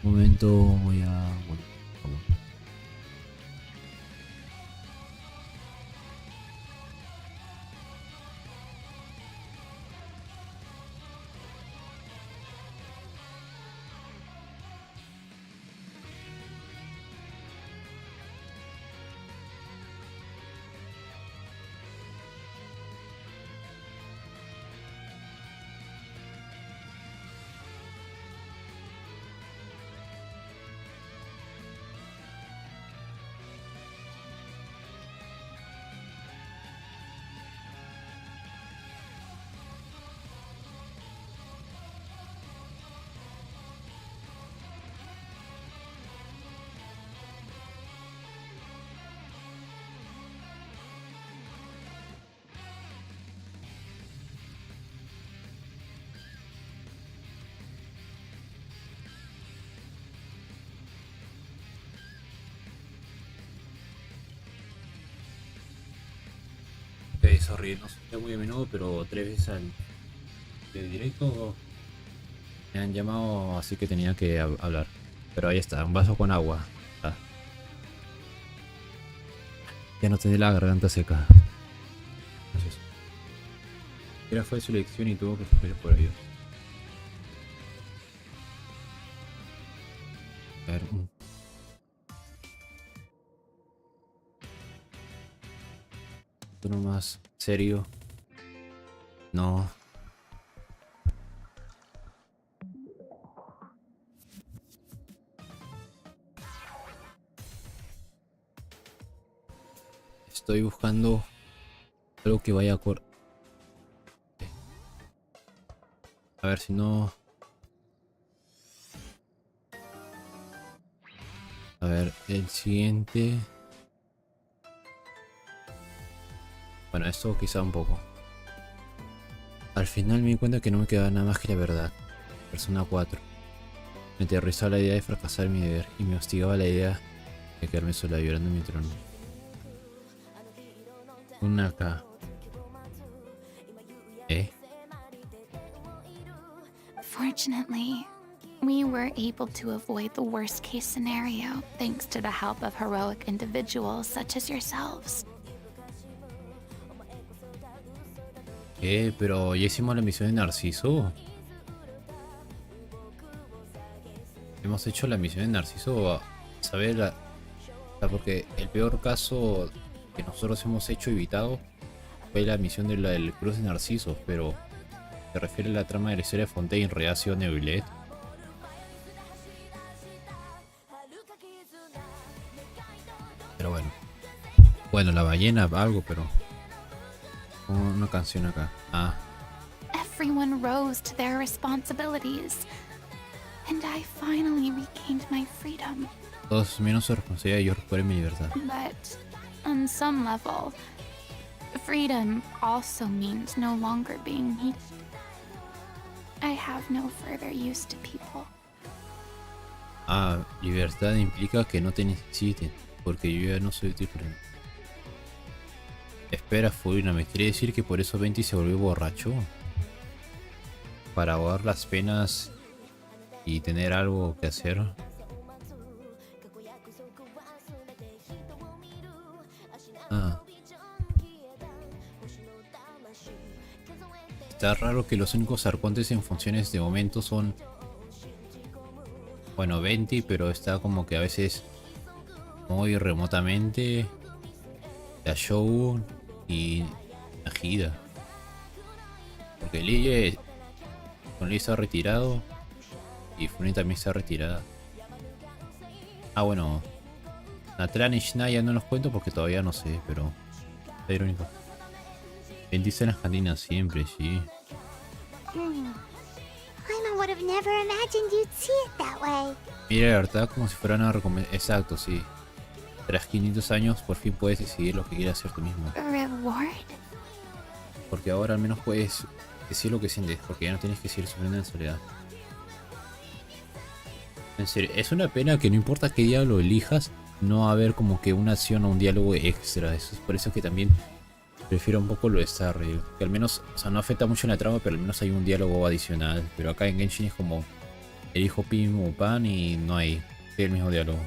Un momento, voy a... Bueno, por favor. sorry, no sucede muy a menudo, pero 3 veces al de directo me han llamado, así que tenía que hablar. Pero ahí está, un vaso con agua. Ah. Ya no tenía la garganta seca. Entonces, era fue su elección y tuvo que sufrir por ello. A ver, uno más serio. No. Estoy buscando algo que vaya a ver si no. A ver, el siguiente. Bueno, esto quizá un poco. Al final me di cuenta que no me quedaba nada más que la verdad. Persona 4. Me aterrorizaba la idea de fracasar en mi deber y me hostigaba la idea de quedarme sola llorando en mi trono. Una acá. Fortunately, we were able to avoid the worst case scenario thanks to the help of heroic individuals such as yourselves. Pero ya hicimos la misión de Narciso. Hemos hecho la misión de Narciso, ¿sabes? Porque el peor caso que nosotros hemos hecho evitado fue la misión de del cruce de Narciso, pero se refiere a la trama de la historia de Fontaine, Reacio, Neuillet. Pero bueno. Bueno, la ballena, algo, pero... Una canción acá. Ah. Everyone rose to their responsibilities, and I finally regained my freedom. Todos menos su responsabilidad y yo recuperé mi libertad. But on some level, freedom also means no longer being needed. I have no further use to people. Ah, libertad implica que no te necesiten, porque yo ya no soy diferente. Espera, Furina, ¿me quiere decir que por eso Venti se volvió borracho? Para ahogar las penas y tener algo que hacer. Ah. Está raro que los únicos arcontes en funciones de momento son... Bueno, Venti, pero está como que a veces muy remotamente... La Show y Agida. Porque Lille con Lille está retirado y Furina también está retirada. Ah, bueno, Natran y Shnaya no los cuento porque todavía no sé, pero está irónico. Él dice en las cantinas siempre, sí. I would have never imagined you'd see it that way. Mira la verdad como si fuera una recompensa. Exacto, sí. Tras 500 años por fin puedes decidir lo que quieres hacer tú mismo. Reward? Porque ahora al menos puedes decir lo que sientes, porque ya no tienes que seguir sufriendo en soledad. En serio, es una pena que no importa qué diálogo elijas, no va a haber como que una acción o un diálogo extra. Eso es por eso que también prefiero un poco lo de Starry. Que al menos, o sea, no afecta mucho en la trama, pero al menos hay un diálogo adicional. Pero acá en Genshin es como elijo Pim o Pan y no hay el mismo diálogo.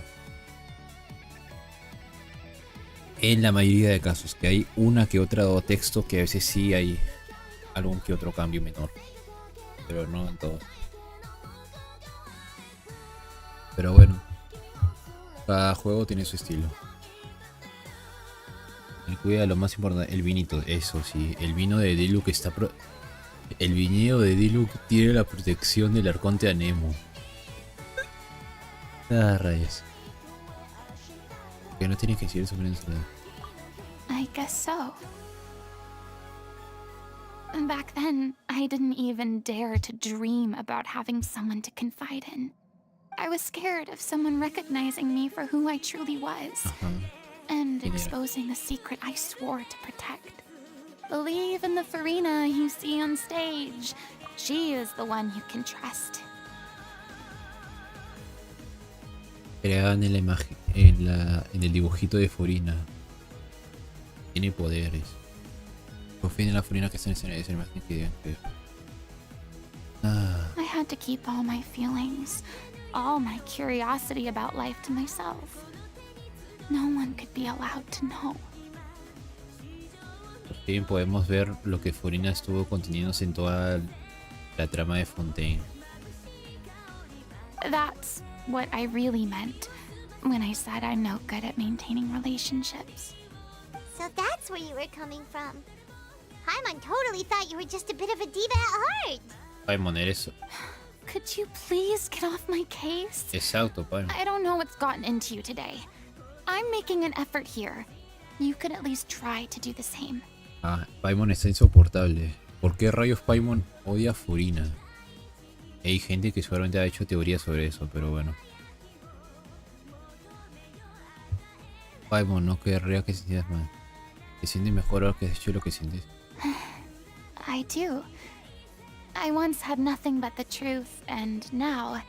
En la mayoría de casos, que hay una que otra texto que a veces sí hay algún que otro cambio menor, pero no en todos. Pero bueno, cada juego tiene su estilo. Y cuida lo más importante, el vinito, eso sí, el vino de Diluc está el viñedo de Diluc tiene la protección del arconte Anemo. Ah, rayos. Que no tienes que decir eso en soledad. I guess so. Back then, I didn't even dare to dream about having someone to confide in. I was scared of someone recognizing me for who I truly was, and exposing the secret I swore to protect. Believe in the Furina you see on stage. She is the one you can trust. Creaban en la imagen, en el dibujito de Furina. Tiene poderes. Por fin la Furina que está en escena es el más que I had to keep all my feelings, all my curiosity about life to myself. No one could be allowed to know. Por fin podemos ver lo que Furina estuvo conteniéndose en toda la trama de Fontaine. That's what I really meant when I said I'm no good at maintaining relationships. So that's where you were coming from. Paimon totally thought you were just a bit of a diva at heart. Paimon, eres... Could you please get off my case? Exacto, Paimon. I don't know what's gotten into you today. I'm making an effort here. You could at least try to do the same. Paimon está insoportable. ¿Por qué rayos Paimon odia a Furina? Hay gente que seguramente ha hecho teorías sobre eso, pero bueno. Paimon, no querría que sintieras mal. ¿Te sientes mejor ahora que has hecho lo que sientes? I do. I once had nothing but the truth, and now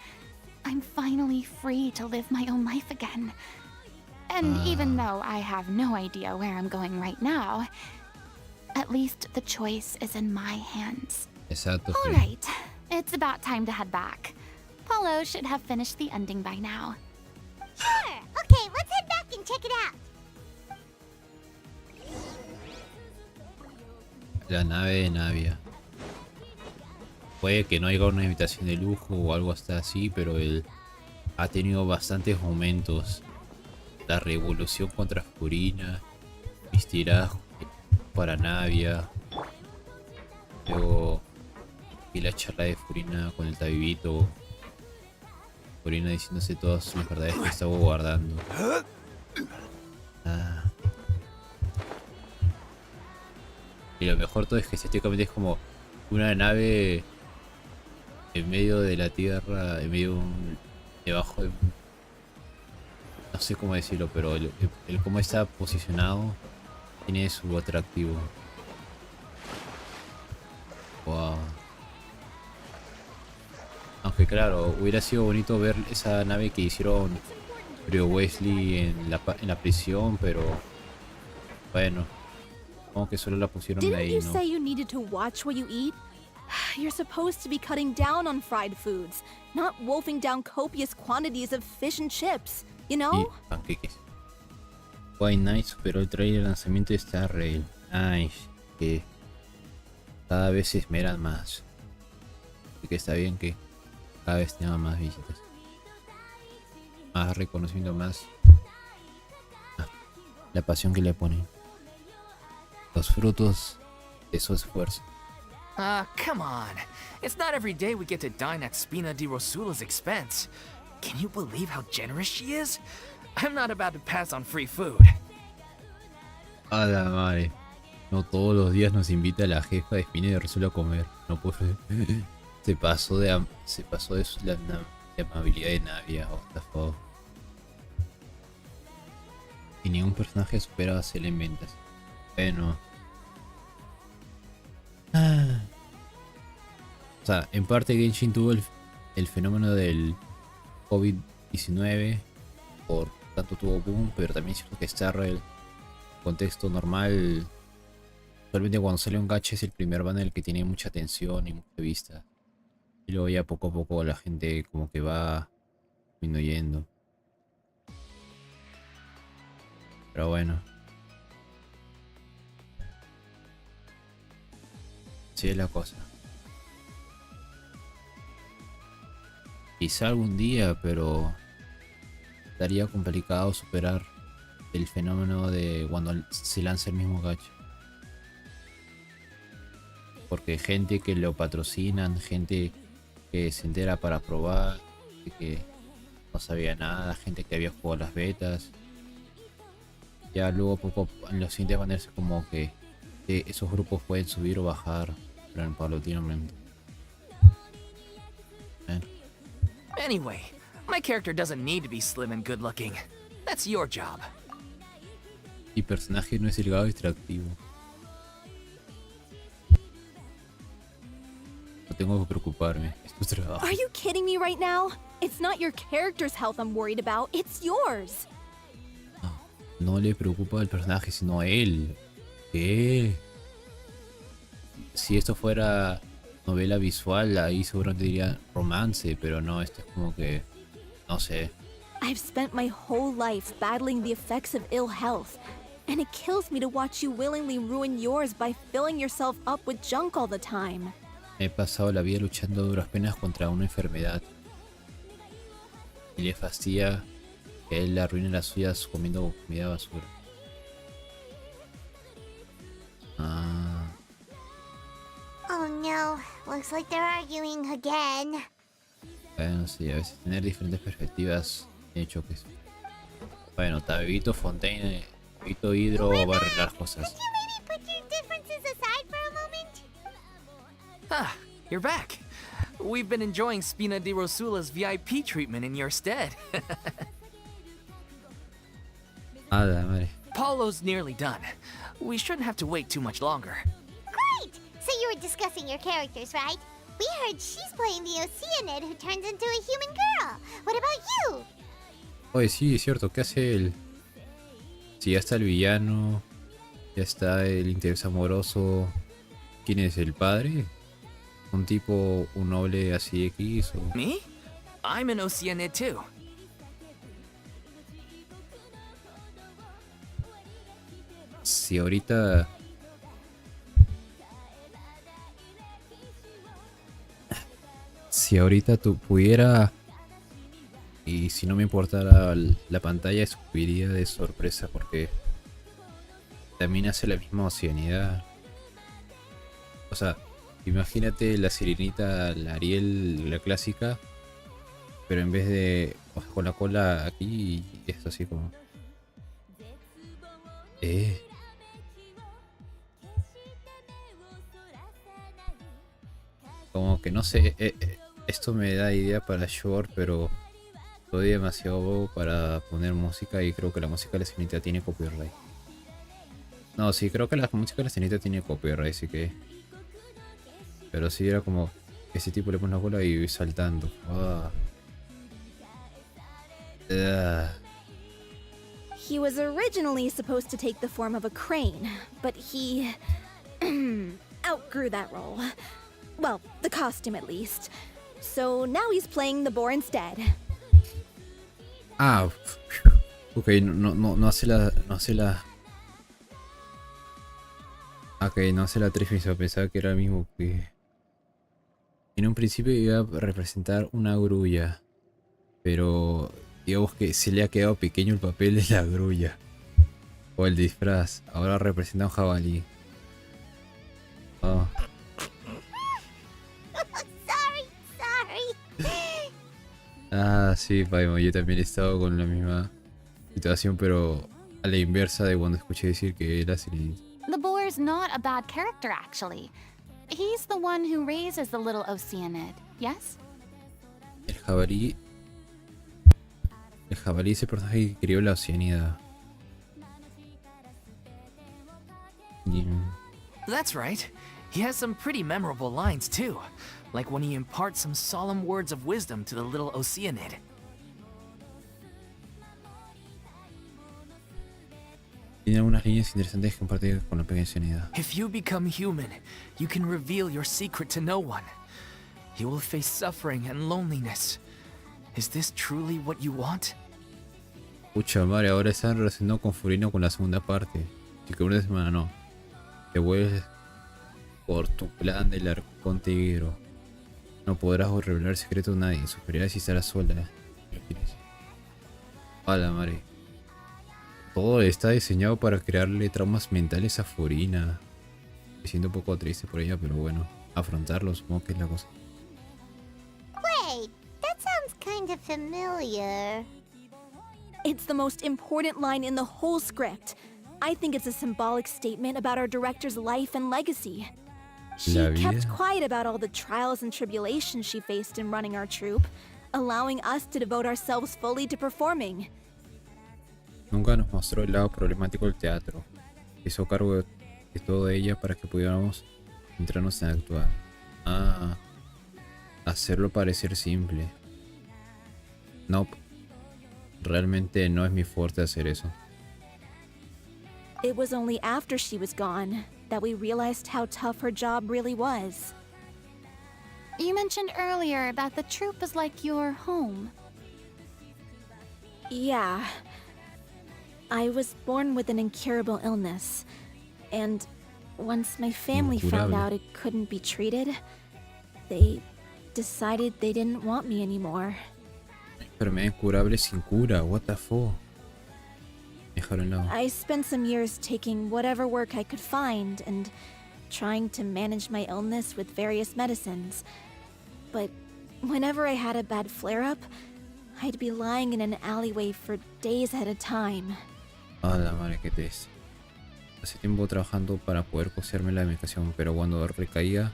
I'm finally free to live my own life again. And even though I have no idea where I'm going right now, at least the choice is in my hands. Exacto. All right, it's about time to head back. Paulo should have finished the ending by now. Sure. Okay, let's head back and check it out. La nave de Navia. Puede que no haya una invitación de lujo o algo hasta así, pero él ha tenido bastantes momentos. La revolución contra Furina, mis tiradas para Navia, luego y la charla de Furina con el tabibito, Furina diciéndose todas las verdades que estaba guardando. Y lo mejor todo es que estéticamente es como una nave en medio de la tierra, en medio de debajo de un, no sé cómo decirlo, pero el cómo está posicionado tiene su atractivo. Wow. Aunque claro, hubiera sido bonito ver esa nave que hicieron Brio Wesley en la prisión, pero bueno, como que solo la pusieron Didn't ahí, you ¿no? say you needed to watch what you eat? You're supposed to be cutting down on fried foods, not wolfing down copious quantities of fish and chips, you Y know? panqueques. White Knight superó el trailer de lanzamiento de Star Rail. Nice, que cada vez se esmeran más. Así que está bien que cada vez tenga más visitas, más reconocimiento, más la pasión que le ponen, los frutos de su esfuerzo. Come on. It's not every day we get to dine at Spina di Rosula's expense. Can you believe how generous she is? I'm not about to pass on free food. A la madre. No todos los días nos invita la jefa de Spina de Rosula a comer. No puedo creer. Se pasó de la amabilidad de Navia. What the fuck. Y ningún personaje supera a hacer en ventas. Bueno. O sea, en parte Genshin tuvo el fenómeno del COVID-19, por tanto tuvo boom, pero también es cierto que Star Rail, contexto normal, solamente cuando sale un gacha es el primer banner que tiene mucha atención y mucha vista, y luego ya poco a poco la gente como que va disminuyendo. Pero bueno, así es la cosa. Quizá algún día, pero estaría complicado superar el fenómeno de cuando se lanza el mismo gacha. Porque gente que lo patrocinan, gente que se entera para probar, gente que no sabía nada, gente que había jugado las betas. Ya luego poco en los siguientes banners como que esos grupos pueden subir o bajar paulatinamente. Anyway, my character doesn't need to be slim and good looking. That's your job. Mi personaje no es delgado y atractivo. No tengo que preocuparme, es tu trabajo. Are you kidding me right now? It's not your character's health I'm worried about, it's yours. No le preocupa al personaje, sino a él. ¿Qué? si esto fuera novela visual, ahí seguramente diría romance, pero no, esto es como que, no sé. I've spent my whole life battling the effects of ill health, and it kills me to watch you willingly ruin yours by filling yourself up with junk all the time. He pasado la vida luchando a duras penas contra una enfermedad. Y le fastidia que él arruine las suyas comiendo comida basura. Ah. Oh no, looks like they're arguing again. Bueno, sí, a veces tener diferentes perspectivas he hecho que... Bueno, Tabito Fontaine, Tabito Hidro va a arreglar cosas. Could you maybe put your differences aside for a moment? Ah, you're back. We've been enjoying Spina di Rosula's VIP treatment in your stead. Ah, la madre. Paulo's nearly done. We shouldn't have to wait too much longer. Great! So you were discussing your characters, right? We heard she's playing the Oceanid who turns into a human girl. What about you? Oye, sí, es cierto, ¿qué hace él? Si ya está el villano, ya está el interés amoroso. ¿Quién es el padre? ¿Un tipo, un noble así X o...? Me? I'm an Oceanid too. Si ahorita... Si ahorita tú pudiera... Y si no me importara la pantalla, subiría de sorpresa porque... También hace la misma oceanidad. O sea, imagínate la sirenita, la Ariel, la clásica. Pero en vez de... con la cola aquí, esto así como... Como que no sé, esto me da idea para short, pero soy demasiado bobo para poner música y creo que la música de la sirenita tiene copyright. No, sí, creo que la música de la sirenita tiene copyright, así que... Pero sí era como, ese tipo le pone la cola y saltando. He was originally supposed to take the form of a crane, but he outgrew that role. Well, the costume at least. So now he's playing the boar instead. Ah, ok, no hace la... No hace la... Ok, no hace la trífica, pensaba que era el mismo que... En un principio iba a representar una grulla, pero digamos que se le ha quedado pequeño el papel de la grulla. O el disfraz, ahora representa un jabalí. Oh. Sorry. Ah, sí, Paimo, yo también he estado con la misma situación, pero a la inversa de cuando escuché decir que era sirenita. The boar's not a bad character, actually. He's the one who raises the little Oceanid, yes? El jabalí es el personaje que creó la oceanidad. That's right. He has some pretty memorable lines too, like when he imparts some solemn words of wisdom to the little Oceanid. Tiene algunas líneas interesantes que compartir con la pequeña oceanidad. If you become human, you can reveal your secret to no one. You will face suffering and loneliness. Is this truly what you want? Pucha madre, ahora están relacionando con Furina con la segunda parte. Si que una semana no. Te vuelves por tu plan del arcón tigro. No podrás revelar el secreto a nadie. Sufrirás y estarás sola. A la madre. Todo está diseñado para crearle traumas mentales a Furina. Me siento un poco triste por ella, pero bueno, afrontarlo supongo que es la cosa. Wait, that sounds kind of familiar. It's the most important line in the whole script. I think it's a symbolic statement about our director's life and legacy. She kept quiet about all the trials and tribulations she faced in running our troupe, allowing us to devote ourselves fully to performing. Nunca nos mostró el lado problemático del teatro. Hizo cargo de todo ella para que pudiéramos centrarnos en actuar. Ah, hacerlo parecer simple. Nope. Realmente no es mi fuerte hacer eso. It was only after she was gone, that we realized how tough her job really was. You mentioned earlier that the troupe is like your home. Yeah. I was born with an incurable illness, and once my family found out it couldn't be treated, they decided they didn't want me anymore. Enfermedad incurable sin cura, what the fuck? I spent some years taking whatever work I could find and trying to manage my illness with various medicines. But whenever I had a bad flare-up, I'd be lying in an alleyway for days at a time. Ah, la madre que triste. Hace tiempo trabajando para poder costearme la medicación, pero cuando recaía,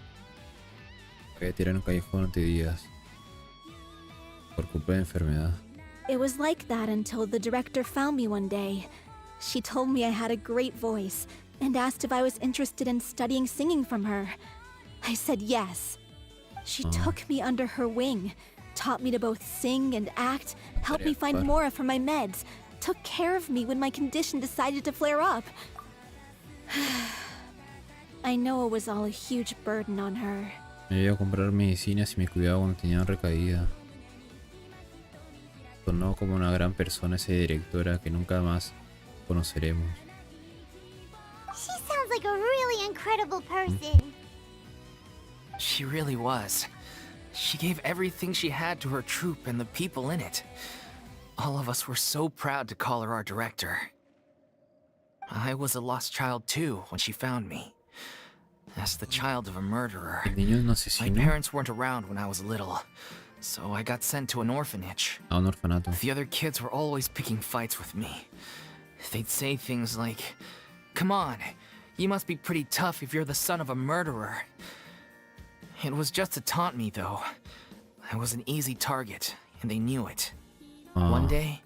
voy a tirar en un callejón durante días. Por culpa de enfermedad. It was like that until the director found me one day. She told me I had a great voice and asked if I was interested in studying singing from her. I said yes. She took me under her wing, taught me to both sing and act, helped me find Mora for my meds, took care of me when my condition decided to flare up. I know it was all a huge burden on her. Me iba a comprar medicinas y me cuidaba cuando tenía recaída. Sonó como una gran persona esa directora que nunca más conoceremos. She sounds like a really incredible person. She really was. She gave everything she had to her troupe and the people in it. All of us were so proud to call her our director. I was a lost child too when she found me. As the child of a murderer. El niño no My asesinó parents weren't around when I was little, so I got sent to an orphanage. a un orfanato. The other kids were always picking fights with me. They'd say things like, "Come on, you must be pretty tough if you're the son of a murderer." It was just to taunt me, though. I was an easy target, and they knew it. One day,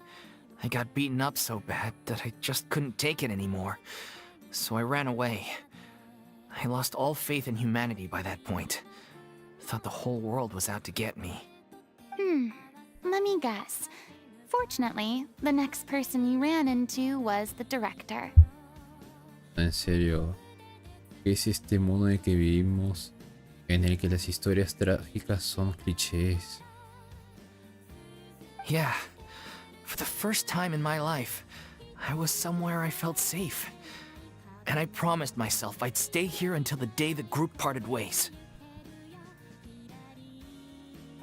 I got beaten up so bad that I just couldn't take it anymore, so I ran away. I lost all faith in humanity by that point. Thought the whole world was out to get me. Let me guess. Fortunately, the next person you ran into was the director. En serio, ¿qué es este mundo en el que vivimos, en el que las historias trágicas son clichés? Yeah. For the first time in my life, I was somewhere I felt safe. And I promised myself I'd stay here until the day the group parted ways.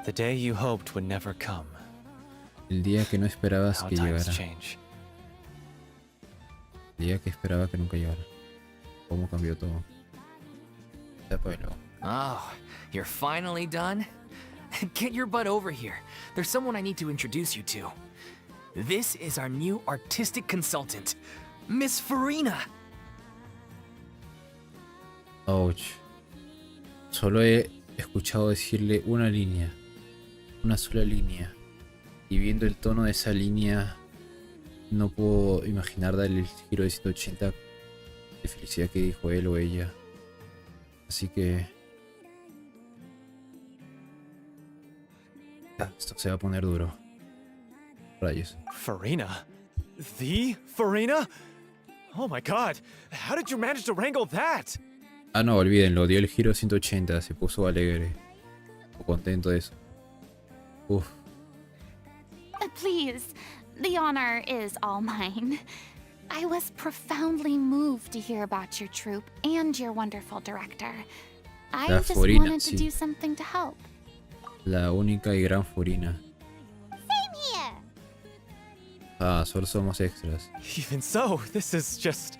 The day you hoped would never come. El día que no esperabas How que times llegara. change. El día que esperaba que nunca llegara. ¿Cómo cambió todo? Tápalo. Oh, you're finally done? Get your butt over here. There's someone I need to introduce you to. This is our new artistic consultant, Miss Furina. Ouch. Solo he escuchado decirle una línea. Una sola línea. Y viendo el tono de esa línea, no puedo imaginar darle el giro de 180 de felicidad que dijo él o ella. Así que... esto se va a poner duro. Rayos. Furina? The Furina? Oh my god, how did you manage to wrangle that? Ah, no, olvídenlo, dio el giro 180, se puso alegre. O contento de eso. Uf. Please, the honor is all mine. I was profoundly moved to hear about your troupe and your wonderful director. I La just Furina, wanted to sí. do something to help. La única y gran Furina. Same here. Ah, solo somos extras. Even so, this is just...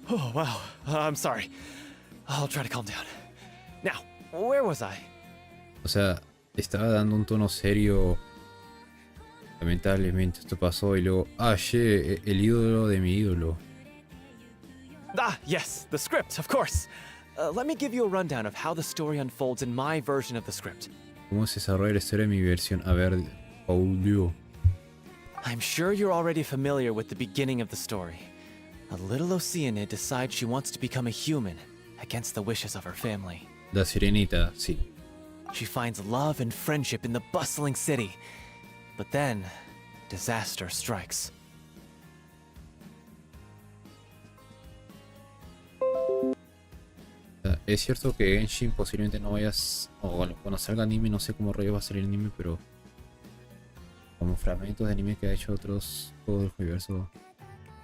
Oh, wow. I'm sorry. I'll try to calm down. Now, where was I? O sea, estaba dando un tono serio. Lamentablemente esto pasó y luego... Ah, che, el ídolo de mi ídolo. Ah, yes, the script, of course. Let me give you a rundown of how the story unfolds in my version of the script. ¿Cómo se desarrolla la historia de mi versión? A ver, Paulio. I'm sure you're already familiar with the beginning of the story. A little Oceanid decides she wants to become a human against the wishes of her family. La Sirenita, sí. She finds love and friendship in the bustling city. But then, disaster strikes. Es cierto que Genshin posiblemente no vayas, o cuando salga anime, no sé cómo rollo va a salir el anime, pero como fragmentos de anime que ha hecho otros juegos del universo,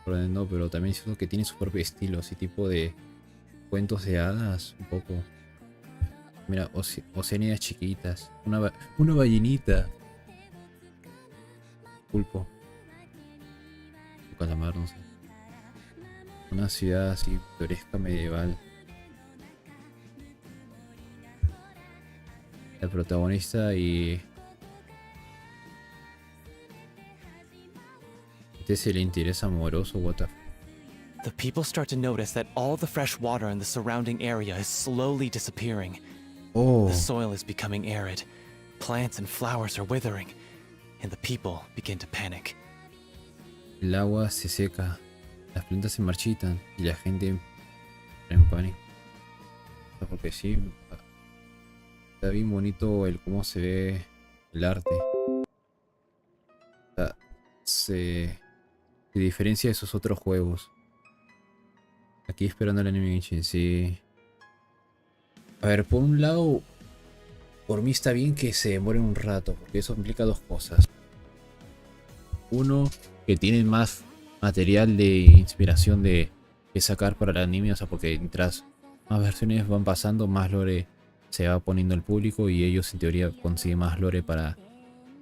no, pero también es cierto que tiene su propio estilo, así tipo de cuentos de hadas, un poco. Mira, oceánidas chiquitas, una ballenita, pulpo, un calamar, no sé. Una ciudad así pintoresca medieval. El protagonista y este es el interés amoroso, what the f. The people start to notice that all the fresh water in the surrounding area is slowly disappearing. Oh. The soil is becoming arid, plants and flowers are withering, and the people begin to panic. El agua se seca, las plantas se marchitan y la gente entra en pánico. Porque sí, está bien bonito el cómo se ve el arte. O sea, se diferencia de esos otros juegos. Aquí esperando el anime Genshin, sí. A ver, por un lado, por mí está bien que se demoren un rato, porque eso implica dos cosas. Uno, que tienen más material de inspiración de sacar para el anime, o sea, porque mientras más versiones van pasando, más lore se va poniendo el público y ellos en teoría consiguen más lore para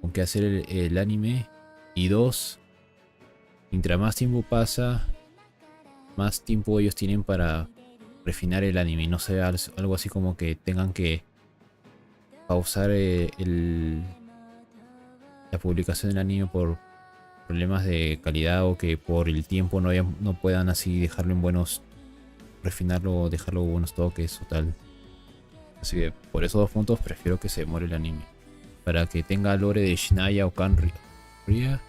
con qué hacer el anime. Y dos, mientras más tiempo pasa, más tiempo ellos tienen para refinar el anime. No sé, algo así como que tengan que pausar la publicación del anime por problemas de calidad o que por el tiempo no puedan así dejarlo en buenos, refinarlo o dejarlo en buenos toques o tal. Así que por esos dos puntos prefiero que se demore el anime, para que tenga lore de Shinaya o Kanria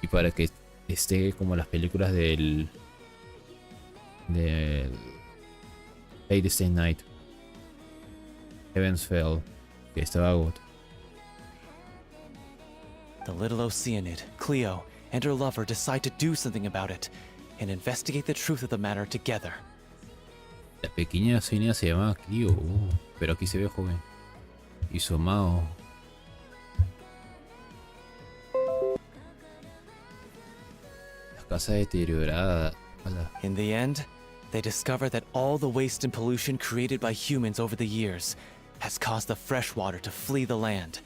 y para que esté como las películas del Fate Stay Night, Heaven's Fell, que estaba God. The little Oceanid, Cleo, and her lover decide to do something about it and investigate the truth of the matter together. La pequeña Oceania se llama Clio, pero aquí se ve joven. Y Somao. La casa deteriorada. In the end, they discover that all the waste and pollution created by humans over the years has caused the fresh water to flee the land,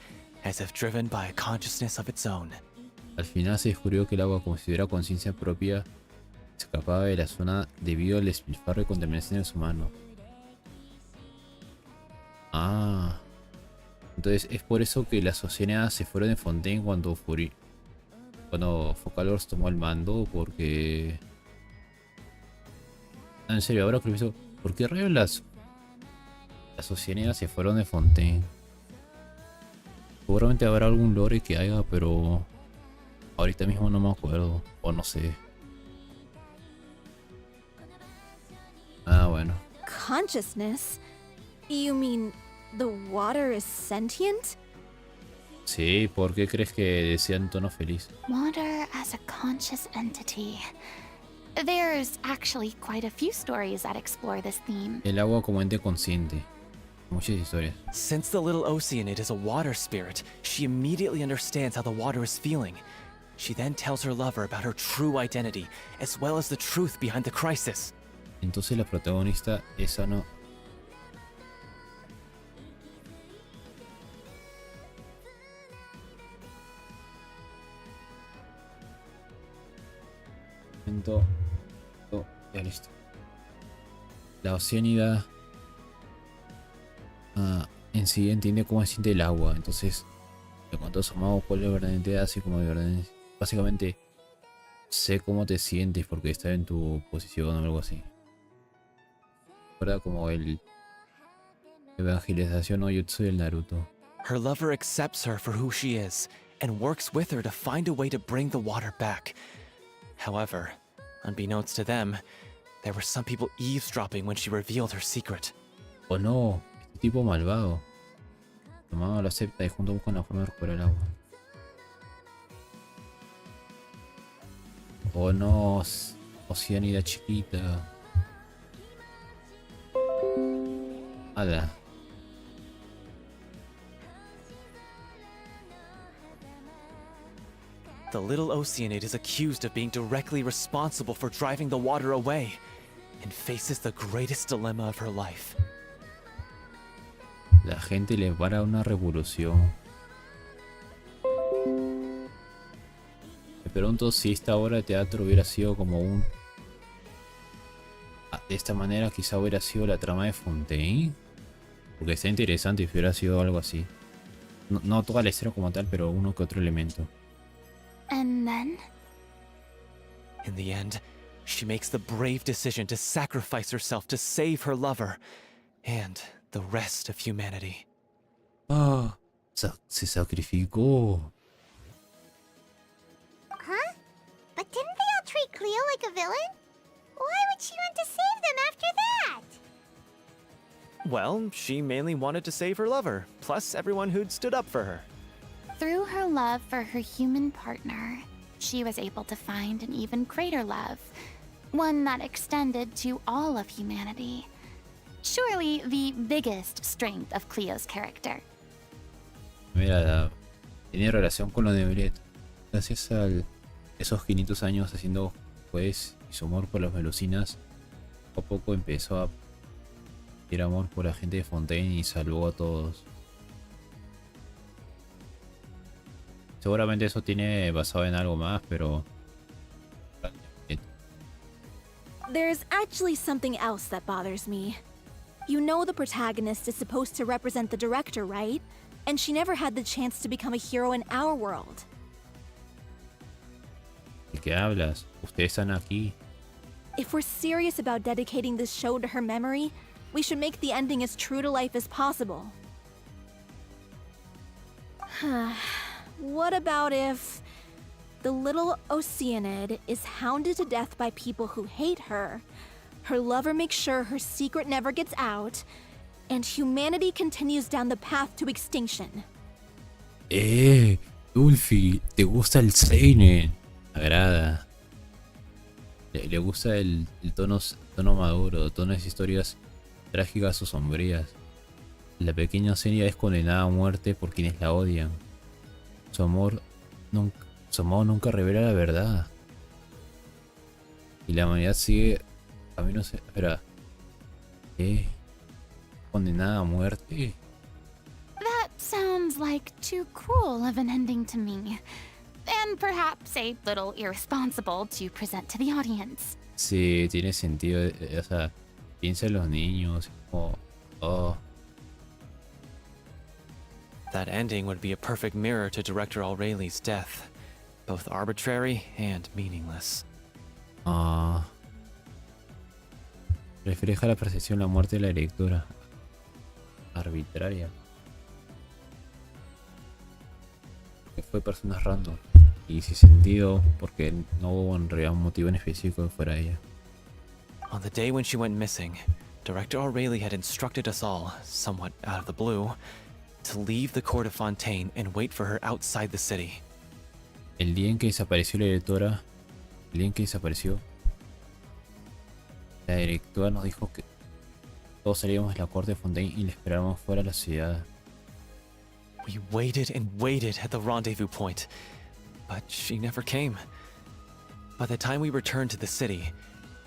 as if driven by a consciousness of its own. Al final se descubrió que el agua, como si tuviera conciencia propia, se escapaba de la zona debido al despilfarro y contaminación de los humanos. Ah. Entonces es por eso que las oceanas se fueron de Fontaine cuando Focalors tomó el mando, porque... Ah, en serio, ahora que lo pienso, ¿por qué rayos las oceanas se fueron de Fontaine? Seguramente habrá algún lore que haya, pero ahorita mismo no me acuerdo, o no sé. Ah, bueno. Consciousness? You mean the water is sentient? Sí, ¿por qué crees que decía en tono feliz? Water as a conscious entity. There's actually quite a few stories that explore this theme. El agua como ente consciente. Muchas historias. Since the little Oceanid is a water spirit, she immediately understands how the water is feeling. She then tells her lover about her true identity, as well as the truth behind the crisis. Entonces la protagonista, esa no... Ya listo. La oceánida en sí entiende cómo se siente el agua. Entonces, en cuanto asomamos cuál es la verdadera identidad, así como de verdad, básicamente sé cómo te sientes porque está en tu posición o algo así. ¿Verdad? Como el evangelización o Jutsu del Naruto. Her lover accepts her for who she is and works with her to find a way to bring the water back. However, unbeknownst to them, there were some people eavesdropping when she revealed her secret. Oh no, este tipo malvado. La mamá lo acepta y juntos buscan la forma de recuperar el agua. Oh no, Oceanida chiquita. Ala. The little Oceanid is accused of being directly responsible for driving the water away and faces the greatest dilemma of her life. La gente le para una revolución. Me pregunto si esta obra de teatro hubiera sido como un... De esta manera quizá hubiera sido la trama de Fontaine. Porque está interesante si hubiera sido algo así. No toda la historia como tal, pero uno que otro elemento. And then? In the end, she makes the brave decision to sacrifice herself to save her lover and the rest of humanity. Ah, se sacrificó. Huh? But didn't they all treat Cleo like a villain? Why would she want to save them after that? Well, she mainly wanted to save her lover, plus everyone who'd stood up for her. Through her love for her human partner, she was able to find an even greater love, one that extended to all of humanity. Surely the biggest strength of Cleo's character. Mira, tiene relación con lo de Bret. Gracias a esos 500 años haciendo Pues y su amor por las melucinas, poco a poco empezó a tener amor por la gente de Fontaine y salvó a todos. Seguramente eso tiene basado en algo más, pero... There's actually something else that bothers me. You know the protagonist is supposed to represent the director, right? And she never had the chance to become a hero in our world. ¿De qué hablas? Ustedes están aquí. If we're serious about dedicating this show to her memory, we should make the ending as true to life as possible. What about if the little Oceanid is hounded to death by people who hate her, her lover makes sure her secret never gets out, and humanity continues down the path to extinction? Ulfi, ¿te gusta el seinen? Agrada. Le gusta el tono maduro, todas historias trágicas o sombrías. La pequeña Oceania es condenada a muerte por quienes la odian. Su amor nunca revela la verdad. Y la humanidad sigue caminos... Espera. ¿Condenada a muerte? That sounds like too cruel of an ending to me. And perhaps a little irresponsible to present to the audience. Sí, tiene sentido. O sea, piensa en los niños. Oh. That ending would be a perfect mirror to Director Aureli's death, both arbitrary and meaningless. Refleja la percepción de la muerte de la directora. Arbitraria. Que fue personas random. Y sin sentido, porque no hubo en realidad un motivo en específico que fuera ella. On the day when she went missing, Director Aureli had instructed us all, somewhat out of the blue, to leave the court of Fontaine and wait for her outside the city. El día en que desapareció la directora, la directora nos dijo que todos salíamos de la corte de Fontaine y la esperábamos fuera de la ciudad. We waited and waited at the rendezvous point, but she never came. By the time we returned to the city,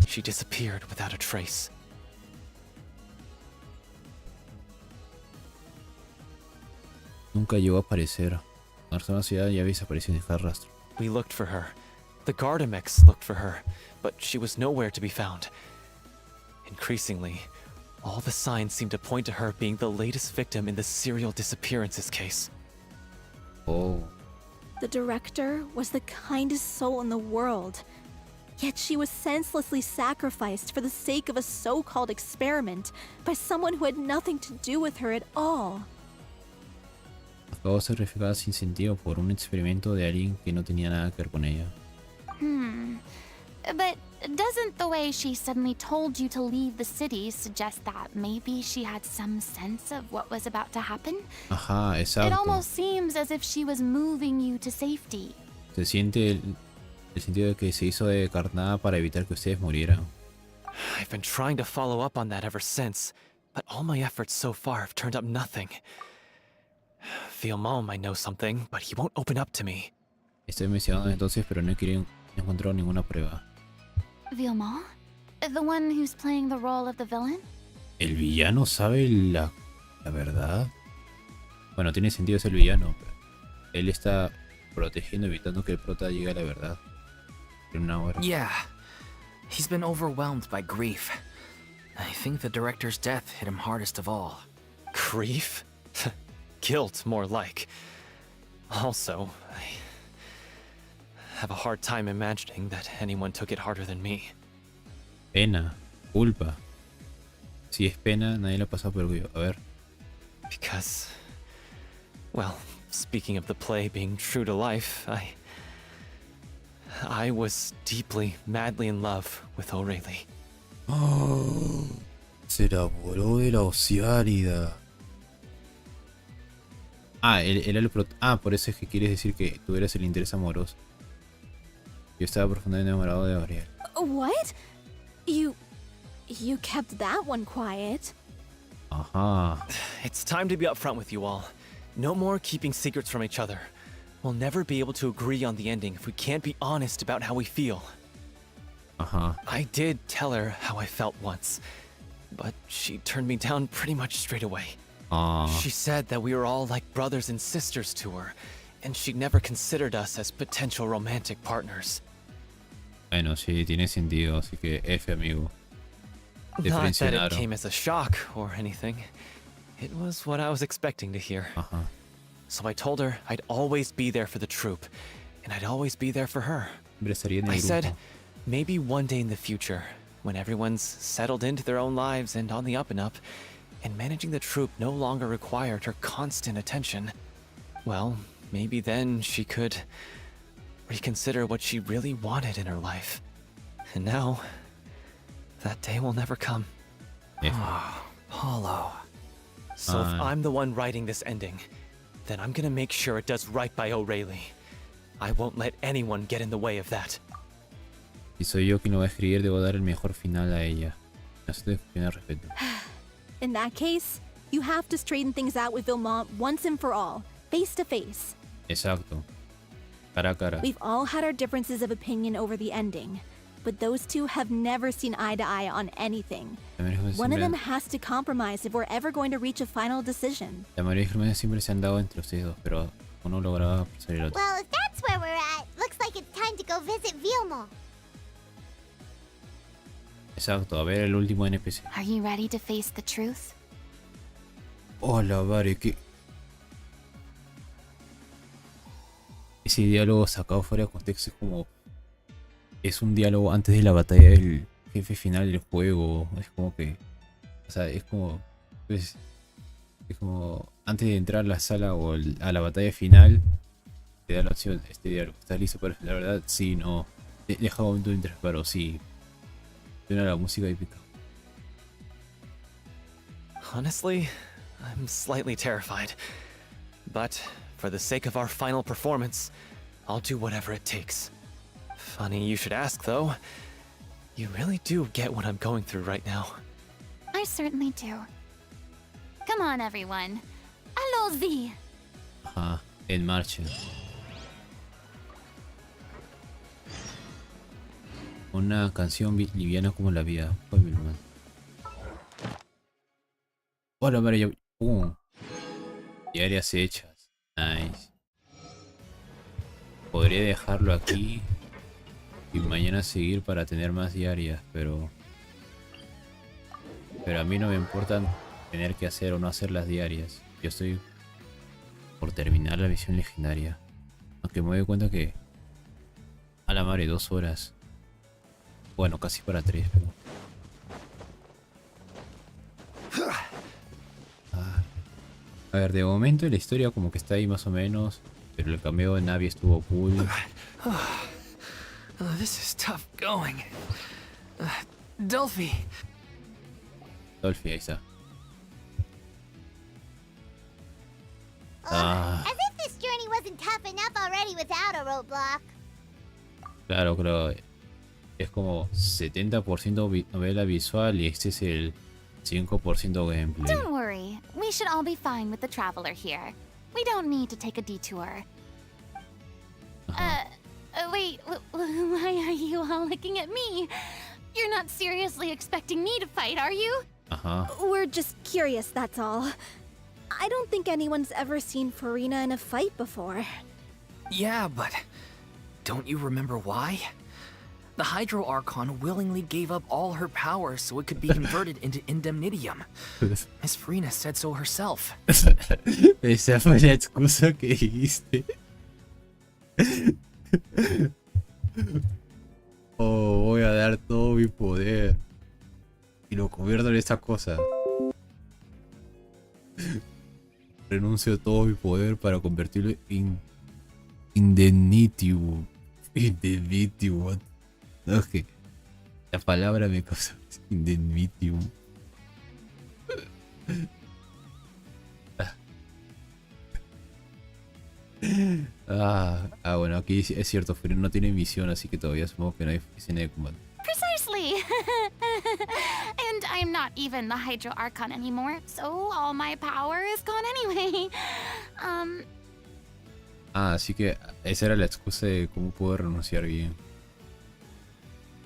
she disappeared without a trace. Nunca llegó a aparecer. Nuestra ciudad ya había desaparecido sin dejar rastro. We looked for her. The Gardamex looked for her, but she was nowhere to be found. Increasingly, all the signs seemed to point to her being the latest victim in the serial disappearances case. Oh. The director was the kindest soul in the world. Yet she was senselessly sacrificed for the sake of a so-called experiment by someone who had nothing to do with her at all. Acabó sacrificada sin sentido por un experimento de alguien que no tenía nada que ver con ella. But doesn't the way she suddenly told you to leave the city suggest that maybe she had some sense of what was about to happen? Ajá, exacto. It almost seems as if she was moving you to safety. Se siente el sentido de que se hizo de carnada para evitar que ustedes murieran. I've been trying to follow up on that ever since, but all my efforts so far have turned up nothing. Vilmon might know something, but he won't open up to me. Estoy investigando entonces, pero no he encontrado ninguna prueba. Vilmon? The one who's playing the role of the villain? ¿El villano sabe la verdad? Bueno, tiene sentido ser el villano, pero él está protegiendo, evitando que el prota llegue a la verdad. En una hora. Yeah. He's been overwhelmed by grief. I think the director's death hit him hardest of all. Grief? Guilt, more like. Also, I have a hard time imagining that anyone took it harder than me. Pena, culpa. Si es pena, nadie lo ha pasado por orgullo. A ver. Because, well, speaking of the play being true to life, I was deeply, madly in love with O'Reilly. Oh, se enamoró de la Ociárida. Él era el por eso es que quieres decir que tú eres el interés amoroso. Yo estaba profundamente enamorado de Gabriel. What? You kept that one quiet. Ajá. It's time to be upfront with you all. No more keeping secrets from each other. We'll never be able to agree on the ending if we can't be honest about how we feel. Ajá. I did tell her how I felt once, but she turned me down pretty much straight away. She said that we were all like brothers and sisters to her, and she'd never considered us as potential romantic partners. Bueno, sí, tiene sentido, así que F, amigo. Not that it came as a shock or anything. It was what I was expecting to hear. Ajá. So I told her I'd always be there for the troupe, and I'd always be there for her. I said, maybe one day in the future, when everyone's settled into their own lives and on the up and up, and managing the troupe no longer required her constant attention, well, maybe then she could reconsider what she really wanted in her life. And now, that day will never come. Oh, Paulo. So if I'm the one writing this ending, then I'm gonna make sure it does right by O'Reilly. I won't let anyone get in the way of that. Si soy yo quien lo va a escribir, debo dar el mejor final a ella. No se te tiene respeto. In that case, you have to straighten things out with Vilmont once and for all, face to face. Exacto. Cara a cara. We've all had our differences of opinion over the ending, but those two have never seen eye to eye on anything. One of them has to compromise if we're ever going to reach a final decision. La mayoría de crímenes siempre se han dado entre ustedes dos, pero uno lograba persuadir al otro. Well, if that's where we're at, looks like it's time to go visit Vilmont. Exacto, a ver el último NPC. Are you ready to face the truth? Hola, Vare, que... Ese diálogo sacado fuera de contexto es como... Es un diálogo antes de la batalla del jefe final del juego. Es como que... O sea, es como... Pues, es como... Antes de entrar a la sala o a la batalla final, te da la opción, este diálogo. ¿Estás listo para la verdad? Sí, no. Deja un momento de interrogatorio, sí. Suena la música épica. Honestly, I'm slightly terrified. But for the sake of our final performance, I'll do whatever it takes. Funny you should ask, though. You really do get what I'm going through right now. I certainly do. Come on, everyone. Allons-y! Ajá, en marcha. Una canción liviana como la vida. Hola, María. Diarias hechas. Nice. Podría dejarlo aquí y mañana seguir para tener más diarias, pero a mí no me importa tener que hacer o no hacer las diarias. Yo estoy por terminar la misión legendaria. Aunque me doy cuenta que... A la madre, 2 horas. Bueno, casi para 3, pero... A ver, de momento la historia como que está ahí más o menos. Pero el cameo de Navia estuvo cool. This is tough going. Dolphy. Dolphy, ahí está. As if this journey wasn't tough enough already without a roadblock. Claro, creo. Es como 70% novela visual y este es el 5% gameplay. Don't worry. We should all be fine with the traveler here. We don't need to take a detour. Wait, why are you all looking at me? You're not seriously expecting me to fight, are you? We're just curious, that's all. I don't think anyone's ever seen Furina in a fight before. Yeah, but don't you remember why? The Hydro Archon willingly gave up all her power so it could be converted into indemnitium. Miss Furina said so herself. Esa fue la excusa que dijiste. Oh, voy a dar todo mi poder y lo convierto en esta cosa. Renuncio a todo mi poder para convertirlo en indemnitium. Indemnitium. No, es que la palabra me causa indemnitium. Bueno, aquí es cierto, Furina no tiene misión, así que todavía supongo que no hay escena de combate. Precisely. And I'm not even the Hydro Archon anymore, so all my power is gone anyway. Así que esa era la excusa de cómo puedo renunciar bien.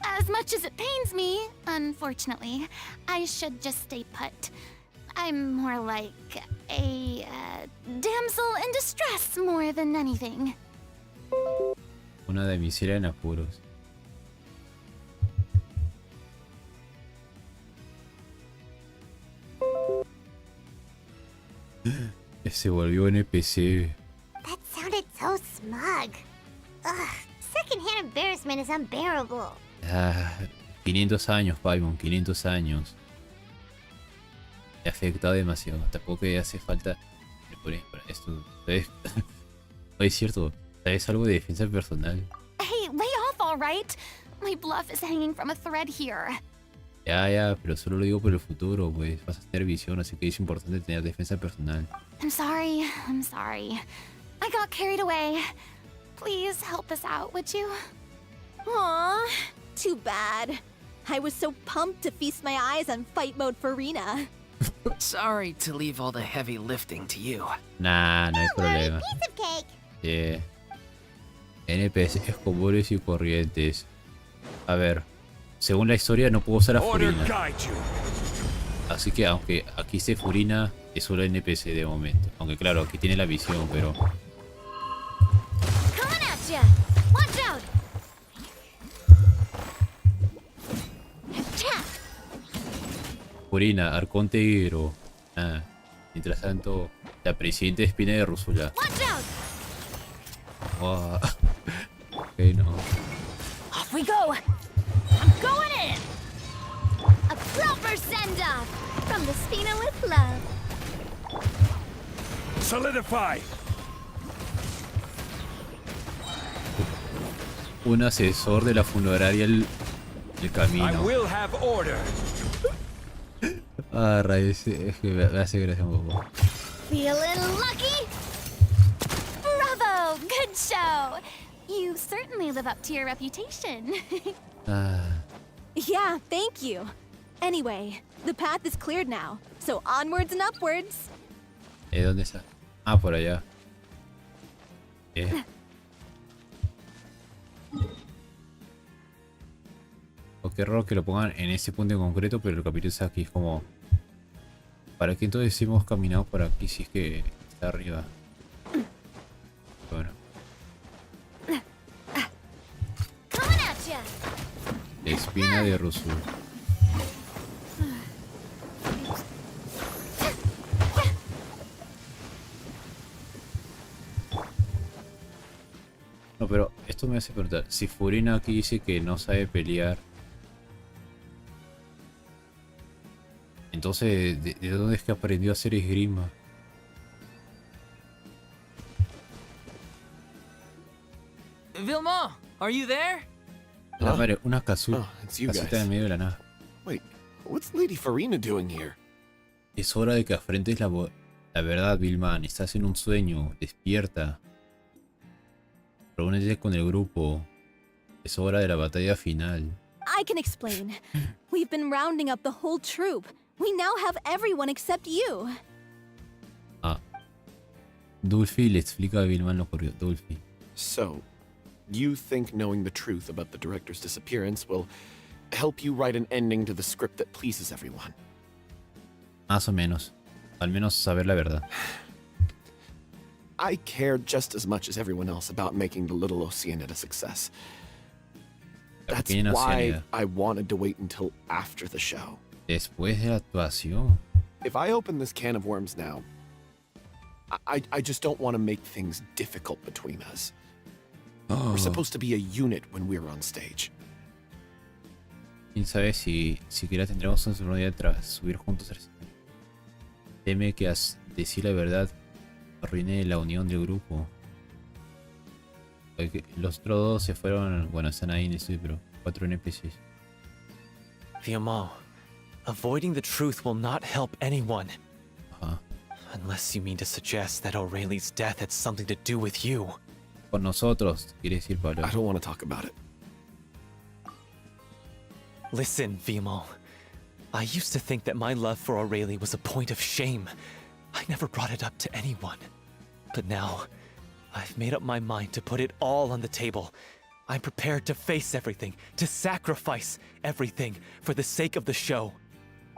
As much as it pains me, unfortunately, I should just stay put. I'm more like a damsel in distress more than anything. Una damisela en apuros. Se volvió NPC. That sounded so smug. Ugh, secondhand embarrassment is unbearable. 500 años, Paimon, 500 años. Te ha afectado demasiado. Tampoco que hace falta. Para esto. ¿Sabes? No es cierto. ¿Sabes algo de defensa personal? Hey, lay off, all right? My bluff is hanging from a thread here. Ya, pero solo lo digo por el futuro, pues vas a tener visión, así que es importante tener defensa personal. I'm sorry. I got carried away. Please help us out, would you? Aww, too bad. I was so pumped to feast my eyes on fight mode Furina. Sorry to leave all the heavy lifting to you. Nah, no hay problema. Piece of cake. Yeah. NPCs comunes y corrientes. A ver, según la historia no puedo usar a Furina. Así que aunque aquí esté Furina, es solo NPC de momento. Aunque claro, aquí tiene la visión, pero... Coming at ya. Watch out. Furina, Arconte Hero. Mientras tanto, la presidenta Espina de Rúsula. Watch out. Oh. Ok, no. Off we go. I'm going in. A proper send off from the Spina with love. Solidify. Un asesor de la funeraria el camino. I will have order. Raíz, es que me hace gracia un poco. Feeling lucky? Bravo! Good show! You certainly live up to your reputation. Yeah, thank you. Anyway, the path is cleared now, so onwards and upwards. ¿Dónde está? Por allá. Oh, qué raro que lo pongan en ese punto en concreto, pero el capítulo está aquí, es como... ¿Para qué entonces hemos caminado por aquí si es que está arriba? Bueno. Espina de Rusul. No, pero esto me hace preguntar. Si Furina aquí dice que no sabe pelear, entonces, ¿de dónde es que aprendió a hacer esgrima? Vilma, are you there? La madre, una casita en medio de la nada. Wait, what's Lady Furina doing here? Es hora de que afrentes la verdad, Vilman. Estás en un sueño. Despierta. Reúnete con el grupo. Es hora de la batalla final. I can explain. We've been rounding up the whole troop. We now have everyone except you. Ah. Dulce le explica a Vilman lo ocurrido. Dulce. So, you think knowing the truth about the director's disappearance will help you write an ending to the script that pleases everyone? Más o menos. Al menos saber la verdad. I care just as much as everyone else about making the Little Oceanid a success. That's why I wanted to wait until after the show. Después de la actuación. If I open this can of worms now, I just don't want to make things difficult between us. Oh. We're supposed to be a unit when we're on stage. Quién sabe si siquiera tendremos un día tras subir juntos al escenario. Teme que decir la verdad arruine la unión del grupo. Los otros dos se fueron, bueno, están ahí en el estudio, pero 4 NPCs. Fiamma, avoiding the truth will not help anyone. Ajá. Unless you mean to suggest that Aurelie's death had something to do with you. Con nosotros, quiere decir Pablo. I don't want to talk about it. Listen, Fiamma. I used to think that my love for Aurelie was a point of shame. I never brought it up to anyone. But now, I've made up my mind to put it all on the table. I'm prepared to face everything, to sacrifice everything for the sake of the show.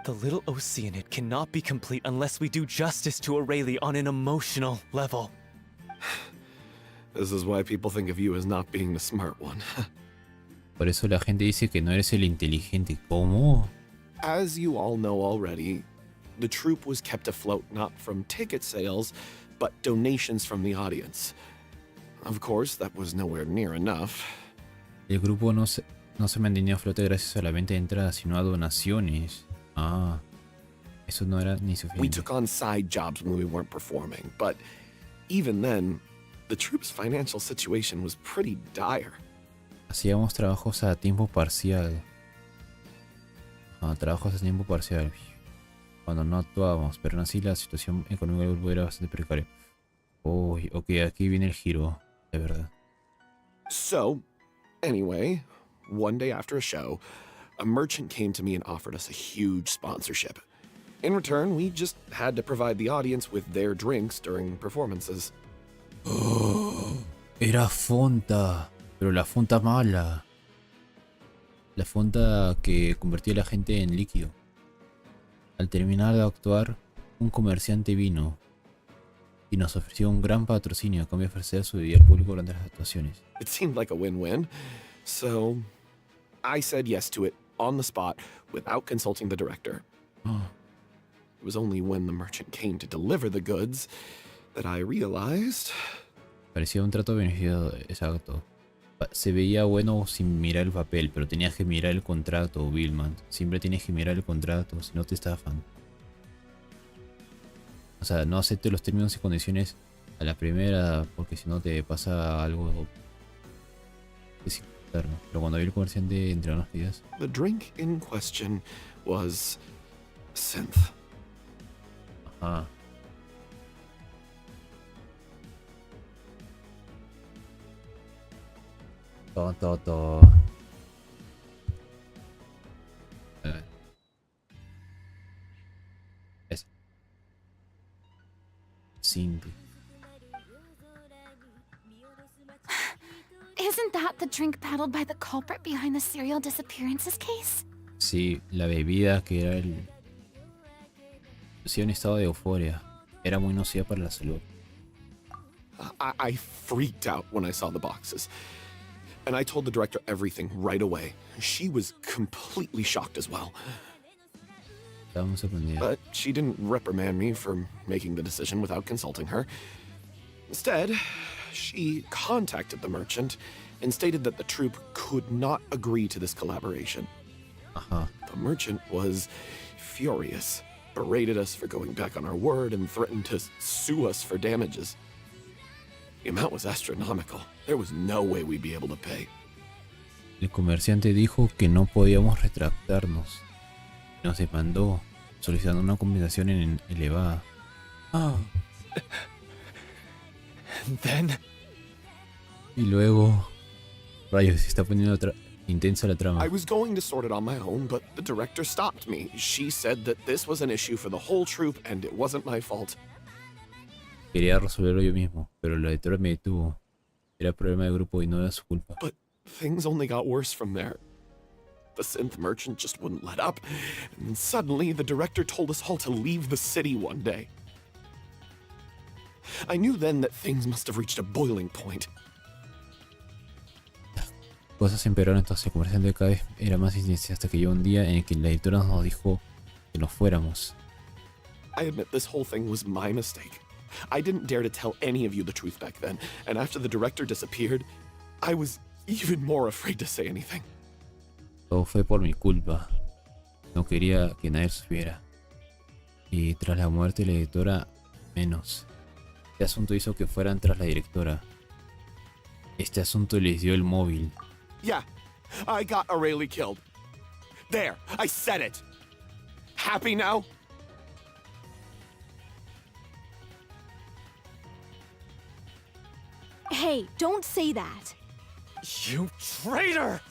The Little Oceanid cannot be complete unless we do justice to Aurelie on an emotional level. This is why people think of you as not being the smart one. Por eso la gente dice que no eres el inteligente. ¿Cómo? As you all know already, the troupe was kept afloat not from ticket sales, but donations from the audience. Of course, that was nowhere near enough. El grupo no se mantenía a flote gracias a la venta de entradas, sino a donaciones. Ah, eso no era ni suficiente. We took on side jobs when we weren't performing, but even then, the troupe's financial situation was pretty dire. Hacíamos trabajos a tiempo parcial. Trabajos a tiempo parcial. Cuando no actuábamos, pero aún así la situación económica del grupo era bastante precaria. Oh, ok, aquí viene el giro, de verdad. So, anyway, one day after a show, a merchant came to me and offered us a huge sponsorship. In return, we just had to provide the audience with their drinks during performances. Oh, era Fonta, pero la Fonta mala. La Fonta que convertía a la gente en líquido. Al terminar de actuar, un comerciante vino y nos ofreció un gran patrocinio a cambio de ofrecer su bebida al público durante las actuaciones. It seemed like a win-win, so I said yes to it on the spot without consulting the director. Oh. It was only when the merchant came to deliver the goods that I realized. Parecía un trato beneficiado, exacto. Se veía bueno sin mirar el papel, pero tenías que mirar el contrato, Billman. Siempre tienes que mirar el contrato, si no te estafan. O sea, no aceptes los términos y condiciones a la primera, porque si no te pasa algo externo. Pero cuando vi el comerciante entre unos días. The drink in question was synth. Ajá. Todo. Es. Simple. Isn't that the drink paddled by the culprit behind the serial disappearances case? Sí, la bebida que era el... Lucía en estado de euforia. Era muy nociva para la salud. I freaked out when I saw the boxes. And I told the director everything right away. She was completely shocked as well. Estábamos sorprendidos. But she didn't reprimand me for making the decision without consulting her. Instead, she contacted the merchant and stated that the troupe could not agree to this collaboration. Ajá. The merchant was furious, berated us for going back on our word, and threatened to sue us for damages. The amount was astronomical. There was no way we'd be able to pay. El comerciante dijo que no podíamos retractarnos. Nos demandó, solicitando una compensación elevada. Oh. And then... Y luego... Rayos, se está poniendo Intensa la trama. I was going to sort it on my own, but the director stopped me. She said that this was an issue for the whole troupe and it wasn't my fault. Quería resolverlo yo mismo, pero la editora me detuvo. Era problema del grupo y no era su culpa. But things only got worse from there. The synth merchant just wouldn't let up, and suddenly the director told us all to leave the city one day. I knew then that things must have reached a boiling point. Cosas empeoraron entonces, la conversación de cada vez era más intensa hasta que llegó un día en el que la editora nos dijo que nos fuéramos. I admit this whole thing was my mistake. I didn't dare to tell any of you the truth back then, and after the director disappeared, I was even more afraid to say anything. Todo fue por mi culpa. No quería que nadie supiera. Y tras la muerte de la editora, menos. Este asunto hizo que fueran tras la directora. Este asunto les dio el móvil. Yeah, I got Aurelie killed. There, I said it. Happy now? Hey, don't say that. You traitor!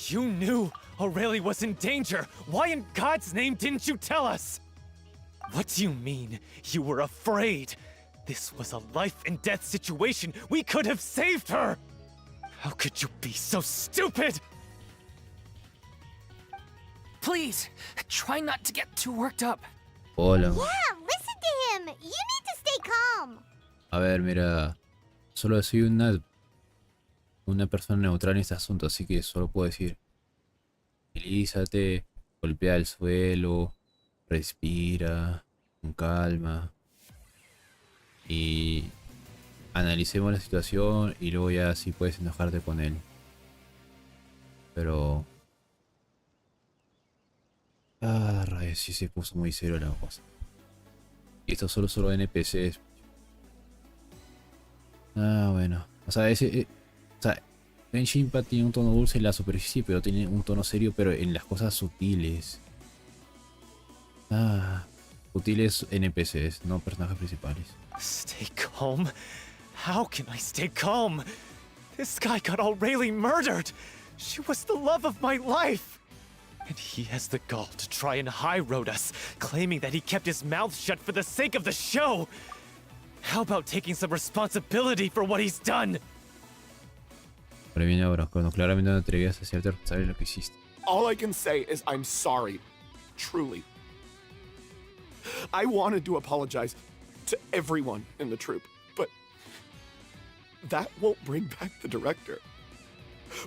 You knew Aurelie was in danger. Why in God's name didn't you tell us? What do you mean, you were afraid? This was a life and death situation. We could have saved her! How could you be so stupid? Please, try not to get too worked up. Hola. Yeah, listen to him. You need to stay calm. A ver, mira. Solo soy una persona neutral en este asunto, así que solo puedo decir: tranquilízate, golpea el suelo, respira, con calma. Y analicemos la situación y luego ya sí puedes enojarte con él. Pero... rayos, sí se puso muy serio la cosa. Y esto solo NPCs. Bueno. O sea, Genshin tiene un tono dulce en la superficie, pero tiene un tono serio, pero en las cosas sutiles. Sutiles NPCs, no personajes principales. Stay calm? How can I stay calm? This guy got Aurelie murdered! She was the love of my life! And he has the gall to try and high-road us, claiming that he kept his mouth shut for the sake of the show! How about taking some responsibility for what he's done? Ahora viene ahora, cuando claramente no te atrevías a hacerte responsable de lo que hiciste. All I can say is I'm sorry. Truly. I wanted to apologize to everyone in the troupe, but that won't bring back the director.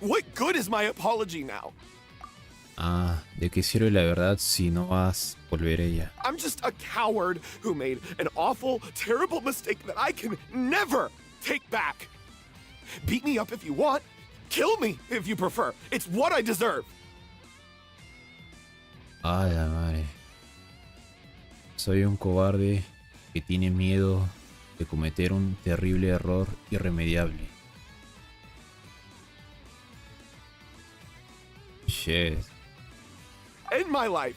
What good is my apology now? ¿De qué sirve la verdad si no vas a volver ella? I'm just a coward who made an awful, terrible mistake that I can never take back. Beat me up if you want. Kill me if you prefer. It's what I deserve. La madre. Soy un cobarde que tiene miedo de cometer un terrible error irremediable. Shit. End my life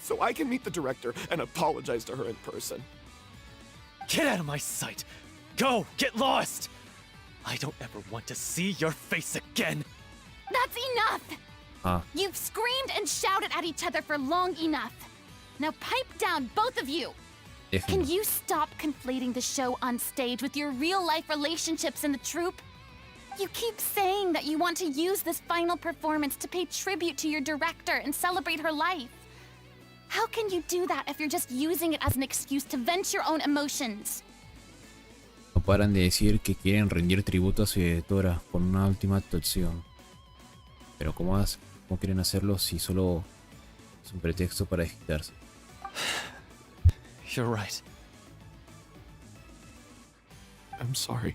so I can meet the director and apologize to her in person. Get out of my sight! Go! Get lost! I don't ever want to see your face again! That's enough! You've screamed and shouted at each other for long enough. Now pipe down, both of you! Can you stop conflating the show on stage with your real-life relationships in the troupe? You keep saying that you want to use this final performance to pay tribute to your director and celebrate her life. How can you do that if you're just using it as an excuse to vent your own emotions? No paran de decir que quieren rendir tributo a su editora con una última actuación. Pero ¿cómo quieren hacerlo si solo es un pretexto para desquitarse? You're right. I'm sorry.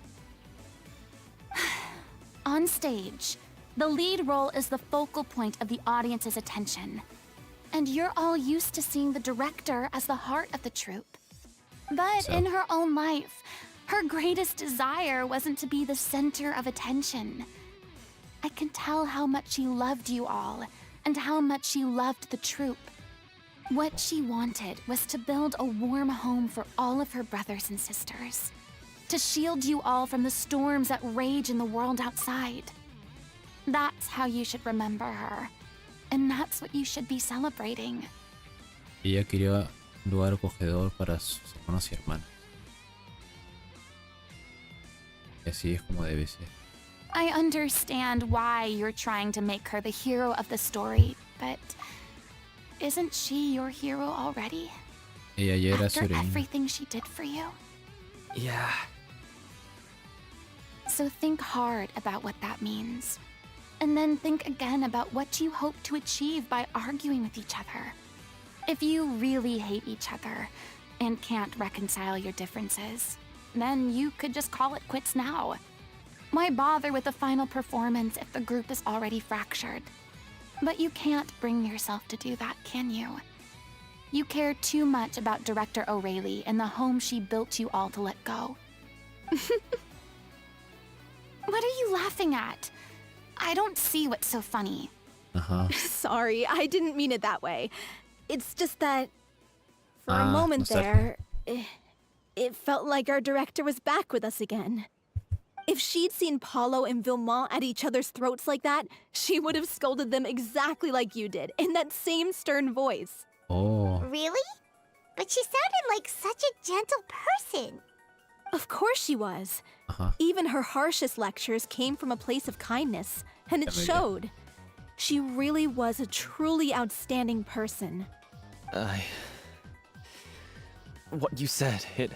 On stage, the lead role is the focal point of the audience's attention. And you're all used to seeing the director as the heart of the troupe. But in her own life, her greatest desire wasn't to be the center of attention. I can tell how much she loved you all, and how much she loved the troupe. What she wanted was to build a warm home for all of her brothers and sisters. To shield you all from the storms that rage in the world outside. That's how you should remember her. And that's what you should be celebrating. Ella quería un lugar acogedor para sus hermanos y hermanas. Y así es como debe ser. I understand why you're trying to make her the hero of the story, but isn't she your hero already? Ella ya era su After heroína. everything she did for you? Yeah. So think hard about what that means. And then think again about what you hope to achieve by arguing with each other. If you really hate each other and can't reconcile your differences, then you could just call it quits now. Why bother with the final performance if the group is already fractured? But you can't bring yourself to do that, can you? You care too much about Director O'Reilly and the home she built you all to let go. What are you laughing at? I don't see what's so funny. Sorry, I didn't mean it that way. It's just that for a Ah, moment nostalgia. there, it felt like our director was back with us again. If she'd seen Paulo and Vilmont at each other's throats like that, she would have scolded them exactly like you did, in that same stern voice. Oh, Really? But she sounded like such a gentle person. Of course she was. Even her harshest lectures came from a place of kindness, and it Yeah, maybe. showed. She really was a truly outstanding person. What you said, it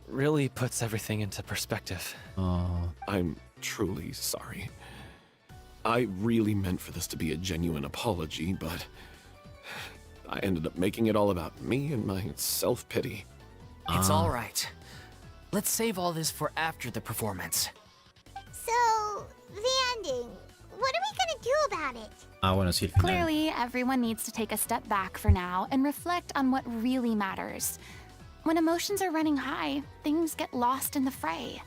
really puts everything into perspective. I'm truly sorry. I really meant for this to be a genuine apology, but I ended up making it all about me and my self-pity. It's all right. Let's save all this for after the performance. So, the ending. What are we gonna do about it? bueno, sí, el final. Clearly, everyone needs to take a step back for now and reflect on what really matters. When emotions are running high, things get lost in the fray.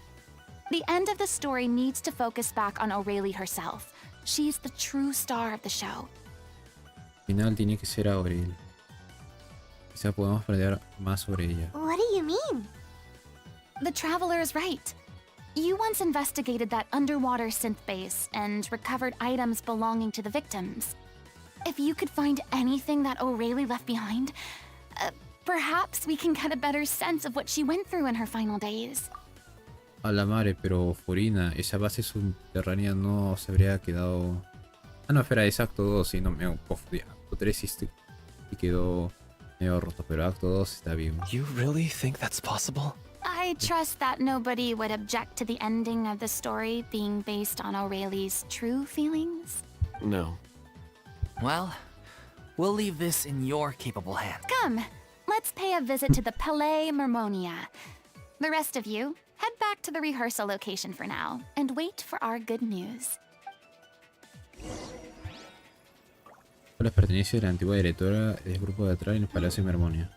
The end of the story needs to focus back on O'Reilly herself. She's the true star of the show. El final tiene que ser Aurel. Quizá podamos aprender más sobre ella. What do you mean? The Traveler is right. You once investigated that underwater synth base and recovered items belonging to the victims. If you could find anything that O'Reilly left behind, perhaps we can get a better sense of what she went through in her final days. A la madre, pero Furina, esa base subterránea no se habría quedado... Ah, no, espera, es acto 2, y no me confundí. Acto 3 y quedó medio roto, pero acto 2 está bien. You really think that's possible? I trust that nobody would object to the ending of the story being based on O'Reilly's true feelings. No. Well, we'll leave this in your capable hands. Come, let's pay a visit to the Palais Mermonia. The rest of you, head back to the rehearsal location for now, and wait for our good news. Las pertenece a la antigua directora del grupo teatral en el Palacio de Mermonia.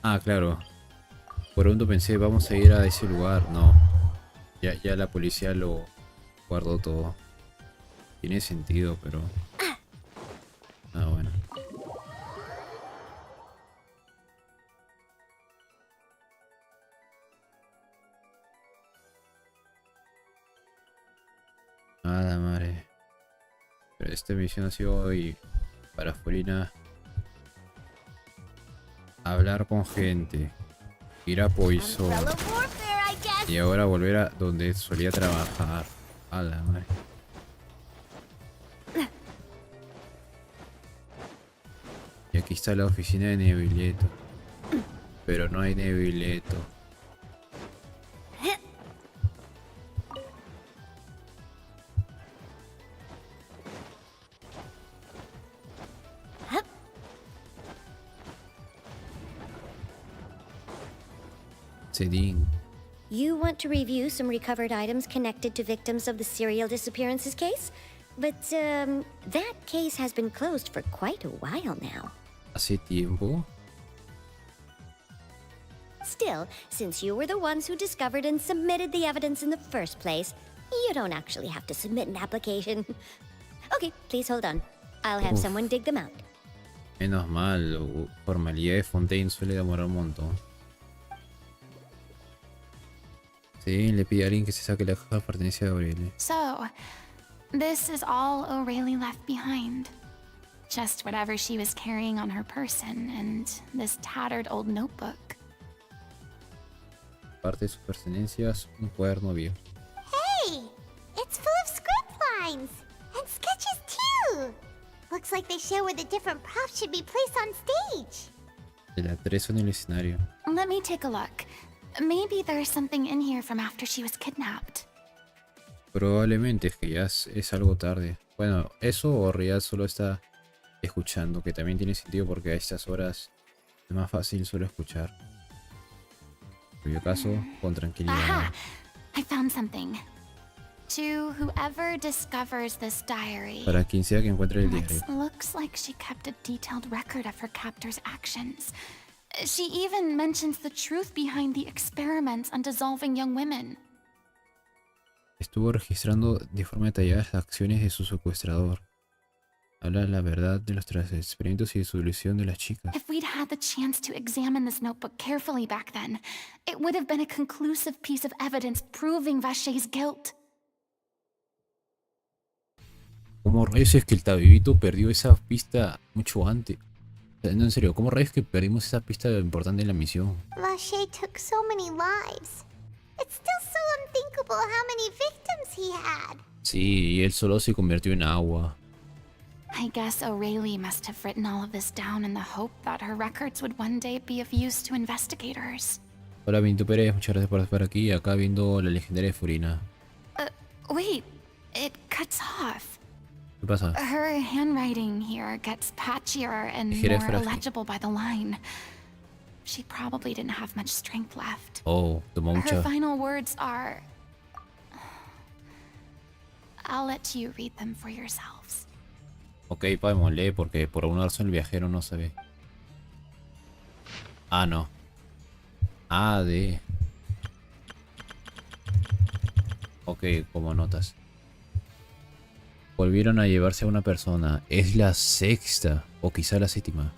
Ah, claro. Por un momento pensé, vamos a ir a ese lugar. No. Ya la policía lo guardó todo. Tiene sentido, pero... Ah, bueno. Nada, madre. Pero esta misión ha sido hoy para Furina. Hablar con gente. Ir a Poison. Umbrella warfare, I guess. Y ahora volver a donde solía trabajar. A la madre. Y aquí está la oficina de Nevileto. Pero no hay Nevileto. Sedin. You want to review some recovered items connected to victims of the serial disappearances case? But, that case has been closed for quite a while now. Hace tiempo. Still, since you were the ones who discovered and submitted the evidence in the first place, you don't actually have to submit an application. Okay, please hold on. I'll have someone dig them out. Menos mal, formalidad de Fontaine suele demorar un montón. Sí, le pide a alguien que se saque la caja de pertenencia de Aurelia. So, This is all O'Reilly left behind. Just whatever she was carrying on her person and this tattered old notebook. Parte de sus pertenencias, un cuaderno viejo. Hey! It's full of script lines! And sketches too! Looks like they show where the different props should be placed on stage. El atrezo en el escenario. Let me take a look. Maybe there's something in here from after she was kidnapped. Probablemente es que ya es algo tarde. Bueno, eso o Real solo está escuchando, que también tiene sentido porque a estas horas es más fácil solo escuchar. En mi caso, con tranquilidad. Aha! I found something. To whoever discovers this diary. Para quien sea que encuentre el diario. Looks like she kept a detailed record of her captor's actions. She even mentions the truth behind the experiments on dissolving young women. Estuvo registrando de forma detallada las acciones de su secuestrador. Habla la verdad de los experimentos y disolución de las chicas. If we'd had the chance to examine this notebook carefully back then, it would have been a conclusive piece of evidence proving Vachey's guilt. ¿Cómo rayos es que el tabibito perdió esa pista mucho antes? O sea, no, en serio, ¿cómo rayos que perdimos esa pista importante en la misión? Vachey took so many lives. It's still so unthinkable how many victims he had. Sí, y él solo se convirtió en agua. I guess O'Reilly must have written all of this down in the hope that her records would one day be of use to investigators. Hola, Benito Pérez, muchas gracias por estar aquí. Acá viendo la Legendaria de Furina. Wait, it cuts off. ¿Qué pasa? Her handwriting here gets patchier and more illegible by the line. She probably didn't have much strength left. Oh, tomó mucha. Her final words are... I'll let you read them for yourselves. Ok, podemos leer porque por alguna razón el viajero no se ve. Ah, no. Ah, de... Ok, como notas. Volvieron a llevarse a una persona. Es la sexta, o quizá la séptima.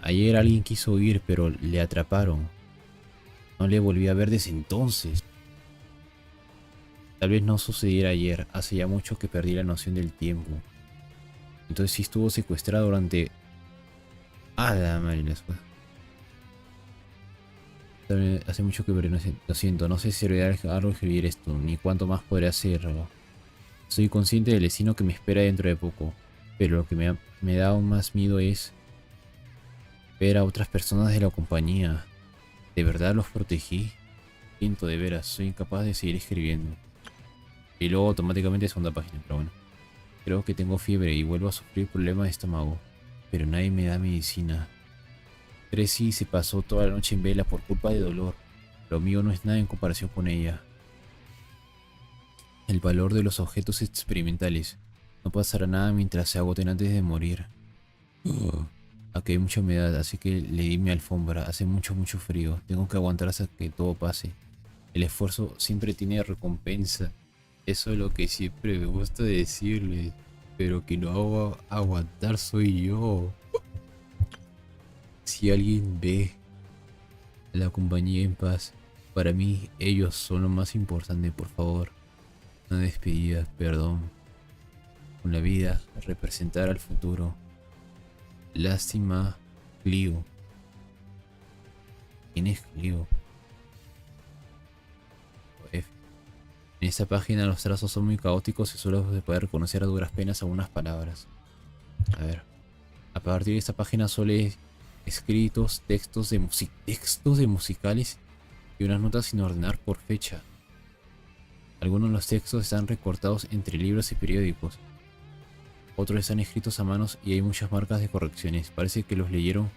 Ayer alguien quiso huir, pero le atraparon. No le volví a ver desde entonces. Tal vez no sucediera ayer. Hace ya mucho que perdí la noción del tiempo. Entonces sí estuvo secuestrado durante... Ah, la madre las cosas. Hace mucho que perdí, lo siento. No sé si servirá algo escribir esto, ni cuánto más podré hacerlo. Soy consciente del destino que me espera dentro de poco. Pero lo que me da aún más miedo es... ver a otras personas de la compañía. ¿De verdad los protegí? Siento, de veras, soy incapaz de seguir escribiendo. Y luego automáticamente segunda página, pero bueno. Creo que tengo fiebre y vuelvo a sufrir problemas de estómago. Pero nadie me da medicina. Tracy se pasó toda la noche en vela por culpa de dolor. Lo mío no es nada en comparación con ella. El valor de los objetos experimentales. No pasará nada mientras se agoten antes de morir. Aquí hay mucha humedad, así que le di mi alfombra. Hace mucho frío. Tengo que aguantar hasta que todo pase. El esfuerzo siempre tiene recompensa. Eso es lo que siempre me gusta decirle. Pero que no hago aguantar soy yo. Si alguien ve a la compañía en paz, para mí ellos son lo más importante, por favor. Una despedida, perdón. Con la vida, representar al futuro. Lástima, Clio. ¿Quién es Clio? En esta página los trazos son muy caóticos y solo se puede reconocer a duras penas algunas palabras. A ver. A partir de esta página solo hay escritos, textos de musicales y unas notas sin ordenar por fecha. Algunos de los textos están recortados entre libros y periódicos. Otros están escritos a manos y hay muchas marcas de correcciones. Parece que los leyeron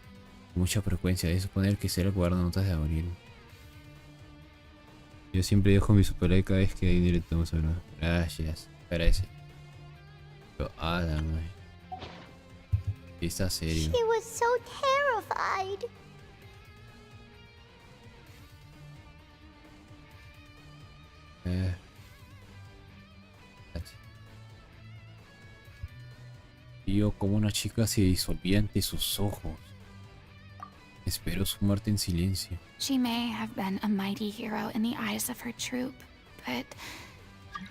con mucha frecuencia. Es suponer que será el cuaderno de notas de abril. Yo siempre dejo mi super like cada vez que hay directo. Vamos a ver. Gracias. Agradece. Pero Adam, está serio. She was so terrified. Vio como una chica se disolvía ante sus ojos. Esperó su muerte en silencio. She may have been a mighty hero in the eyes of her troop, but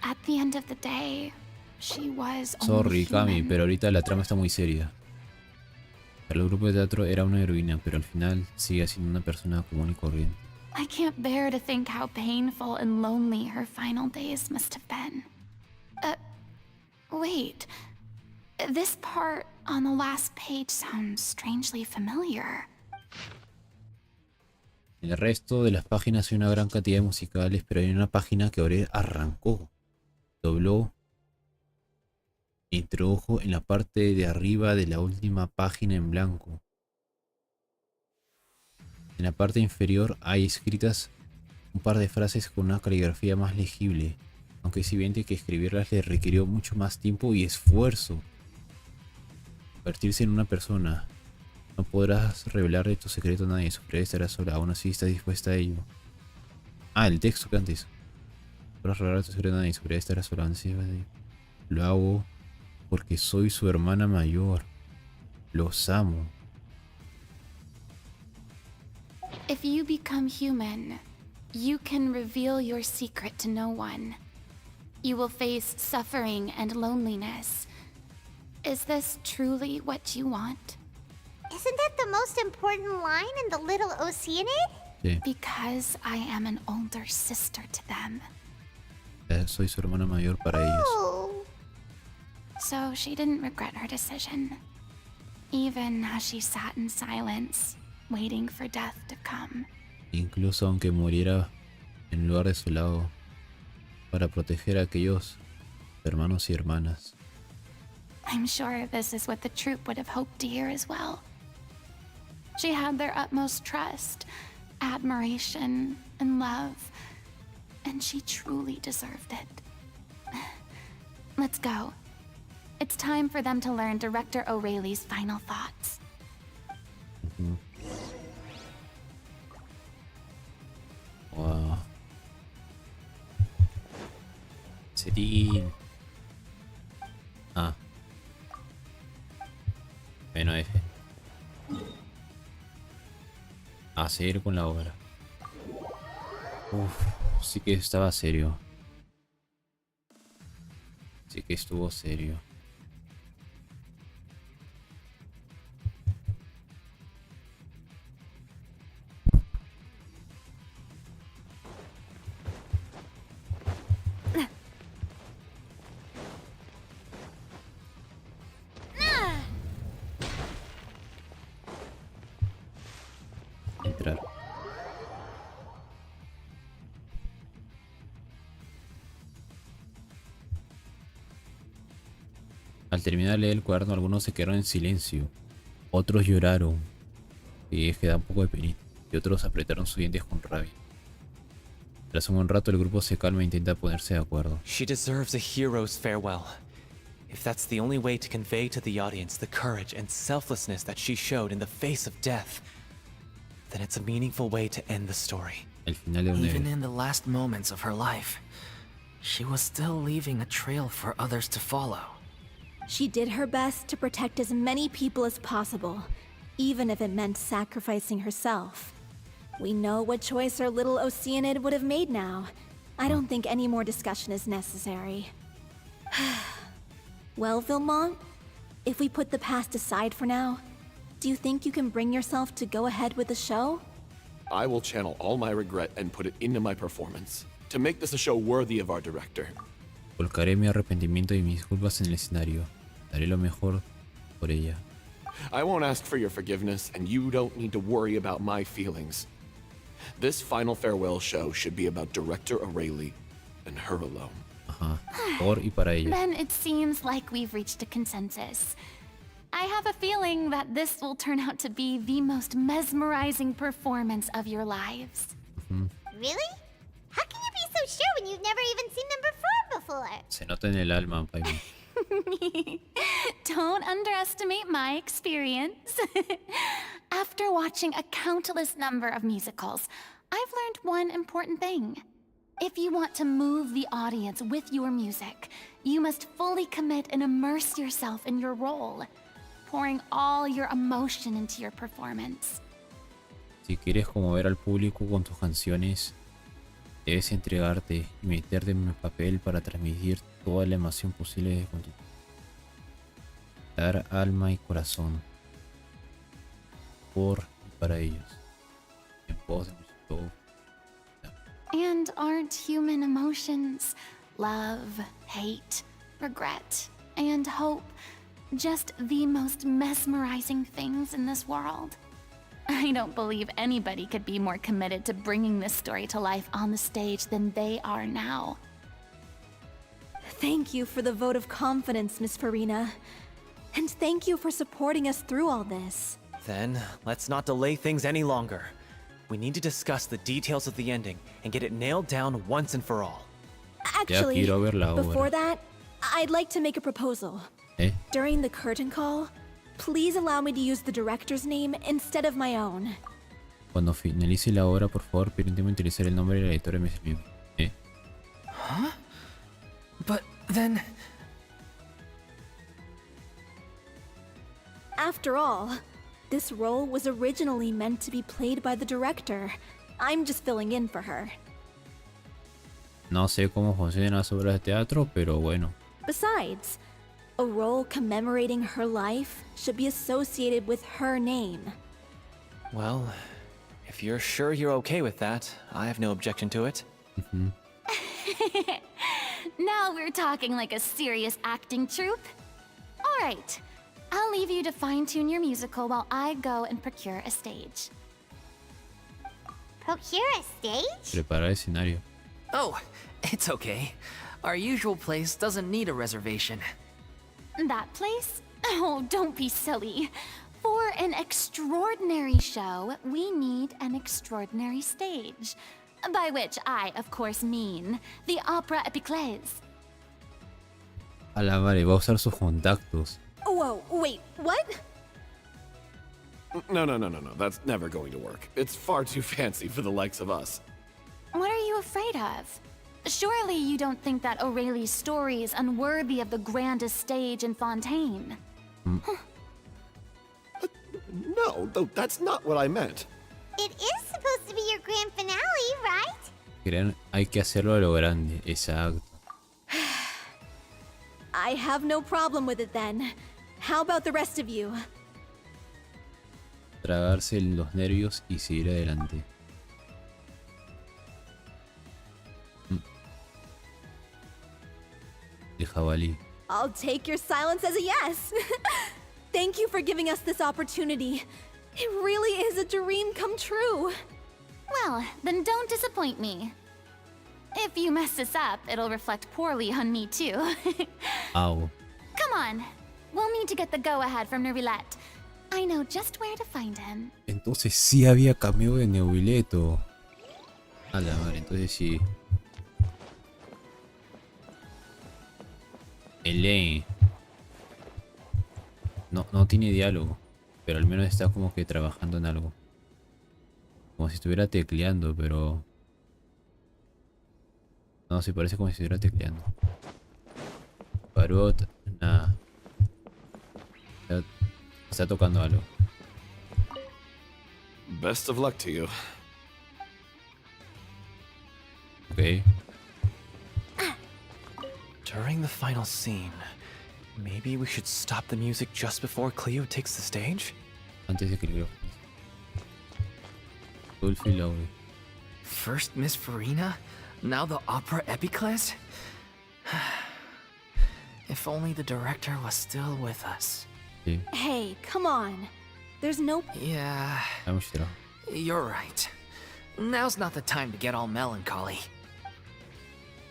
at the end of the day, she was Sorry, only Cami, human. pero ahorita la trama está muy seria. Para el grupo de teatro era una heroína, pero al final sigue siendo una persona común y corriente. I can't bear to think how painful and lonely her final days must have been. Wait. This part on the last page sounds strangely familiar. En el resto de las páginas hay una gran cantidad de musicales, pero hay una página que ahora arrancó, dobló e introdujo en la parte de arriba de la última página en blanco. En la parte inferior hay escritas un par de frases con una caligrafía más legible, aunque es evidente que escribirlas le requirió mucho más tiempo y esfuerzo. Convertirse en una persona. No podrás revelarle tu secreto a nadie, su prioridad estará sola, aún así estás dispuesta a ello. Ah, el texto que antes. No podrás revelar tu secreto a nadie, su prioridad estará sola, aún así estás dispuesta a ello. Lo hago porque soy su hermana mayor. Los amo. If you become human, you can reveal your secret to no one. You will face suffering and loneliness. Is this truly what you want? Isn't that the most important line in the Little Oceanid? Sí. Because I am an older sister to them. Soy su hermana mayor para ellos. Oh. So she didn't regret her decision. Even as she sat in silence, waiting for death to come. Incluso aunque muriera en lugar de su lado, para proteger a aquellos hermanos y hermanas. I'm sure this is what the troupe would have hoped to hear as well. She had their utmost trust, admiration, and love, and she truly deserved it. Let's go. It's time for them to learn Director O'Reilly's final thoughts. Wow. Serín. Ah. Bueno, F. A seguir con la obra. Uf, sí que estaba serio. Sí que estuvo serio. Entrar. Al terminar de leer el cuaderno, algunos se quedaron en silencio, otros lloraron, y es que da un poco de penita, y otros apretaron sus dientes con rabia. Tras un buen rato, el grupo se calma e intenta ponerse de acuerdo. She deserves a hero's farewell. If that's the only way to convey to the audience the courage and selflessness that she showed in the face of death, then it's a meaningful way to end the story. El final de Even in the last moments of her life, she was still leaving a trail for others to follow. She did her best to protect as many people as possible, even if it meant sacrificing herself. We know what choice our little Oceanid would have made now. I don't think any more discussion is necessary. Well, Vilmont, if we put the past aside for now, do you think you can bring yourself to go ahead with the show? I will channel all my regret and put it into my performance, to make this a show worthy of our director. Volcaré mi arrepentimiento y mis culpas en el escenario. Daré lo mejor por ella. I won't ask for your forgiveness, and you don't need to worry about my feelings. This final farewell show should be about Director O'Reilly and her alone. Ajá. Por y para ella. Then it seems like we've reached a consensus. I have a feeling that this will turn out to be the most mesmerizing performance of your lives. Really? How can you be so sure when you've never even seen them perform before? Se nota en el alma, Paimon. Don't underestimate my experience. After watching a countless number of musicals, I've learned one important thing. If you want to move the audience with your music, you must fully commit and immerse yourself in your role, pouring all your emotion into your performance. Si quieres conmover al público con tus canciones, Debes entregarte y meterte en mi papel para transmitir toda la emoción posible con tu dar alma y corazón por y para ellos. En pos de nuestro. And aren't human emotions, love, hate, regret, and hope, just the most mesmerizing things in this world? I don't believe anybody could be more committed to bringing this story to life on the stage than they are now. Thank you for the vote of confidence, Miss Furina. And thank you for supporting us through all this. Then, let's not delay things any longer. We need to discuss the details of the ending and get it nailed down once and for all. Actually, quiero ver la obra. before that, I'd like to make a proposal. During the curtain call, please allow me to use the director's name instead of my own. Cuando finalice la obra, por favor, permíteme utilizar el nombre de la editora de mi Huh? But then... After all, this role was originally meant to be played by the director. I'm just filling in for her. No sé cómo funcionan las obras de teatro, pero bueno. Besides, a role commemorating her life should be associated with her name. Well, if you're sure you're okay with that, I have no objection to it. Now we're talking like a serious acting troupe. All right, I'll leave you to fine-tune your musical while I go and procure a stage. Procure a stage? Preparar el escenario. Oh, it's okay. Our usual place doesn't need a reservation. That place? Oh, don't be silly. For an extraordinary show, we need an extraordinary stage. By which I, of course, mean the Opera Epiclese. A la madre, va a usar sus contactos. Whoa, wait, what? No. That's never going to work. It's far too fancy for the likes of us. What are you afraid of? Surely you don't think that Aurelie's story is unworthy of the grandest stage in Fontaine. No, that's not what I meant. It is supposed to be your grand finale, right? Hay que hacerlo a lo grande, exacto. I have no problem with it then. How about the rest of you? Tragarse los nervios y seguir adelante. El jabalí. I'll take your silence as a yes. Thank you for giving us this opportunity. It really is a dream come true. Well, then don't disappoint me. If you mess this up, it'll reflect poorly on me too. Au. Come on. We'll need to get the go-ahead from Neuvillette. I know just where to find him. Entonces sí había cameo de Neuvillette. A la madre, entonces sí. Elaine. No tiene diálogo, pero al menos está como que trabajando en algo. Como si estuviera tecleando, pero... No, sí parece como si estuviera tecleando. Parot, nada. Está tocando algo. Best of luck to you. Ok. During the final scene, maybe we should stop the music just before Cleo takes the stage? Antes de que Cleo. Dolphy Lowry. First Miss Furina, now the Opera Epiclese? If only the director was still with us. Sí. Hey, come on. There's no... Yeah, Hay mucho trabajo. you're right. Now's not the time to get all melancholy.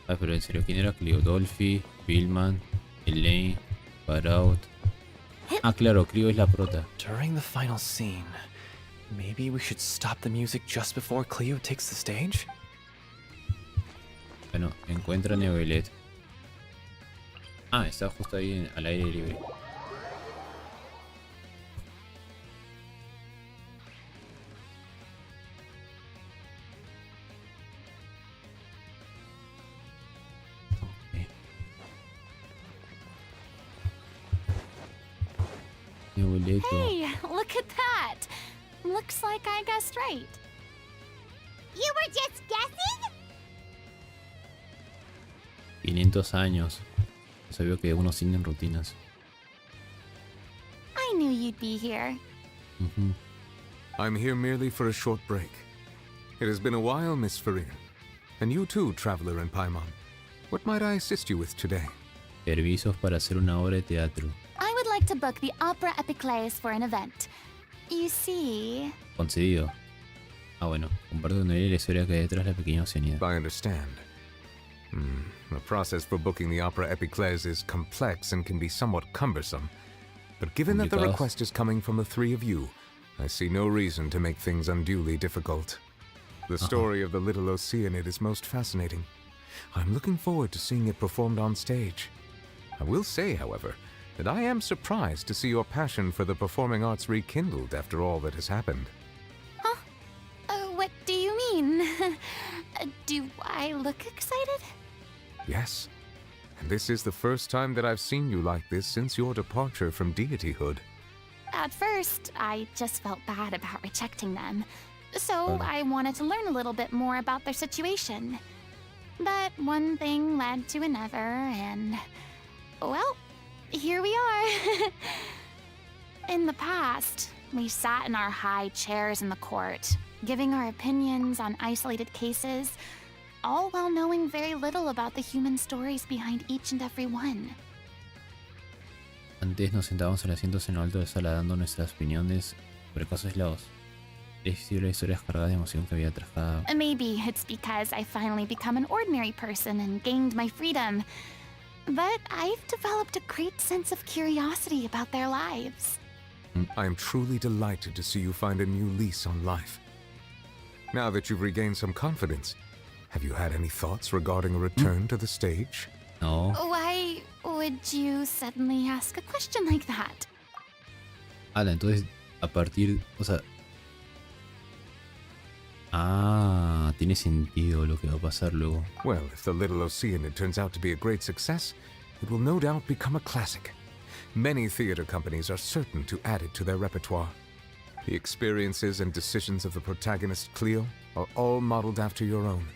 Ah, pero en serio, ¿quién era Cleo? Dolphy, Billman, Elaine, Parot. Ah, claro, Cleo es la prota. During the final scene, maybe we should stop the music just before Cleo takes the stage? Bueno, encuentra a Neuvillette. Ah, está justo ahí al aire libre. Neuvillette. Hey, look at that. Looks like I guessed right. You were just guessing? 500 años. Es obvio que unos tienen rutinas. I knew you'd be here. I'm here merely for a short break. It has been a while, Miss Furina. And you too, traveler in Paimon. What might I assist you with today? Servicios para hacer una obra de teatro. I would like to book the Opera Epiclese for an event. You see... Concedido. Ah, bueno. Comparto con él la historia que hay detrás de la pequeña Oceanía. I understand. The process for booking the Opera Epiclese is complex and can be somewhat cumbersome. But given that the request is coming from the three of you, I see no reason to make things unduly difficult. The story of the Little Oceanid is most fascinating. I'm looking forward to seeing it performed on stage. I will say, however, that I am surprised to see your passion for the performing arts rekindled after all that has happened. Huh? What do you mean? Do I look excited? Yes. And this is the first time that I've seen you like this since your departure from deityhood. At first, I just felt bad about rejecting them. So I wanted to learn a little bit more about their situation. But one thing led to another, and... well, here we are. In the past, we sat in our high chairs in the court, giving our opinions on isolated cases, all while knowing very little about the human stories behind each and every one. Antes nos sentábamos en asientos en lo alto de la sala dando nuestras opiniones sobre casos aislados. Las historias cargadas de emoción que había tras cada... Maybe it's because I finally become an ordinary person and gained my freedom. But I've developed a great sense of curiosity about their lives. I am truly delighted to see you find a new lease on life. Now that you've regained some confidence, have you had any thoughts regarding a return to the stage? No. Why would you suddenly ask a question like that? Ala, entonces, a partir... O sea... Ah, tiene sentido lo que va a pasar luego. Well, if the Little Oceanid turns out to be a great success, it will no doubt become a classic. Many theater companies are certain to add it to their repertoire. The experiences and decisions of the protagonist Cleo are all modeled after your own.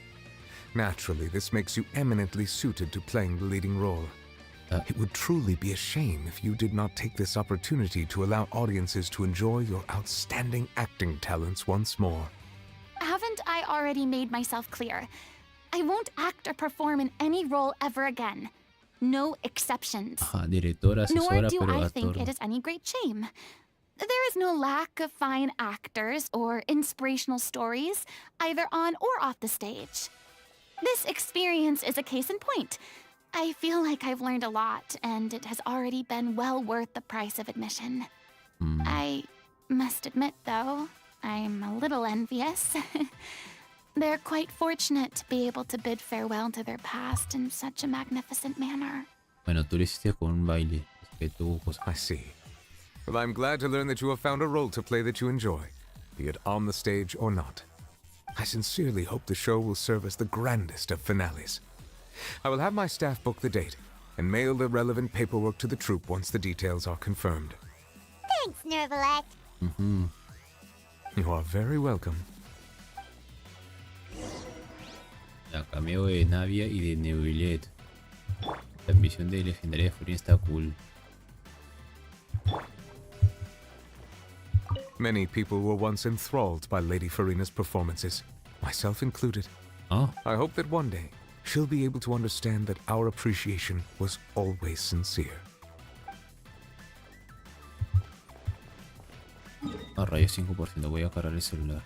Naturally, this makes you eminently suited to playing the leading role. It would truly be a shame if you did not take this opportunity to allow audiences to enjoy your outstanding acting talents once more. Haven't I already made myself clear? I won't act or perform in any role ever again. No exceptions. Directora, Nor asesora, do pero I actor. think it is any great shame. There is no lack of fine actors or inspirational stories, either on or off the stage. This experience is a case in point. I feel like I've learned a lot, and it has already been well worth the price of admission. I must admit, though, I'm a little envious. They're quite fortunate to be able to bid farewell to their past in such a magnificent manner. Bueno, tú lo hiciste con un baile. Es que tuvo cosas. I see. Well, I'm glad to learn that you have found a role to play that you enjoy, be it on the stage or not. I sincerely hope the show will serve as the grandest of finales. I will have my staff book the date and mail the relevant paperwork to the troupe once the details are confirmed. Thanks, Nervalet. You are very welcome. La cameo de Navia y de Neuvillet. La ambición de Legendaria de Furina está cool. Many people were once enthralled by Lady Furina's performances, myself included. Oh. I hope that one day she'll be able to understand that our appreciation was always sincere. Ah, rayos 5%. Voy a cargar el celular.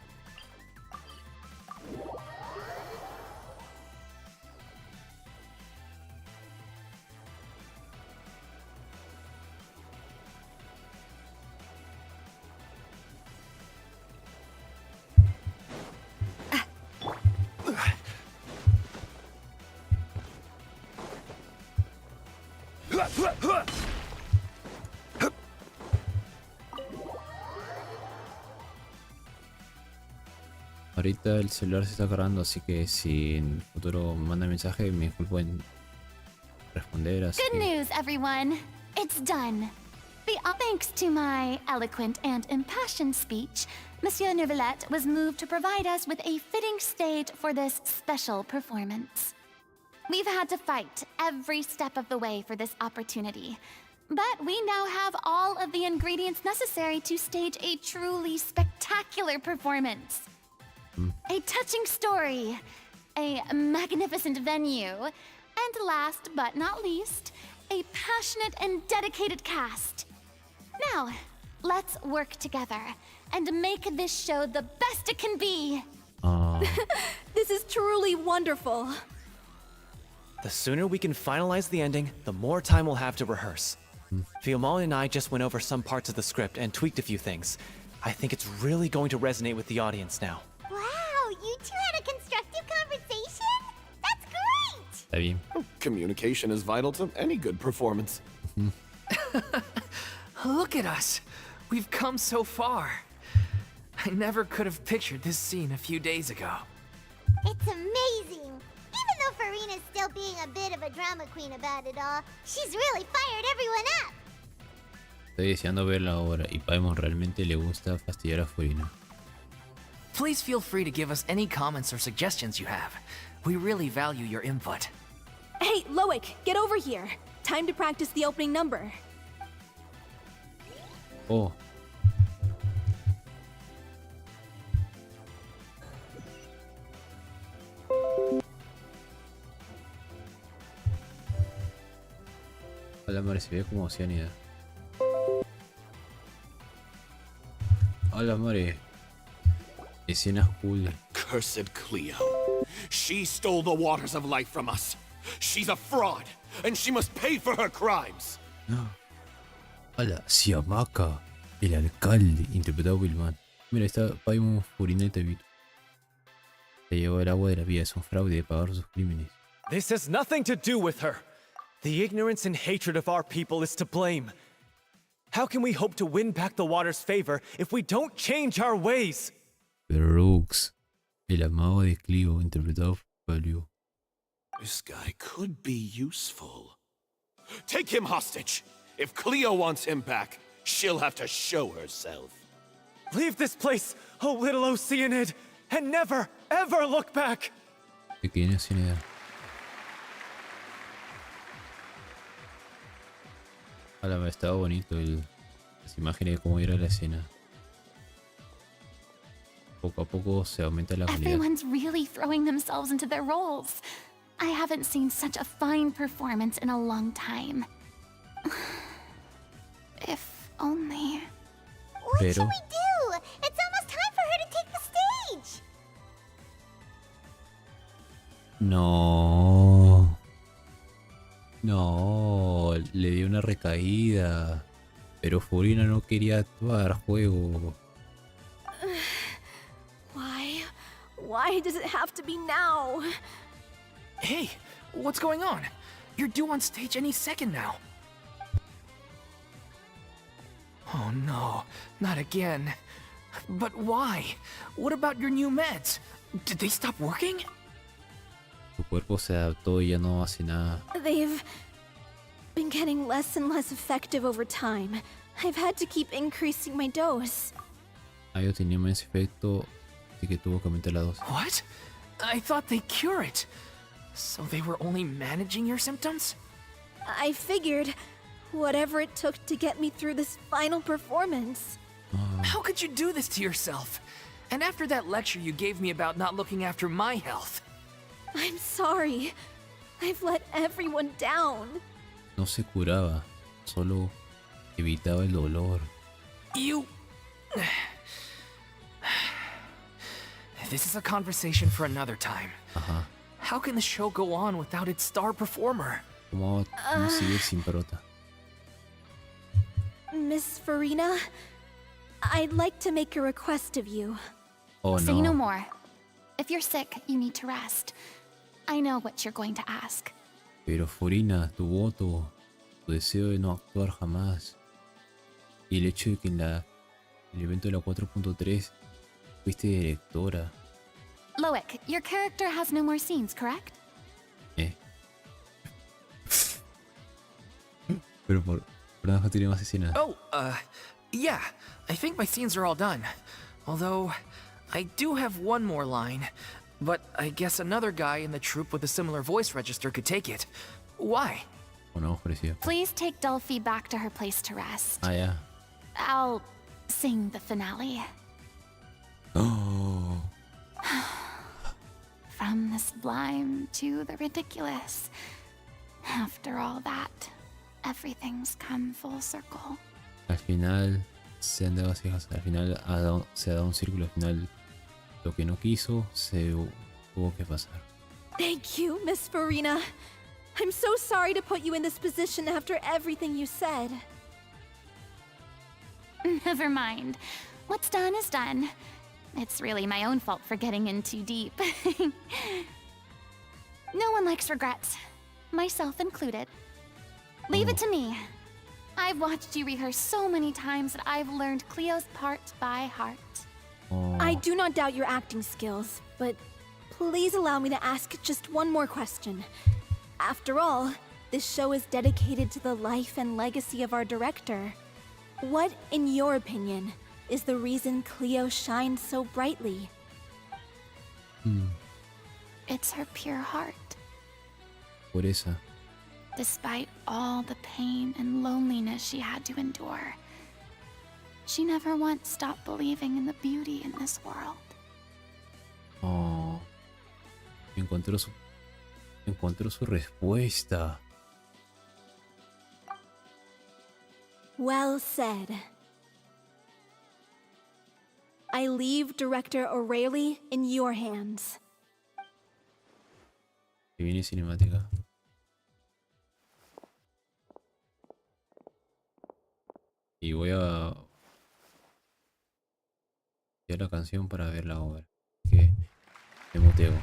Ahorita el celular se está cargando, así que si en el futuro me manda mensaje, me disculpo en responder. Así Good que... news, everyone. It's done. Thanks to my eloquent and impassioned speech, Monsieur Neuvillette was moved to provide us with a fitting stage for this special performance. We've had to fight every step of the way for this opportunity. But we now have all of the ingredients necessary to stage a truly spectacular performance. A touching story, a magnificent venue, and last but not least, a passionate and dedicated cast. Now, let's work together and make this show the best it can be. This is truly wonderful. The sooner we can finalize the ending, the more time we'll have to rehearse. Fiamma and I just went over some parts of the script and tweaked a few things. I think it's really going to resonate with the audience now. Wow, you two had a constructive conversation? That's great! Está bien. Communication is vital to any good performance. Look at us. We've come so far. I never could have pictured this scene a few days ago. It's amazing! Even though Furina's still being a bit of a drama queen about it all, she's really fired everyone up! Estoy deseando verla ahora y Paimon realmente le gusta fastidiar a Furina. Please feel free to give us any comments or suggestions you have. We really value your input. Hey, Loic, get over here. Time to practice the opening number. Oh. Hola, madre, se ve como Oceanida. Hola, madre. Escenas cool. Cursed Cleo. She stole the waters of life from us. She's a fraud, and she must pay for her crimes. No. Hola, Siamaka, el alcalde, interpretado por Wilman. Mira, está Paimon, Furina y Tevito. Se llevó el agua de la vida, es un fraude de pagar sus crímenes. This has nothing to do with her. The ignorance and hatred of our people is to blame. How can we hope to win back the water's favor if we don't change our ways? Brooks, el amado de Clio, interpretado por Liu. This guy could be useful. Take him hostage. If Cleo wants him back, she'll have to show herself. Leave this place, O little Oceanid, and never, ever look back! Pequeña Oceanida. Hola, me estaba bonito las imágenes de cómo era la escena. Poco a poco se aumenta la calidad. Everyone's really throwing themselves into their roles. I haven't seen such a fine performance in a long time. If only. What should we do? It's almost time for her to take the stage! No. No, le dio una recaída. Pero Furina no quería actuar, juego. Why does it have to be now? Hey, what's going on? You're due on stage any second now. Oh no, not again. But why? What about your new meds? Did they stop working? Tu cuerpo se adaptó y ya no hace nada. They've been getting less and less effective over time. I've had to keep increasing my dose. Ayo tenía más efecto, así que tuvo que aumentar la dosis. What? I thought they cure it. So they were only managing your symptoms? I figured whatever it took to get me through this final performance. How could you do this to yourself? And after that lecture you gave me about not looking after my health. I'm sorry. I've let everyone down. No se curaba, solo evitaba el dolor. You... This is a conversation for another time. Ajá. How can the show go on without its star performer? ¿Cómo seguir sin prota? Miss Furina, I'd like to make a request of you. Oh, Say no. no more. If you're sick, you need to rest. I know what you're going to ask. Pero Furina, tu voto, tu deseo de no actuar jamás. Y el hecho de que en el evento de la 4.3 fuiste directora. Loic, your character has no more scenes, correct? Pero por nada tiene más escenas. Oh, yeah. I think my scenes are all done. Although, I do have one more line. But I guess another guy in the troupe with a similar voice register could take it. Why? Una voz parecida. Please take Delphi back to her place to rest. Ah, ya. I'll sing the finale. Oh. From the sublime to the ridiculous. After all that, everything's come full circle. Al final se han dado cijas. Al final se ha dado un círculo. Al final lo que no quiso se tuvo que pasar. Thank you, Miss Furina. I'm so sorry to put you in this position after everything you said. Never mind. What's done is done. It's really my own fault for getting in too deep. No one likes regrets, myself included. Leave it to me. I've watched you rehearse so many times that I've learned Cleo's part by heart. I do not doubt your acting skills, but please allow me to ask just one more question. After all, this show is dedicated to the life and legacy of our director. What, in your opinion, is the reason Cleo shines so brightly? It's her pure heart. Por esa. Despite all the pain and loneliness she had to endure, she never once stopped believing in the beauty in this world. Oh. Encontró su respuesta. Well said. I leave Director O'Reilly in your hands. Que viene cinemática. Y voy a la canción para ver la obra. Que me muteo.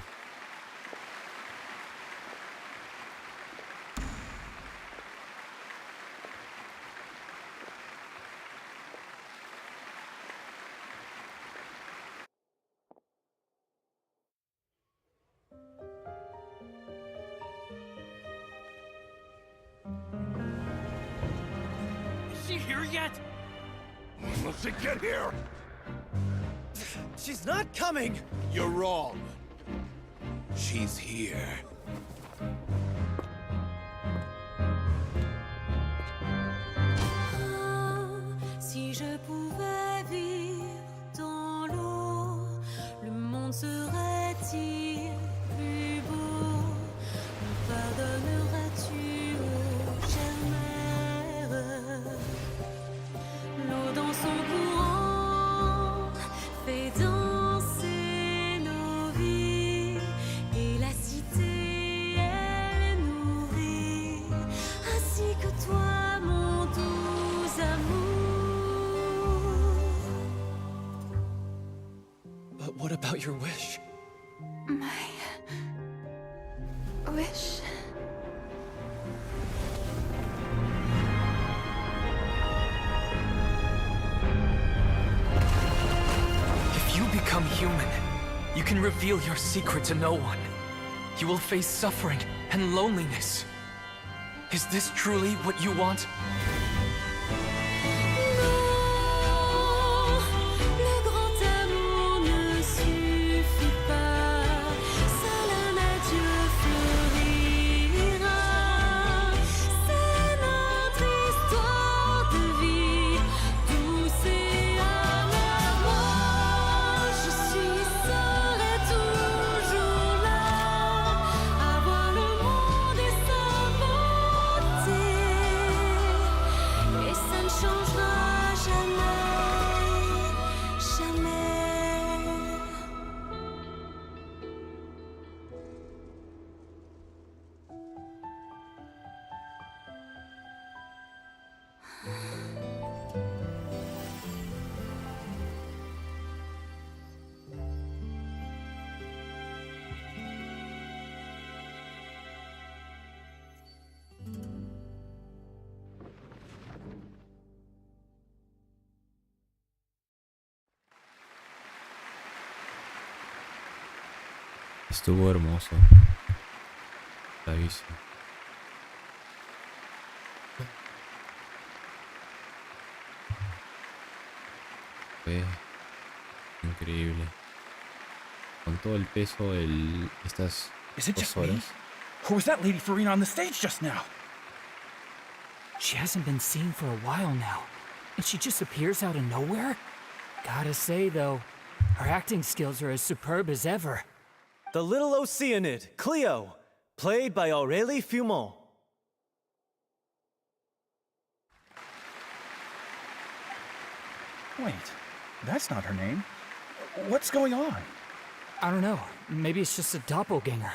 Is she here yet? Will she get here? She's not coming! You're wrong. She's here. Si je pouvais vivre dans l'eau, le monde serait-il plus beau? Me pardonneras-tu, ô chère mère? L'eau dans son courant fait danser nos vies, et la cité elle nourrit, ainsi que toi mon doux amour. But what about your wish? My wish. If you become human, you can reveal your secret to no one. You will face suffering and loneliness. Is this truly what you want? Le grand amour ne suffit pas, seul un adieu fleurira. C'est notre histoire de vie, douce et amère. Moi, je serai toujours là, à voir le monde et sa beauté, et ça ne changera jamais, jamais. Estuvo hermoso. Bravísimo. Fue increíble. Con todo el peso estas Is it 2 just me? horas. Or was that Lady Furina on the stage just now? She hasn't been seen for a while now, and she just appears out of nowhere? Gotta say, though, her acting skills are as superb as ever. The little Oceanid, Cleo, played by Aurélie Fumont. Wait, that's not her name. What's going on? I don't know. Maybe it's just a doppelganger.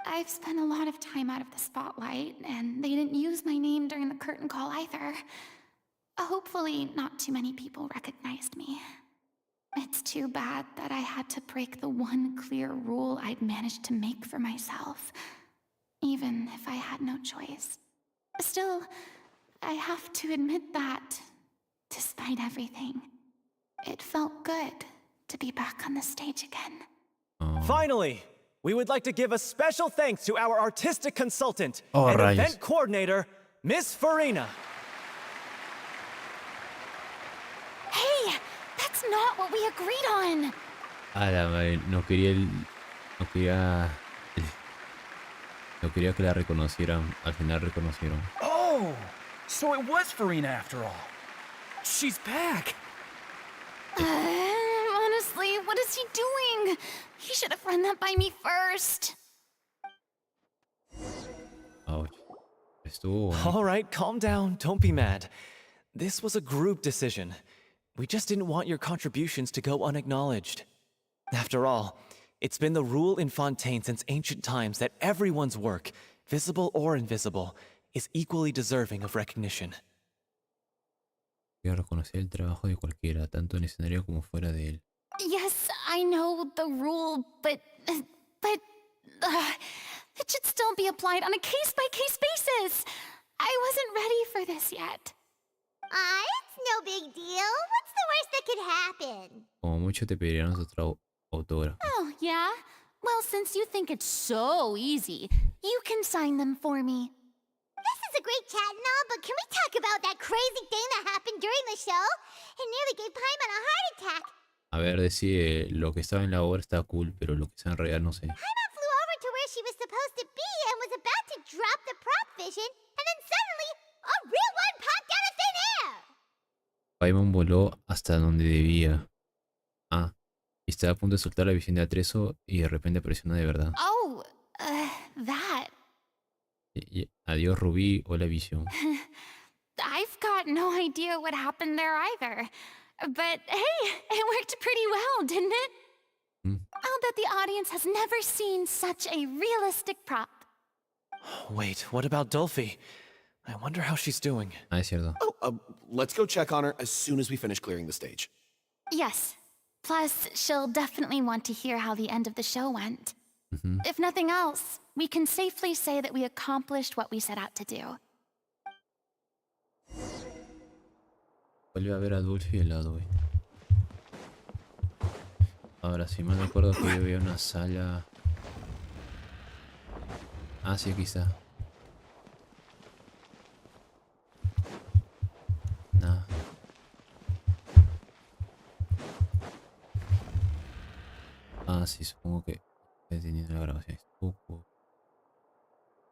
I've spent a lot of time out of the spotlight, and they didn't use my name during the curtain call either. Hopefully, not too many people recognized me. It's too bad that I had to break the one clear rule I'd managed to make for myself, even if I had no choice. Still, I have to admit that, despite everything, it felt good to be back on the stage again. Finally, we would like to give a special thanks to our artistic consultant and rayos. event coordinator, Miss Furina. Hey, that's not what we agreed on! A la madre, no quería que la reconocieran. Al final reconocieron. Oh, so it was Furina after all. She's back. Honestly, what is he doing? He should have run that by me first. Ouch. Estuvo bueno. All right, calm down. Don't be mad. This was a group decision. We just didn't want your contributions to go unacknowledged. After all, it's been the rule in Fontaine since ancient times that everyone's work, visible or invisible, is equally deserving of recognition. Quiero reconocer el trabajo de cualquiera, tanto en escenario como fuera de él. Yes, I know the rule, but it should still be applied on a case-by-case basis. I wasn't ready for this yet. It's no big deal. What's the worst that could happen? Como mucho te pedirían otro autógrafo. Oh, yeah? Well, since you think it's so easy, you can sign them for me. This is a great chat and all, but can we talk about that crazy thing that happened during the show? It nearly gave Paimon a heart attack. A ver, decide, lo que estaba en la obra está cool, pero lo que está en realidad no sé. Paimon flew over to where she was supposed to be and was about to drop the prop vision, and then suddenly, a real one popped out of thin air! Paimon voló hasta donde debía. Y estaba a punto de soltar la visión de Atrezo y de repente apareció una de verdad. Oh, that. Adiós, Rubí. Hola, visión. I've got no idea what happened there either. But hey, it worked pretty well, didn't it? I'll bet the audience has never seen such a realistic prop. Wait, what about Dolphy? I wonder how she's doing. Es cierto. Let's go check on her as soon as we finish clearing the stage. Yes. Plus, she'll definitely want to hear how the end of the show went. If nothing else, we can safely say that we accomplished what we set out to do. Vuelve a ver a Dulce y helado, güey. Ahora, si mal me acuerdo que yo había una sala... sí, aquí está. Nada. Sí, supongo que deteniendo la grabación. Poco.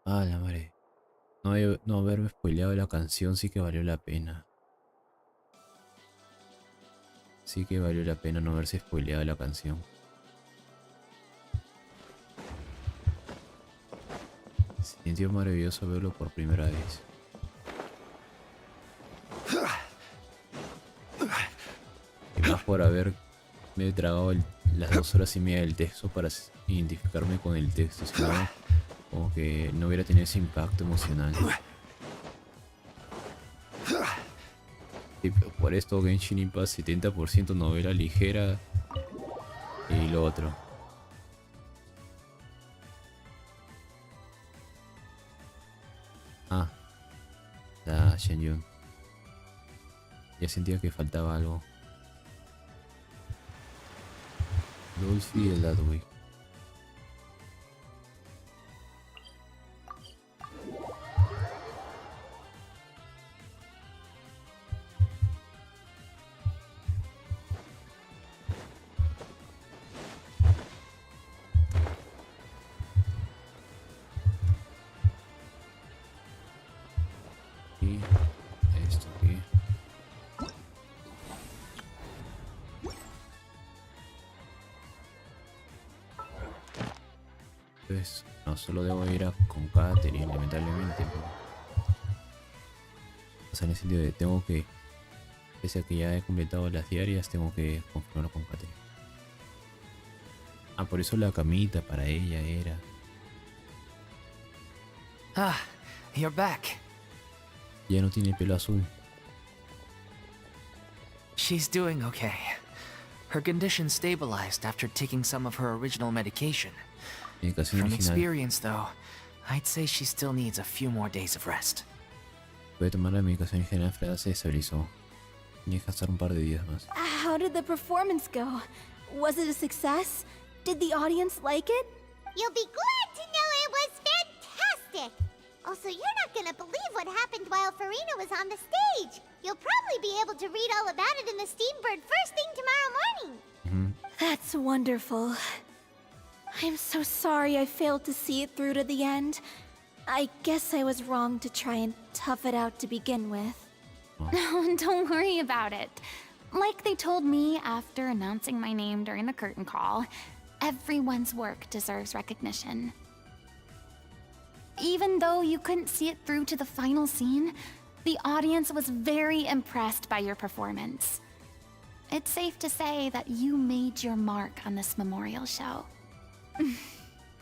La madre. No haberme spoileado la canción sí que valió la pena. Sí que valió la pena no haberse spoileado la canción. Se sintió maravilloso verlo por primera vez. Y más por haberme tragado las 2 horas y media del texto para identificarme con el texto, si no, como que no hubiera tenido ese impacto emocional. Y por esto Genshin Impact 70% novela ligera y lo otro. La Shenyun. Ya sentía que faltaba algo. Dulce y helado, güey. Pues no solo debo ir con Catherine, lamentablemente. O sea, en el sentido de tengo que, pese a que ya he completado las diarias, tengo que confirmarlo con Catherine. Ah, por eso la camita para ella era. Ah, you're back. Ya no tiene pelo azul. She's doing okay. Her condition stabilized after taking some of her original medication. Medicación From original. experience, though, I'd say she still needs a few more days of rest. Puede tomar la medicación original, pero se estabilizó. Tiene que gastar un par de días más. How did the performance go? Was it a success? Did the audience like it? You'll be glad to know it was fantastic! Also, you're not gonna believe what happened while Furina was on the stage. You'll probably be able to read all about it in the Steambird first thing tomorrow morning. That's wonderful. I'm so sorry I failed to see it through to the end. I guess I was wrong to try and tough it out to begin with. No, don't worry about it. Like they told me after announcing my name during the curtain call, everyone's work deserves recognition. Even though you couldn't see it through to the final scene, the audience was very impressed by your performance. It's safe to say that you made your mark on this memorial show.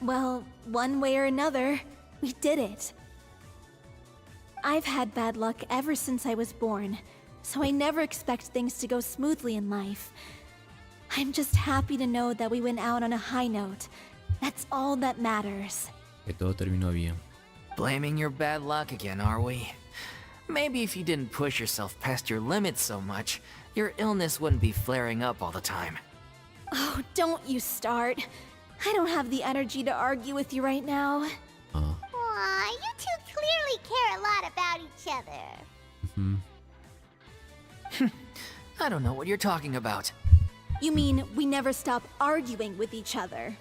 Well, one way or another, we did it. I've had bad luck ever since I was born, so I never expect things to go smoothly in life. I'm just happy to know that we went out on a high note. That's all that matters. Que todo terminó bien. Blaming your bad luck again, are we? Maybe if you didn't push yourself past your limits so much, your illness wouldn't be flaring up all the time. Oh, don't you start. I don't have the energy to argue with you right now. Aw, you two clearly care a lot about each other. I don't know what you're talking about. You mean we never stop arguing with each other?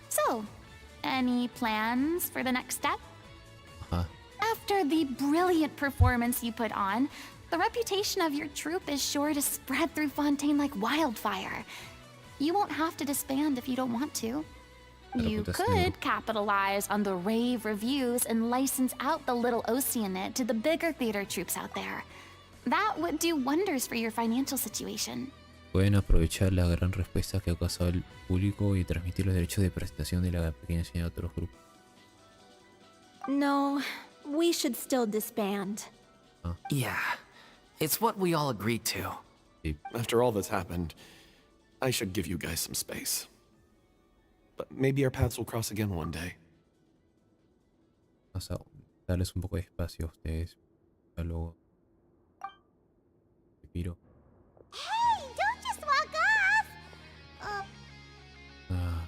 So, any plans for the next step? After the brilliant performance you put on, the reputation of your troupe is sure to spread through Fontaine like wildfire. You won't have to disband if you don't want to. You could capitalize on the rave reviews and license out the little Oceanit to the bigger theater troupes out there. That would do wonders for your financial situation. Pueden aprovechar la gran respuesta que ha causado el público y transmitir los derechos de presentación de la pequeña escena a otros grupos. No, we should still disband. Yeah, it's what we all agreed to. After all that's happened, I should give you guys some space. But maybe our paths will cross again one day. O sea, darles un poco de espacio a ustedes. Hasta luego. Te piro. Hey, don't just walk off!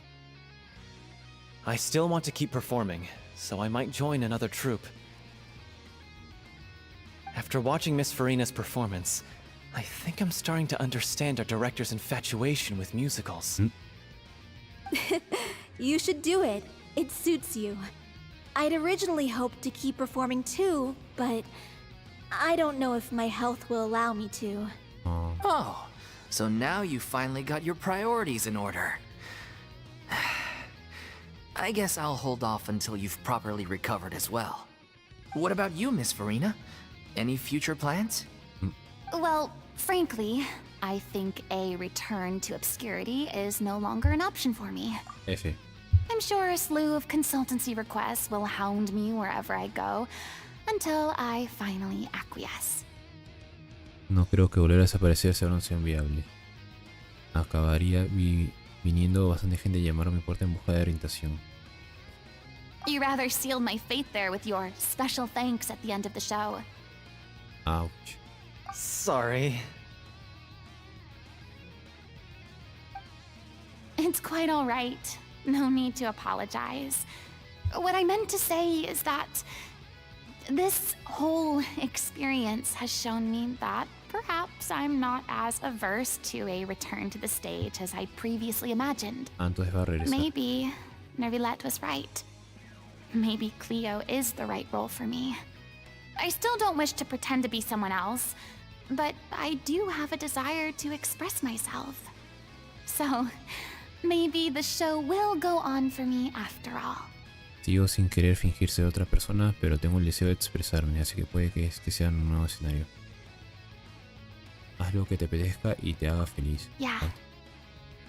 I still want to keep performing, so I might join another troupe. After watching Miss Furina's performance, I think I'm starting to understand our director's infatuation with musicals. You should do it. It suits you. I'd originally hoped to keep performing too, but I don't know if my health will allow me to. Oh, so now you finally got your priorities in order. I guess I'll hold off until you've properly recovered as well. What about you, Miss Furina? Any future plans? Well, frankly, I think a return to obscurity is no longer an option for me. F. I'm sure a slew of consultancy requests will hound me wherever I go until I finally acquiesce. No creo que volver a desaparecer sea una opción viable. Acabaría viniendo bastante gente a llamar a mi puerta en busca de orientación. You rather sealed my fate there with your special thanks at the end of the show. Ouch. Sorry. It's quite all right. No need to apologize. What I meant to say is that this whole experience has shown me that perhaps I'm not as averse to a return to the stage as I previously imagined. Entonces va a regresar. Maybe Nervilette was right. Maybe Cleo is the right role for me. I still don't wish to pretend to be someone else, but I do have a desire to express myself. So, maybe the show will go on for me after all. Sigo sin querer fingir ser otra persona, pero tengo el deseo de expresarme, así que puede que este sea un nuevo escenario. Haz lo que te apetezca y te haga feliz. Yeah.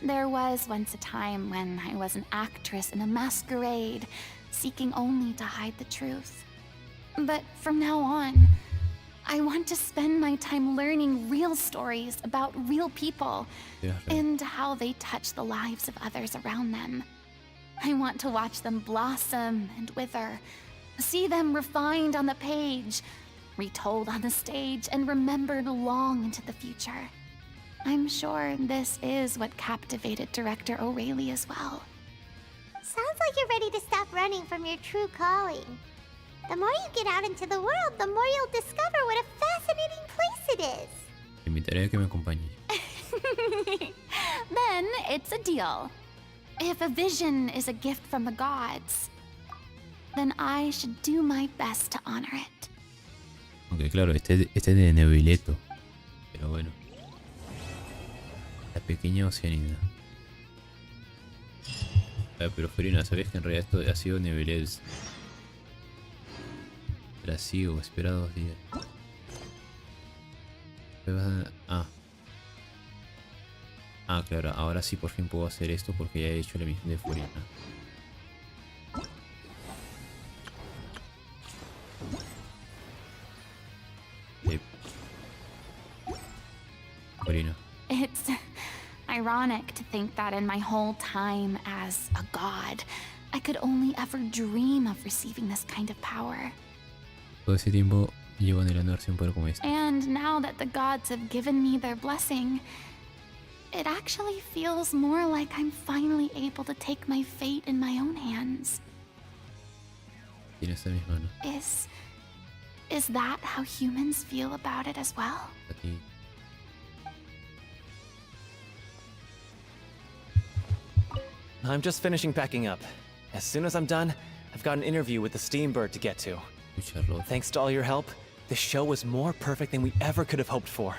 There was once a time when I was an actress in a masquerade, seeking only to hide the truth. But from now on, I want to spend my time learning real stories about real people and how they touch the lives of others around them. I want to watch them blossom and wither, see them refined on the page, retold on the stage, and remembered long into the future. I'm sure this is what captivated director O'Reilly as well. Sounds like you're ready to stop running from your true calling. The more you get out into the world, the more you'll discover what a fascinating place it is. Te invitaré a que me acompañe. Then it's a deal. If a vision is a gift from the gods, then I should do my best to honor it. Aunque claro, este es de Nevileto. Pero bueno. La pequeña Oceanida. Pero Furina, ¿sabes que en realidad esto ha sido Neviles? La sigo, espera 2 días. Ah, claro, ahora sí por fin puedo hacer esto porque ya he hecho la misión de Furina. Furina. It's ironic to think that in my whole time as a god, I could only ever dream of receiving this kind of power. Todo ese tiempo llevo anhelando darse un poder como este. And now that the gods have given me their blessing, it actually feels more like I'm finally able to take my fate in my own hands. Tienes a mis manos. Is that how humans feel about it as well? A ti. I'm just finishing packing up. As soon as I'm done, I've got an interview with the Steambird to get to. Thanks to all your help, the show was more perfect than we ever could have hoped for.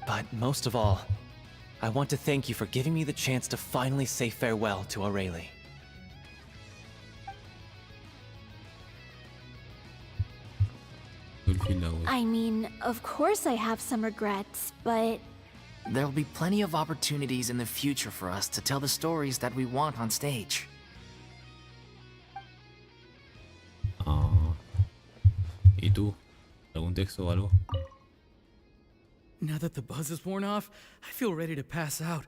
But most of all, I want to thank you for giving me the chance to finally say farewell to O'Reilly. I mean, of course I have some regrets, but... There'll be plenty of opportunities in the future for us to tell the stories that we want on stage. ¿Y tú? ¿Algún texto o algo? Now that the buzz is worn off, I feel ready to pass out.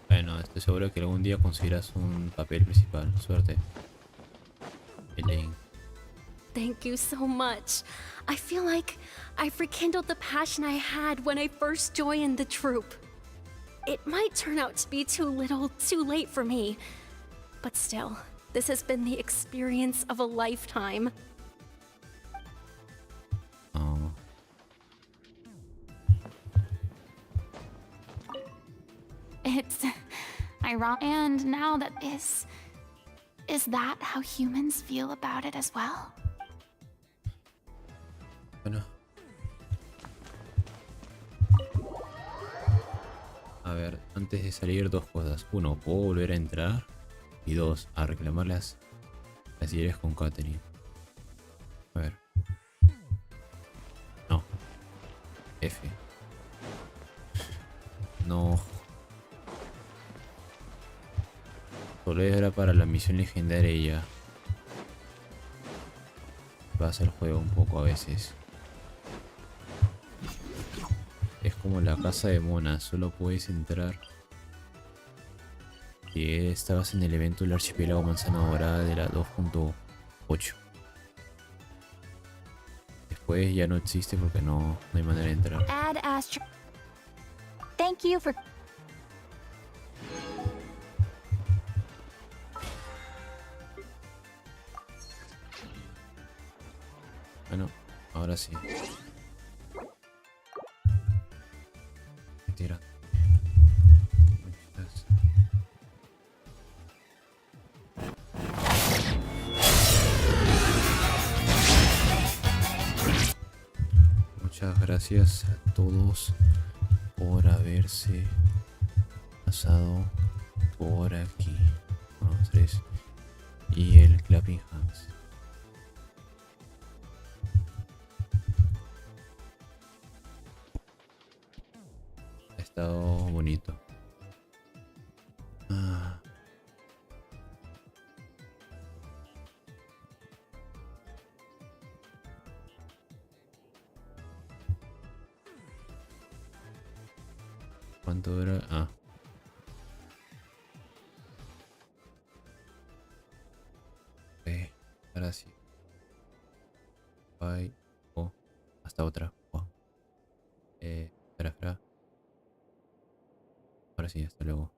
Bueno, estoy seguro que algún día conseguirás un papel principal. Suerte. Elaine. Thank you so much. I feel like I've rekindled the passion I had when I first joined the troupe. It might turn out to be too little, too late for me. But still, this has been the experience of a lifetime. Oh. It's ironic. And now that is that how humans feel about it as well? Bueno. A ver, antes de salir 2 cosas. 1, puedo volver a entrar. Y 2, a reclamar las diarias con Catherine. A ver. No. F. No. Solo era para la misión legendaria y ya. Pasa el juego un poco a veces. Es como la casa de Mona, solo puedes entrar si estabas en el evento del archipiélago manzana dorada de la 2.8. Después ya no existe porque no hay manera de entrar. Add Astro. Thank you for. Bueno, ahora sí. Mentira. gracias a todos por haberse pasado por aquí. 1, 2, 3. Y el clapping hands. Ha estado bonito. ¿Cuánto era? Ahora sí. Bye. Hasta otra. Espera. Ahora sí, hasta luego.